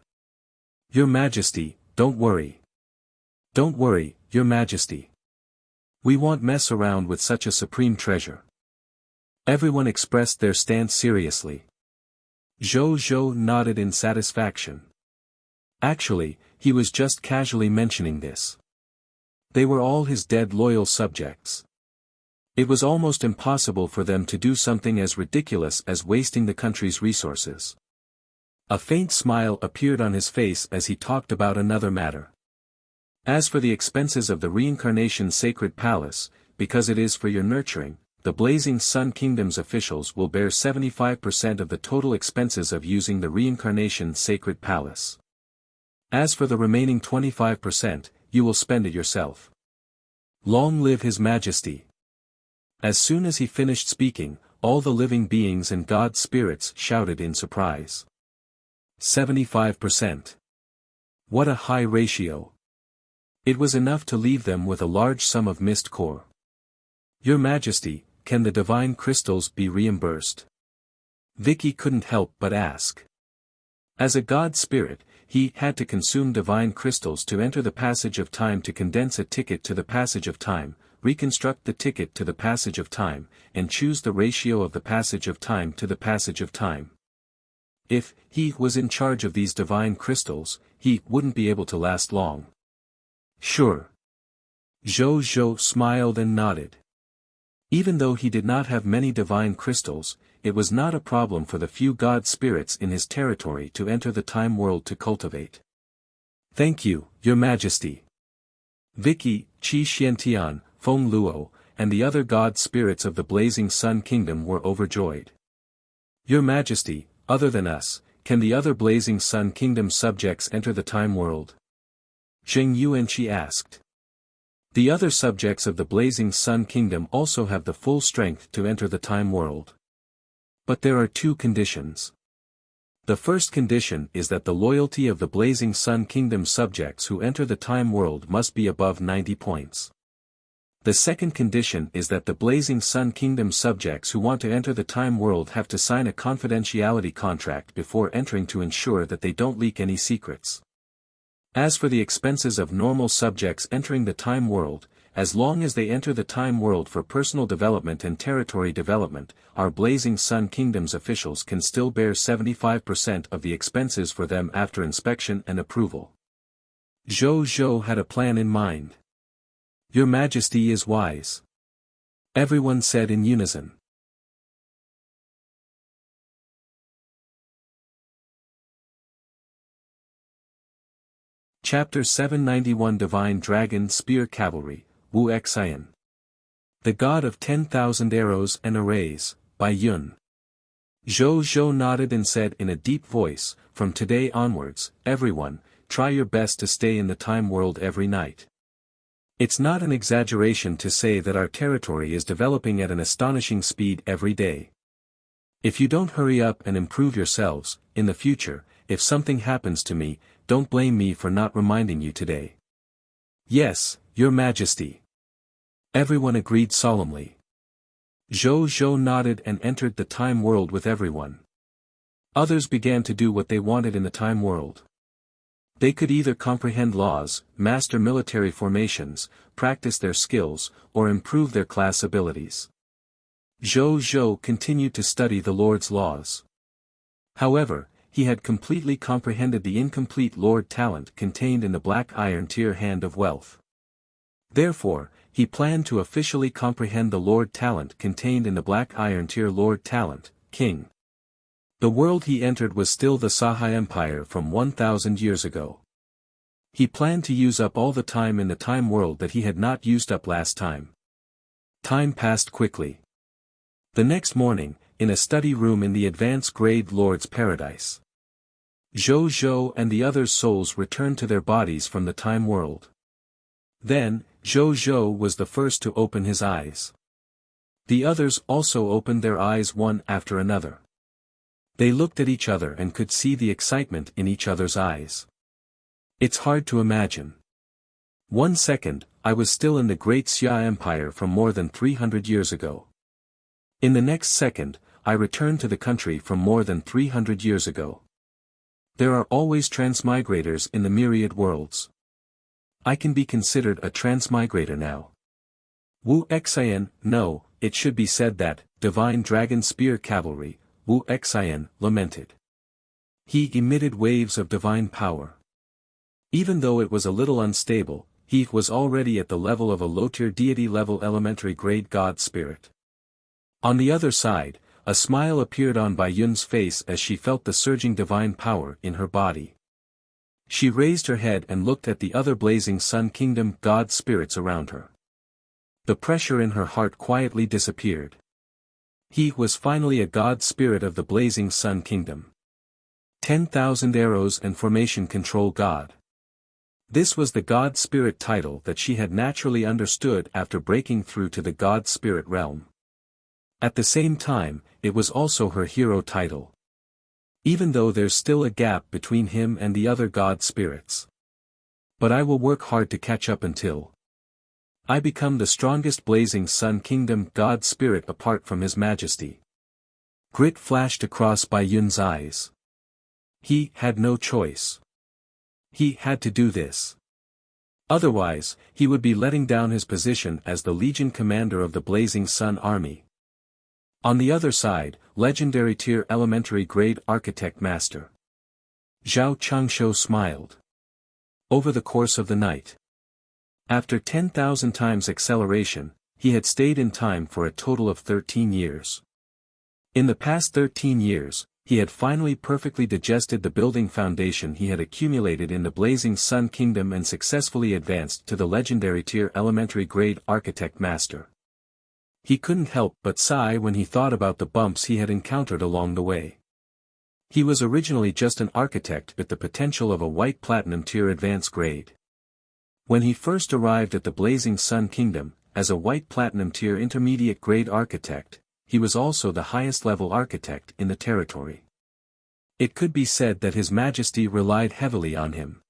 S1: Your Majesty, don't worry. Don't worry, Your Majesty. We won't mess around with such a supreme treasure. Everyone expressed their stance seriously. Zhou Zhou nodded in satisfaction. Actually, he was just casually mentioning this. They were all his dead loyal subjects. It was almost impossible for them to do something as ridiculous as wasting the country's resources. A faint smile appeared on his face as he talked about another matter. As for the expenses of the reincarnation sacred palace, because it is for your nurturing, the Blazing Sun Kingdom's officials will bear 75% of the total expenses of using the reincarnation sacred palace. As for the remaining 25%, you will spend it yourself. Long live His Majesty. As soon as he finished speaking, all the living beings and God spirits shouted in surprise. 75%. What a high ratio. It was enough to leave them with a large sum of mist core. Your Majesty, can the divine crystals be reimbursed? Vicky couldn't help but ask. As a God spirit, he had to consume divine crystals to enter the passage of time to condense a ticket to the passage of time, reconstruct the ticket to the passage of time, and choose the ratio of the passage of time to the passage of time. If he was in charge of these divine crystals, he wouldn't be able to last long. Sure. Zhou Zhou smiled and nodded. Even though he did not have many divine crystals, it was not a problem for the few God spirits in his territory to enter the time world to cultivate. Thank you, Your Majesty. Vicky, Qi Xiantian, Feng Luo, and the other God spirits of the Blazing Sun Kingdom were overjoyed. Your Majesty, other than us, can the other Blazing Sun Kingdom subjects enter the time world? Zheng Yuanqi asked. The other subjects of the Blazing Sun Kingdom also have the full strength to enter the time world. But there are two conditions. The first condition is that the loyalty of the Blazing Sun Kingdom subjects who enter the time world must be above 90 points. The second condition is that the Blazing Sun Kingdom subjects who want to enter the time world have to sign a confidentiality contract before entering to ensure that they don't leak any secrets. As for the expenses of normal subjects entering the time world, as long as they enter the time world for personal development and territory development, our Blazing Sun Kingdom's officials can still bear 75% of the expenses for them after inspection and approval. Zhou Zhou had a plan in mind. Your Majesty is wise. Everyone said in unison. Chapter 791 Divine Dragon Spear Cavalry, Wuxia. The God of 10,000 Arrows and Arrays, by Yun. Zhou Zhou nodded and said in a deep voice, from today onwards, everyone, try your best to stay in the time world every night. It's not an exaggeration to say that our territory is developing at an astonishing speed every day. If you don't hurry up and improve yourselves, in the future, if something happens to me, don't blame me for not reminding you today. Yes, Your Majesty. Everyone agreed solemnly. Zhou Zhou nodded and entered the time world with everyone. Others began to do what they wanted in the time world. They could either comprehend laws, master military formations, practice their skills, or improve their class abilities. Zhou Zhou continued to study the Lord's laws. However, he had completely comprehended the incomplete Lord talent contained in the Black Iron Tier Hand of Wealth. Therefore, he planned to officially comprehend the Lord talent contained in the Black Iron Tier Lord talent, King. The world he entered was still the Sahai Empire from 1,000 years ago. He planned to use up all the time in the time world that he had not used up last time. Time passed quickly. The next morning, in a study room in the advanced grade Lord's Paradise, Zhou Zhou and the others' souls returned to their bodies from the time world. Then, Zhou Zhou was the first to open his eyes. The others also opened their eyes one after another. They looked at each other and could see the excitement in each other's eyes. It's hard to imagine. 1 second, I was still in the great Xia Empire from more than 300 years ago. In the next second, I returned to the country from more than 300 years ago. There are always transmigrators in the myriad worlds. I can be considered a transmigrator now. Wuxian, no, it should be said that, Divine Dragon Spear Cavalry, Wuxian, lamented. He emitted waves of divine power. Even though it was a little unstable, he was already at the level of a low-tier deity-level elementary grade god spirit. On the other side, a smile appeared on Bai Yun's face as she felt the surging divine power in her body. She raised her head and looked at the other blazing Sun Kingdom god spirits around her. The pressure in her heart quietly disappeared. He was finally a god spirit of the blazing Sun Kingdom. 10,000 arrows and formation control god. This was the god spirit title that she had naturally understood after breaking through to the god spirit realm. At the same time, it was also her hero title. Even though there's still a gap between him and the other god spirits. But I will work hard to catch up until I become the strongest blazing Sun Kingdom god spirit apart from His Majesty. Grit flashed across Bai Yun's eyes. He had no choice. He had to do this. Otherwise, he would be letting down his position as the Legion commander of the Blazing Sun Army. On the other side, legendary tier elementary grade architect master Zhao Changshou smiled. Over the course of the night, after 10,000 times acceleration, he had stayed in time for a total of 13 years. In the past 13 years, he had finally perfectly digested the building foundation he had accumulated in the Blazing Sun Kingdom and successfully advanced to the legendary tier elementary grade architect master. He couldn't help but sigh when he thought about the bumps he had encountered along the way. He was originally just an architect with the potential of a white platinum tier advanced grade. When he first arrived at the Blazing Sun Kingdom, as a white platinum tier intermediate grade architect, he was also the highest level architect in the territory. It could be said that His Majesty relied heavily on him.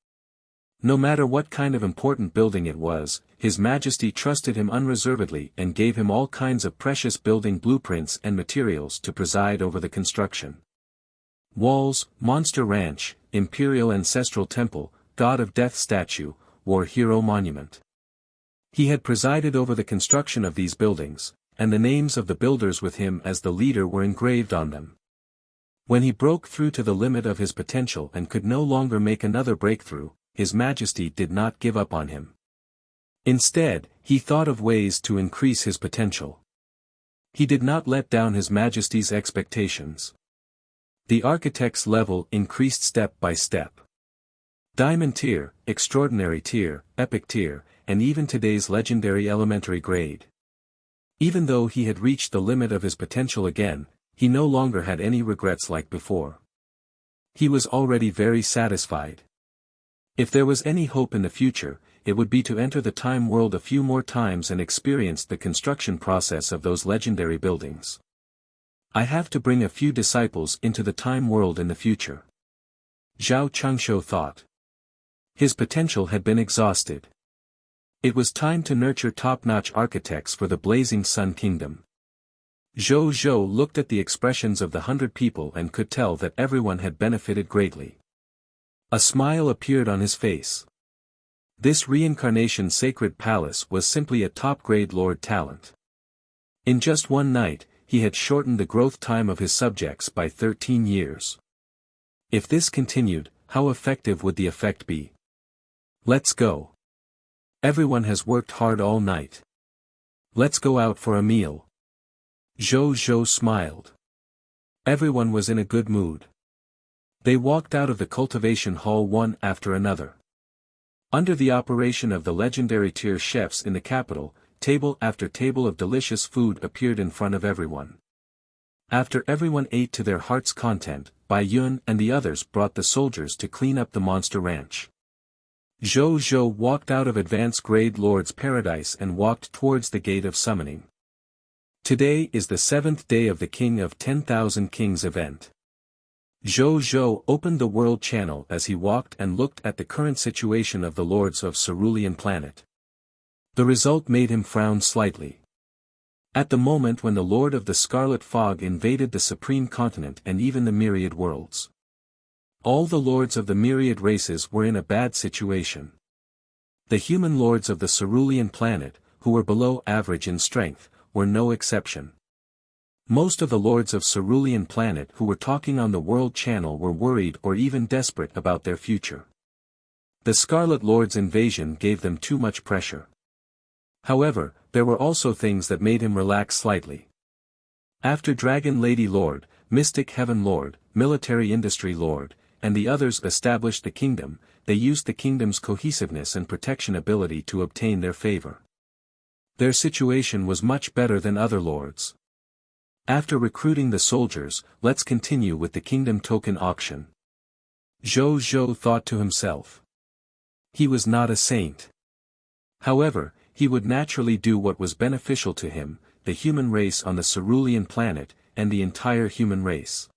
S1: No matter what kind of important building it was, His Majesty trusted him unreservedly and gave him all kinds of precious building blueprints and materials to preside over the construction. Walls, Monster Ranch, Imperial Ancestral Temple, God of Death Statue, War Hero Monument. He had presided over the construction of these buildings, and the names of the builders with him as the leader were engraved on them. When he broke through to the limit of his potential and could no longer make another breakthrough, His Majesty did not give up on him. Instead, he thought of ways to increase his potential. He did not let down His Majesty's expectations. The architect's level increased step by step. Diamond tier, extraordinary tier, epic tier, and even today's legendary elementary grade. Even though he had reached the limit of his potential again, he no longer had any regrets like before. He was already very satisfied. If there was any hope in the future, it would be to enter the time world a few more times and experience the construction process of those legendary buildings. I have to bring a few disciples into the time world in the future. Zhao Changshou thought. His potential had been exhausted. It was time to nurture top-notch architects for the Blazing Sun Kingdom. Zhou Zhou looked at the expressions of the 100 people and could tell that everyone had benefited greatly. A smile appeared on his face. This reincarnation sacred palace was simply a top-grade lord talent. In just one night, he had shortened the growth time of his subjects by 13 years. If this continued, how effective would the effect be? Let's go. Everyone has worked hard all night. Let's go out for a meal. Zhou Zhou smiled. Everyone was in a good mood. They walked out of the cultivation hall one after another. Under the operation of the legendary tier chefs in the capital, table after table of delicious food appeared in front of everyone. After everyone ate to their heart's content, Bai Yun and the others brought the soldiers to clean up the monster ranch. Zhou Zhou walked out of advanced grade Lord's Paradise and walked towards the Gate of Summoning. Today is the 7th day of the King of 10,000 Kings event. Zhou Zhou opened the world channel as he walked and looked at the current situation of the lords of Cerulean planet. The result made him frown slightly. At the moment when the Lord of the Scarlet Fog invaded the Supreme Continent and even the myriad worlds. All the lords of the myriad races were in a bad situation. The human lords of the Cerulean planet, who were below average in strength, were no exception. Most of the lords of Cerulean planet who were talking on the world channel were worried or even desperate about their future. The Scarlet Lord's invasion gave them too much pressure. However, there were also things that made him relax slightly. After Dragon Lady Lord, Mystic Heaven Lord, Military Industry Lord, and the others established the kingdom, they used the kingdom's cohesiveness and protection ability to obtain their favor. Their situation was much better than other lords. After recruiting the soldiers, let's continue with the kingdom token auction. Zhou Zhou thought to himself. He was not a saint. However, he would naturally do what was beneficial to him, the human race on the Cerulean planet, and the entire human race.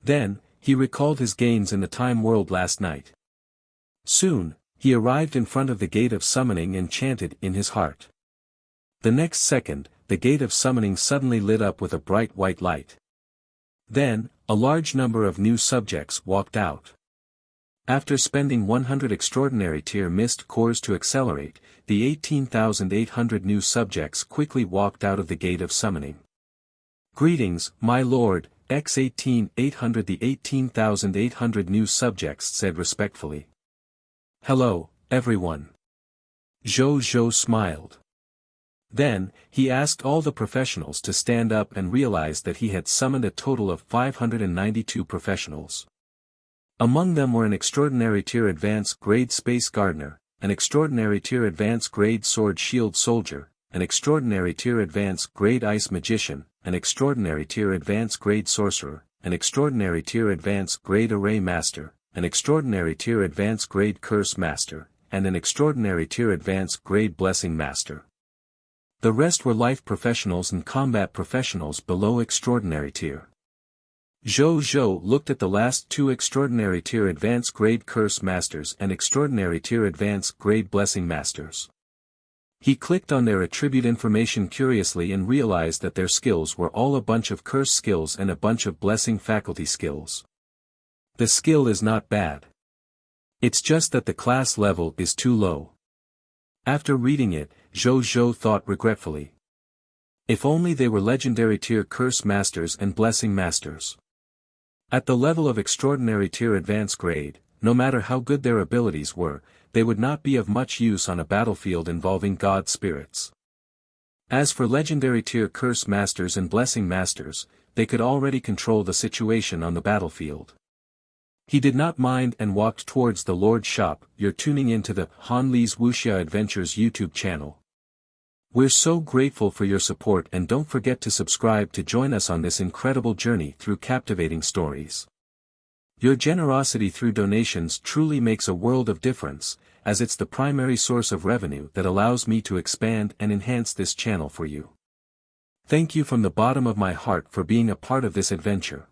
S1: Then, he recalled his gains in the time world last night. Soon, he arrived in front of the Gate of Summoning and chanted in his heart. The next second, the Gate of Summoning suddenly lit up with a bright white light. Then, a large number of new subjects walked out. After spending 100 extraordinary tier mist cores to accelerate, the 18,800 new subjects quickly walked out of the Gate of Summoning. Greetings, my lord, X18,800. The 18,800 new subjects said respectfully. Hello, everyone. Zhou Zhou smiled. Then, he asked all the professionals to stand up and realized that he had summoned a total of 592 professionals. Among them were an extraordinary tier advanced grade space gardener, an extraordinary tier advanced grade sword shield soldier, an extraordinary tier advanced grade ice magician, an extraordinary tier advanced grade sorcerer, an extraordinary tier advanced grade array master, an extraordinary tier advanced grade curse master, and an extraordinary tier advanced grade blessing master. The rest were life professionals and combat professionals below extraordinary tier. Zhou Zhou looked at the last two extraordinary tier advanced grade curse masters and extraordinary tier advanced grade blessing masters. He clicked on their attribute information curiously and realized that their skills were all a bunch of curse skills and a bunch of blessing faculty skills. The skill is not bad. It's just that the class level is too low. After reading it, Zhou Zhou thought regretfully. If only they were legendary tier curse masters and blessing masters. At the level of extraordinary tier advanced grade, no matter how good their abilities were, they would not be of much use on a battlefield involving god spirits. As for legendary tier curse masters and blessing masters, they could already control the situation on the battlefield. He did not mind and walked towards the Lord's shop. You're tuning into the Han Li's Wuxia Adventures YouTube channel. We're so grateful for your support and don't forget to subscribe to join us on this incredible journey through captivating stories. Your generosity through donations truly makes a world of difference, as it's the primary source of revenue that allows me to expand and enhance this channel for you. Thank you from the bottom of my heart for being a part of this adventure.